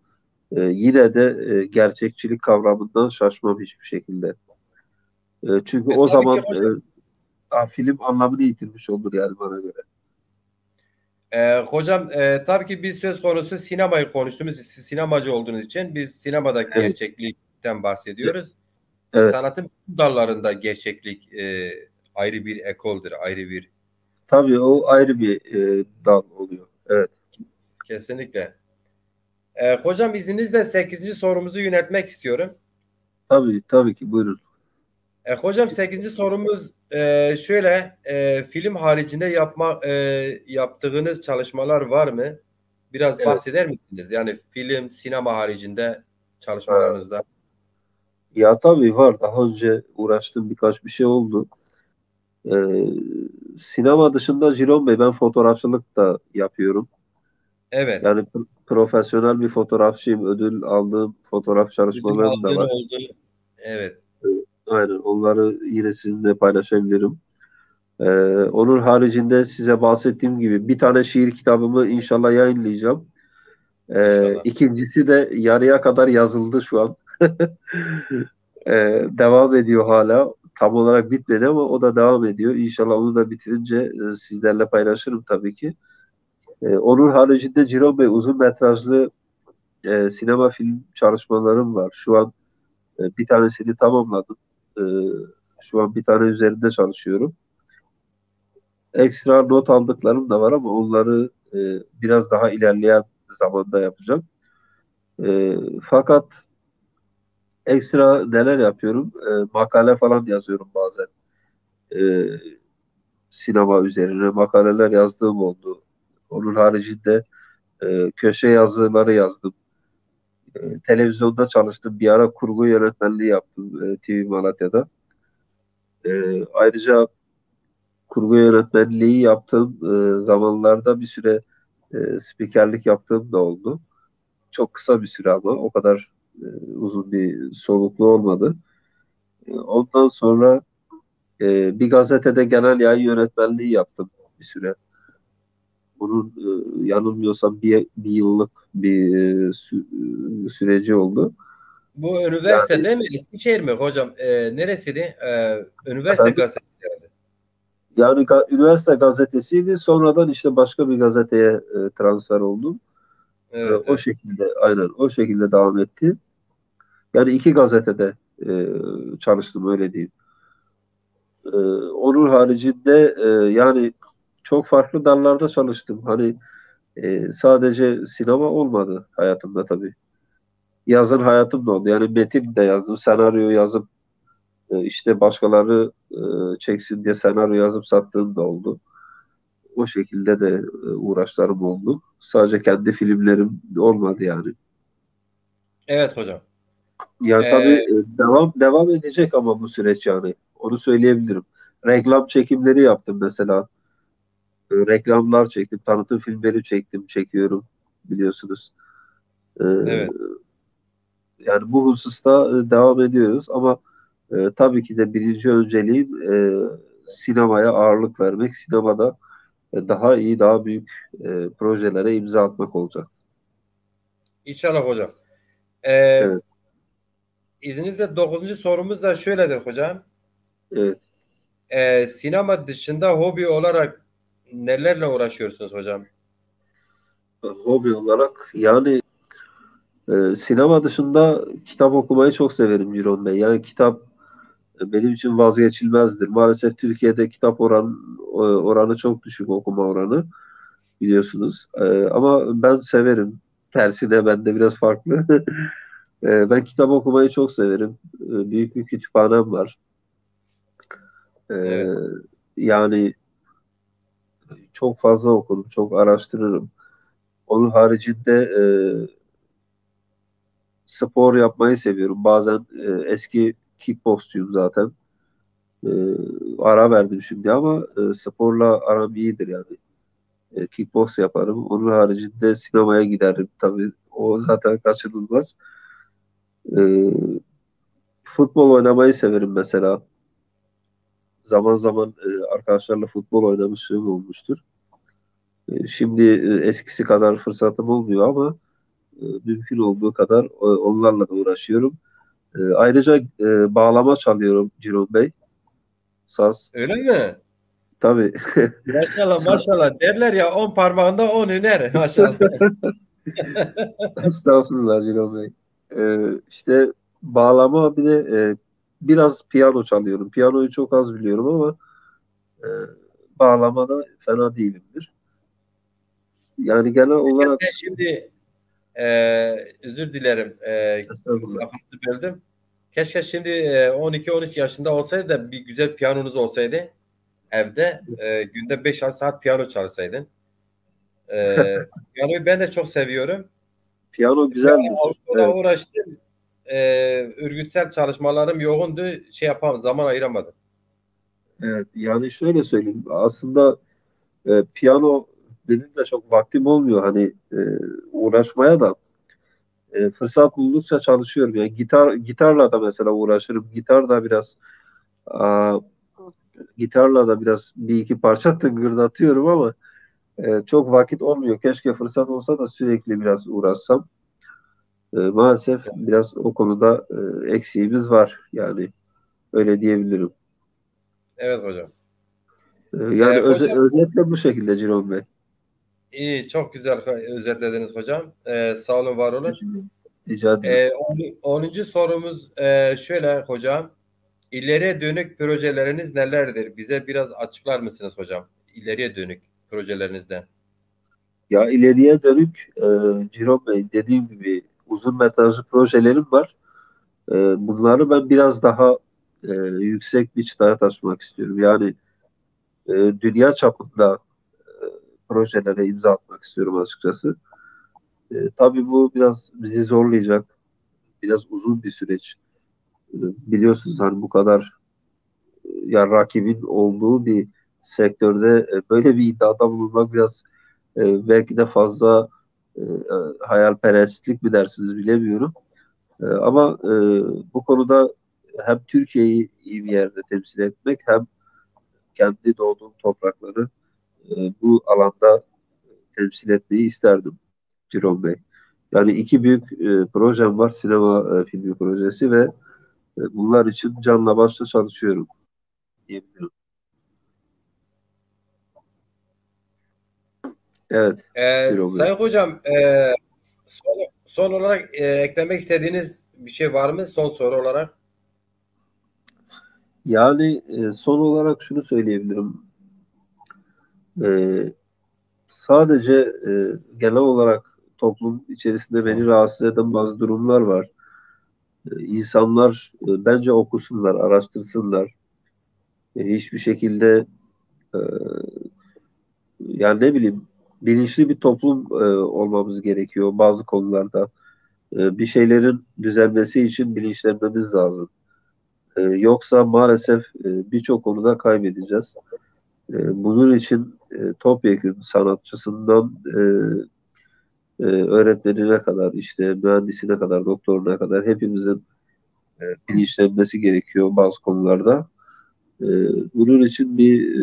yine de gerçekçilik kavramından şaşmam hiçbir şekilde. Çünkü o Tabii ki zaman hocam. film anlamını yitirmiş olur yani bana göre. Hocam tabii ki biz söz konusu sinemayı konuştuğumuz, siz sinemacı olduğunuz için biz sinemadaki Evet, gerçeklikten bahsediyoruz. evet. Sanatın bütün dallarında gerçeklik ayrı bir ekoldur, ayrı bir Tabii o ayrı bir dal oluyor. Evet. kesinlikle. Hocam izninizle 8. sorumuzu yönetmek istiyorum. Tabii ki buyurun. Hocam 8. sorumuz şöyle film haricinde yaptığınız çalışmalar var mı? Biraz Evet. bahseder misiniz? Yani film, sinema haricinde Ha. çalışmalarınızda. Ya tabii var. Daha önce uğraştığım birkaç bir şey oldu. Ee, Sinema dışında Ciron Bey ben fotoğrafçılık da yapıyorum. Evet. Yani profesyonel bir fotoğrafçıyım. Ödül aldığım fotoğraf Ödül çalışmalarım da aldığın var. oldu. Evet. Ee, Aynen onları yine sizinle paylaşabilirim. Ee, Onun haricinde size bahsettiğim gibi bir tane şiir kitabımı inşallah yayınlayacağım. İnşallah. İkincisi de yarıya kadar yazıldı şu an. Devam ediyor hala. Tam olarak bitmedi ama o da devam ediyor. İnşallah onu da bitirince sizlerle paylaşırım tabii ki. Onun haricinde Ciro Bey uzun metrajlı sinema film çalışmalarım var. Şu an bir tanesini tamamladım. E, Şu an bir tane üzerinde çalışıyorum. Ekstra not aldıklarım da var ama onları biraz daha ilerleyen zamanda yapacağım. Fakat ekstra neler yapıyorum? Makale falan yazıyorum bazen. E, Sinema üzerine makaleler yazdığım oldu. Onun haricinde köşe yazıları yazdım. Televizyonda çalıştım. Bir ara kurgu yönetmenliği yaptım TV Malatya'da. Ayrıca kurgu yönetmenliği yaptığım zamanlarda bir süre spikerlik yaptığım da oldu. Çok kısa bir süre ama o kadar uzun bir soluklu olmadı. Ondan sonra bir gazetede genel yayın yönetmenliği yaptım bir süre. Bunun yanılmıyorsam bir yıllık bir süreci oldu. Bu Yani üniversite değil mi? Eskişehir mi hocam? Neresiydi? Üniversite efendim, gazetesi herhalde. yani üniversite gazetesiydi. Sonradan işte başka bir gazeteye transfer oldum. Evet, O evet. şekilde aynen o şekilde devam etti. Yani iki gazetede çalıştım öyle diyeyim. Onun haricinde yani çok farklı dallarda çalıştım. Hani sadece sinema olmadı hayatımda tabii. yazın hayatım da oldu. Yani metin de yazdım, senaryo yazıp işte başkaları çeksin diye senaryo yazıp sattığım da oldu. O şekilde de uğraşlarım oldu. Sadece kendi filmlerim olmadı yani. Evet hocam. Yani tabii Ee, devam edecek ama bu süreç yani. Onu söyleyebilirim. Reklam çekimleri yaptım mesela. Reklamlar çektim, tanıtım filmleri çektim, çekiyorum biliyorsunuz. E, evet. Yani bu hususta devam ediyoruz ama tabii ki de birinci önceliğim sinemaya ağırlık vermek, sinemada daha iyi, daha büyük projelere imza atmak olacak. İnşallah hocam. Ee, Evet, izninizle 9. sorumuz da şöyledir hocam. evet. Sinema dışında hobi olarak nelerle uğraşıyorsunuz hocam? Hobi olarak yani sinema dışında kitap okumayı çok severim Ciron Bey. Yani kitap benim için vazgeçilmezdir. Maalesef Türkiye'de kitap oranı çok düşük, okuma oranı biliyorsunuz. Ama ben severim. Tersine ben de biraz farklı. Ben kitap okumayı çok severim. Büyük bir kütüphanem var. Evet. Yani çok fazla okurum, çok araştırırım. Onun haricinde spor yapmayı seviyorum. Bazen eski kickboksçuyum zaten. E, Ara verdim şimdi ama sporla aram iyidir yani. Kickboks yaparım. Onun haricinde sinemaya giderim tabii. O zaten kaçınılmaz. E, Futbol oynamayı severim mesela. Zaman zaman arkadaşlarla futbol oynamışlığım olmuştur. Şimdi eskisi kadar fırsatım olmuyor ama mümkün olduğu kadar onlarla da uğraşıyorum. Ayrıca bağlama çalıyorum Ciron Bey. Saz. Öyle mi? Tabii. Maşallah Saz. maşallah derler ya 10 parmağında 10 hüner maşallah. Estağfurullah Ciron Bey. İşte bağlama bir de biraz piyano çalıyorum. Piyanoyu çok az biliyorum ama e, bağlamada fena değilimdir. Yani genel olarak Sen şimdi özür dilerim estağfurullah. lafınızı böldüm. Keşke şimdi 12-13 yaşında olsaydı da bir güzel piyanonuz olsaydı evde günde 5-6 saat piyano çalsaydın. Piyanoyu ben de çok seviyorum. Piyano Bir ara güzeldir. Avrupa'da Evet, uğraştım. Örgütsel çalışmalarım yoğundu. Şey yapamam, zaman ayıramadım. evet. Yani şöyle söyleyeyim. Aslında piyano dedim de çok vaktim olmuyor hani uğraşmaya da fırsat buldukça çalışıyorum. Yani gitarla da mesela uğraşırım. Aa, gitarla da biraz bir iki parça tıngırdatıyorum ama çok vakit olmuyor. Keşke fırsat olsa da sürekli biraz uğraşsam. Maalesef biraz o konuda eksiğimiz var. Yani öyle diyebilirim. Evet hocam. Yani Hocam özetle bu şekilde Ciron Bey. iyi, çok güzel özetlediniz hocam. Sağ olun, var olun. Teşekkür ederim. Rica ederim. 10. sorumuz şöyle hocam. İleriye dönük projeleriniz nelerdir? Bize biraz açıklar mısınız hocam? İleriye dönük projelerinizden. Ya ileriye dönük Ciron Bey dediğim gibi uzun metrajlı projelerim var. Bunları ben biraz daha yüksek bir çıtaya taşımak istiyorum. Yani dünya çapında e, projelere imza atmak istiyorum açıkçası. Tabii bu biraz bizi zorlayacak. Biraz uzun bir süreç. Biliyorsunuz hani bu kadar ya rakibin olduğu bir sektörde böyle bir iddiada bulunmak biraz belki de fazla hayalperestlik mi dersiniz bilemiyorum. Ama bu konuda hem Türkiye'yi iyi bir yerde temsil etmek hem kendi doğduğum toprakları bu alanda temsil etmeyi isterdim Ciron Bey. Yani iki büyük projem var, sinema filmi projesi ve bunlar için canla başla çalışıyorum diyebilirim. Evet, Ciron Bey. Sayın hocam, son olarak eklemek istediğiniz bir şey var mı? Son soru olarak. Yani son olarak şunu söyleyebilirim. Sadece genel olarak toplum içerisinde beni rahatsız eden bazı durumlar var. İnsanlar bence okusunlar, araştırsınlar. Hiçbir şekilde e, yani ne bileyim bilinçli bir toplum olmamız gerekiyor bazı konularda. Bir şeylerin düzelmesi için bilinçlenmemiz lazım. Yoksa maalesef birçok konuda kaybedeceğiz. Bunun için topyekün sanatçısından öğretmenine kadar, işte mühendisine kadar, doktoruna kadar hepimizin bilinçlenmesi gerekiyor bazı konularda. E, Bunun için bir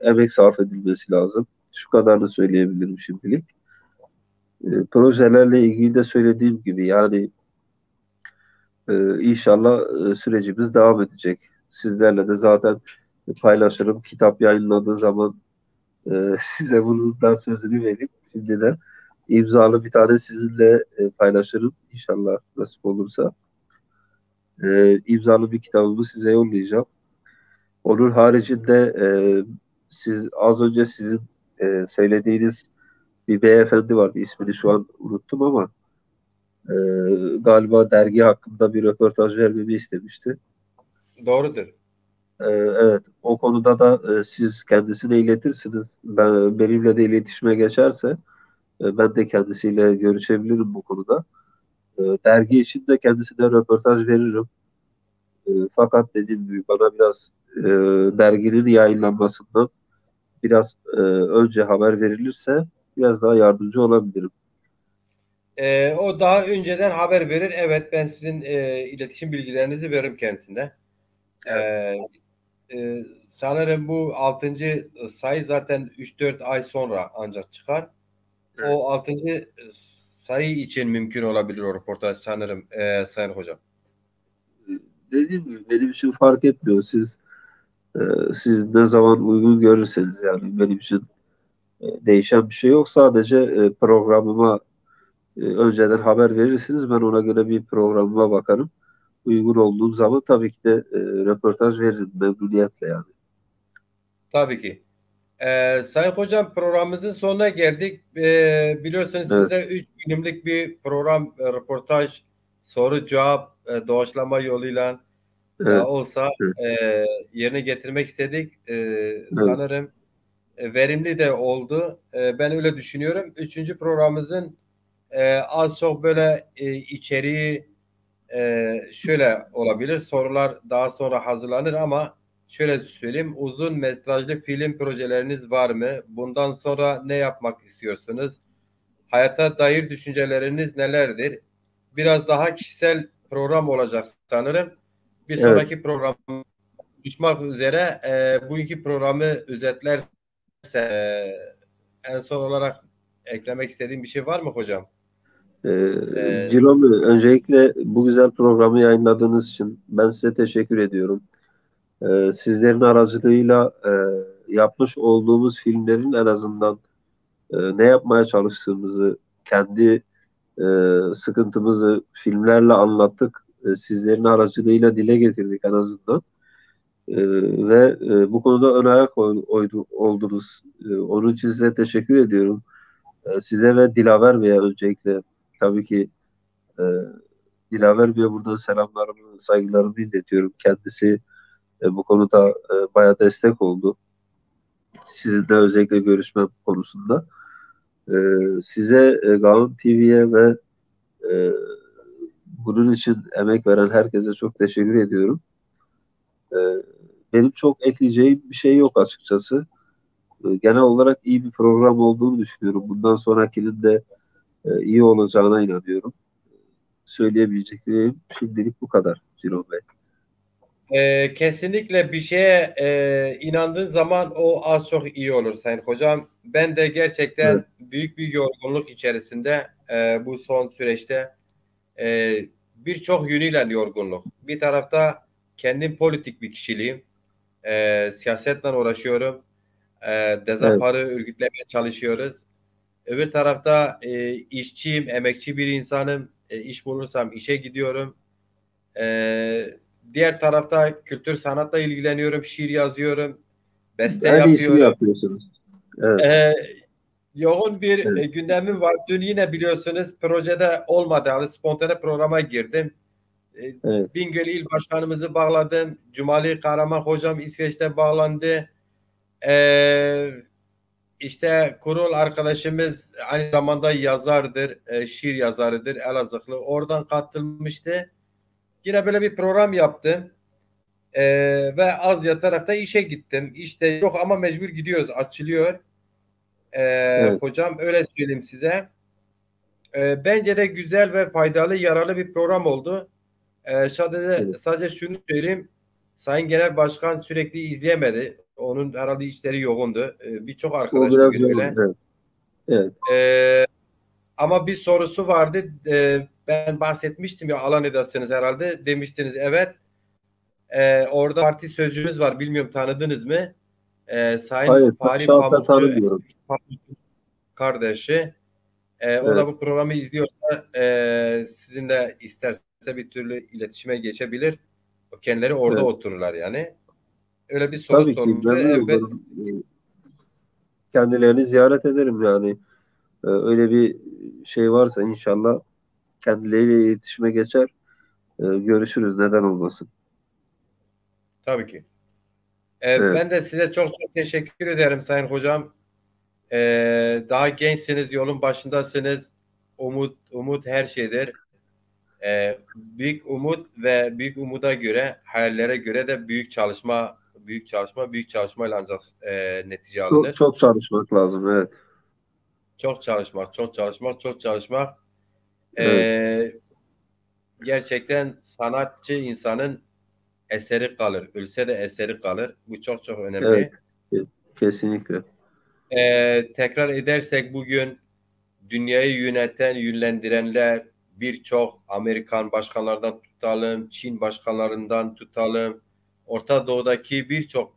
emek sarf edilmesi lazım. Şu kadarını söyleyebilirim şimdilik. Projelerle ilgili de söylediğim gibi yani inşallah sürecimiz devam edecek. Sizlerle de zaten paylaşırım. Kitap yayınladığı zaman size bundan sözünü verip şimdiden imzalı bir tane sizinle paylaşırım. İnşallah nasip olursa. İmzalı bir kitabımı size yollayacağım. Onun haricinde siz az önce sizin söylediğiniz bir beyefendi vardı. İsmini şu an unuttum ama e, galiba dergi hakkında bir röportaj vermemi istemişti. Doğrudur. Evet, o konuda da siz kendisine iletirsiniz. Benimle de iletişime geçerse ben de kendisiyle görüşebilirim bu konuda. Dergi için de kendisine röportaj veririm. Fakat dediğim gibi bana biraz derginin yayınlanmasından biraz önce haber verilirse biraz daha yardımcı olabilirim. O daha önceden haber verir. Evet, ben sizin iletişim bilgilerinizi veririm kendisine. Evet. Sanırım bu 6. sayı zaten 3-4 ay sonra ancak çıkar. Evet. O 6. sayı için mümkün olabilir o röportaj sanırım Sayın Hocam. Dediğim gibi benim için fark etmiyor. E, Siz ne zaman uygun görürseniz yani benim için değişen bir şey yok. Sadece programıma önceden haber verirsiniz. Ben ona göre bir programıma bakarım. Uygun olduğum zaman tabii ki de röportaj veririm memnuniyetle yani. Tabii ki. Sayın Hocam, programımızın sonuna geldik. Biliyorsunuz Evet, sizde 3 bölümlük bir program, röportaj, soru cevap, doğaçlama yoluyla evet, olsa evet, yerine getirmek istedik. evet. Sanırım verimli de oldu. Ben öyle düşünüyorum. Üçüncü programımızın az çok böyle içeriği şöyle olabilir. Sorular daha sonra hazırlanır ama şöyle söyleyeyim. Uzun metrajlı film projeleriniz var mı? Bundan sonra ne yapmak istiyorsunuz? Hayata dair düşünceleriniz nelerdir? Biraz daha kişisel program olacak sanırım. Bir Evet. sonraki program buluşmak üzere. Bugünkü programı özetlerse en son olarak eklemek istediğim bir şey var mı hocam? Ciromi, öncelikle bu güzel programı yayınladığınız için ben size teşekkür ediyorum. Sizlerin aracılığıyla yapmış olduğumuz filmlerin en azından ne yapmaya çalıştığımızı, kendi sıkıntımızı filmlerle anlattık. Sizlerin aracılığıyla dile getirdik en azından. Ve bu konuda ön ayak oldunuz. Onun için size teşekkür ediyorum. Size ve Dilaver Bey'e öncelikle tabii ki e, Dilaver Bey'e buradan selamlarımı, saygılarımı iletiyorum. Kendisi bu konuda bayağı destek oldu. Sizinle özellikle görüşmem konusunda. Size Gaon TV'ye ve e, bunun için emek veren herkese çok teşekkür ediyorum. E, Benim çok ekleyeceğim bir şey yok açıkçası. Genel olarak iyi bir program olduğunu düşünüyorum. Bundan sonrakinin de iyi olacağına inanıyorum. Söyleyebileceklerim şimdilik bu kadar Ciro Bey. Kesinlikle bir şeye inandığın zaman o az çok iyi olur Sayın Hocam. Ben de Evet, gerçekten büyük bir yorgunluk içerisinde bu son süreçte e, birçok yönüyle yorgunluk. Bir tarafta kendim politik bir kişiliğim. Siyasetle uğraşıyorum. evet, Dezaparı örgütlemeye çalışıyoruz. Öbür tarafta işçiyim, emekçi bir insanım. İş bulursam işe gidiyorum. Diğer tarafta kültür sanatla ilgileniyorum, şiir yazıyorum, beste en iyisini yapıyorum. yapıyorsunuz. Evet, Ee, yoğun bir Evet. gündemim var. Dün yine biliyorsunuz projede olmadı. Yani spontane programa girdim. Evet. Bingöl İl Başkanımızı bağladım. Cumali Kahraman Hocam İsveç'te bağlandı. İşte Kurul arkadaşımız aynı zamanda yazardır, şiir yazarıdır, Elazığlı. Oradan katılmıştı. Yine böyle bir program yaptım. Ve az yatarak da işe gittim. İşte yok ama mecbur gidiyoruz, açılıyor. Evet. Hocam öyle söyleyeyim size. Bence de güzel ve faydalı, yararlı bir program oldu. Evet. Sadece şunu söyleyeyim. Sayın Genel Başkan sürekli izleyemedi. Onun herhalde işleri yoğundu. Birçok O arkadaş biraz bugün yoğun. öyle. Evet. Evet. Ama bir sorusu vardı. Ben bahsetmiştim ya, Alanya'dasınız herhalde. Demiştiniz evet. Orada parti sözcümüz var. Bilmiyorum, tanıdınız mı? Sayın Hayır. Fahri Şahsen Pamukçu tanımıyorum. kardeşi. O da Evet. bu programı izliyorsa sizinle isterse bir türlü iletişime geçebilir. Kendileri orada Evet. otururlar yani. Öyle bir soru Tabii ki sormuştu. memnun Evet, olurum. Kendilerini ziyaret ederim yani. Öyle bir şey varsa inşallah kendileriyle iletişime geçer. Görüşürüz. Neden olmasın? tabii ki. Evet. Ben de size çok çok teşekkür ederim Sayın Hocam. Daha gençsiniz, yolun başındasınız. Umut her şeydir. Büyük umut ve büyük umuda göre, hayallere göre de büyük çalışmayla ancak netice Çok alınır. çok çalışmak lazım. Evet. Çok çalışmak, çok çalışmak, çok çalışmak. Evet. Ee, Gerçekten sanatçı insanın eseri kalır. Ölse de eseri kalır. Bu çok çok Evet. önemli. Kesinlikle. Tekrar edersek bugün dünyayı yöneten, yönlendirenler birçok Amerikan başkanlarından tutalım, Çin başkanlarından tutalım, Orta Doğu'daki birçok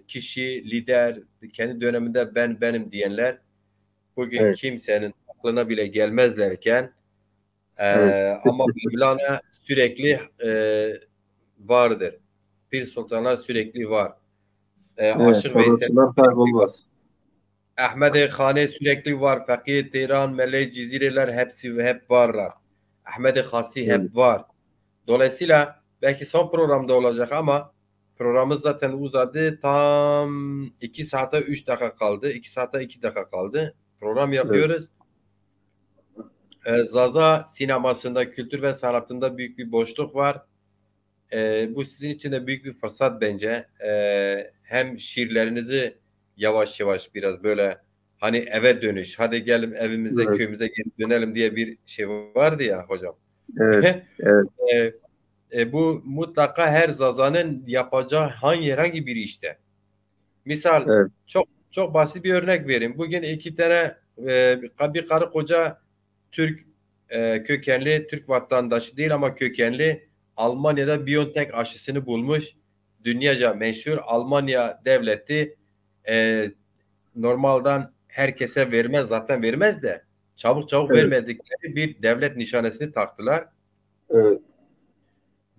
kişi, lider, kendi döneminde ben benim diyenler bugün Evet. kimsenin aklına bile gelmezlerken Evet. ama Mevlana sürekli vardır. Pir Sultanlar sürekli var. Evet. Aşık Veysel Sanatçılar sürekli var. kaybolmaz. Ahmet Khane sürekli var. Fakir Tehran, Melek Cizireler hepsi ve hep varlar. Ahmet Hasi Evet. hep var. Dolayısıyla belki son programda olacak ama programımız zaten uzadı. Tam 2 saate 3 dakika kaldı. 2 saate 2 dakika kaldı. Program Evet. yapıyoruz. Zaza sinemasında, kültür ve sanatında büyük bir boşluk var. Bu sizin için de büyük bir fırsat bence. Hem şiirlerinizi yavaş yavaş biraz böyle hani eve dönüş, hadi gelin evimize, Evet. köyümüze geri dönelim diye bir şey vardı ya hocam. Evet. Evet. Bu mutlaka her zazanın yapacağı herhangi bir işte. Misal Evet. çok çok basit bir örnek vereyim. Bugün iki tane bir karı koca Türk kökenli, Türk vatandaşı değil ama kökenli, Almanya'da BioNTech aşısını bulmuş. Dünyaca meşhur Almanya devleti e, normalden herkese vermez, zaten vermez de çabuk çabuk Evet. vermedikleri bir devlet nişanesini taktılar. Evet.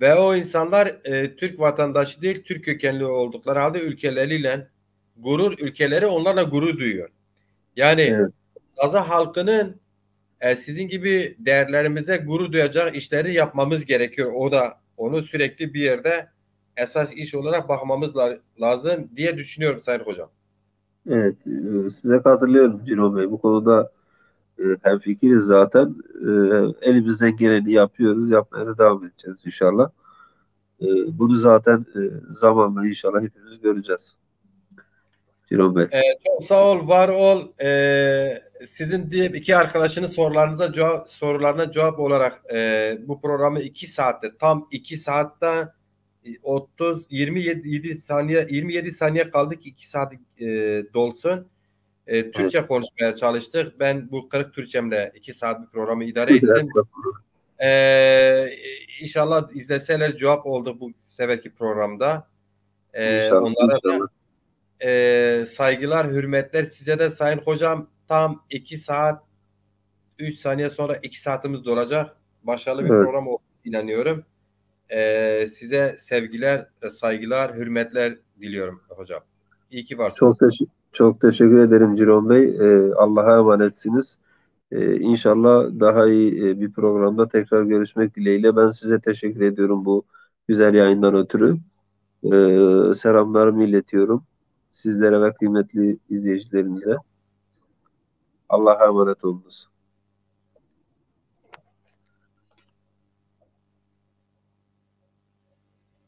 Ve o insanlar Türk vatandaşı değil, Türk kökenli oldukları halde ülkeleri onlarla gurur duyuyor. Yani Evet. Gaza halkının sizin gibi değerlerimize gurur duyacak işleri yapmamız gerekiyor. O da onu sürekli bir yerde esas iş olarak bakmamız lazım diye düşünüyorum Sayın Hocam. Evet. Size katılıyorum Cino Bey. Bu konuda hemfikiriz zaten. Elimizden geleni yapıyoruz. Yapmaya da devam edeceğiz inşallah. Bunu zaten zamanla inşallah hepimiz göreceğiz. Cino Bey. Çok sağ ol, var ol. Sizin diye iki arkadaşının sorularına cevap olarak bu programı 2 saatte, tam 2 saatte 27 saniye kaldı ki 2 saat dolsun. Evet. Türkçe konuşmaya çalıştık. Ben bu kırık Türkçemle 2 saat bir programı idare ettim. Estağfurullah. İnşallah izleseler cevap oldu bu seferki programda. İnşallah. Onlara da İnşallah. saygılar, hürmetler. Size de Sayın Hocam, tam 2 saat 3 saniye sonra 2 saatimiz dolacak. Başarılı bir Evet. program olduğunu inanıyorum. Size sevgiler, saygılar, hürmetler diliyorum hocam. İyi ki varsınız. Çok teşekkür ederim Ciron Bey. Allah'a emanetsiniz. İnşallah daha iyi bir programda tekrar görüşmek dileğiyle. Ben size teşekkür ediyorum bu güzel yayından ötürü. Selamlarımı iletiyorum sizlere ve kıymetli izleyicilerimize. Allah'a emanet olunuz.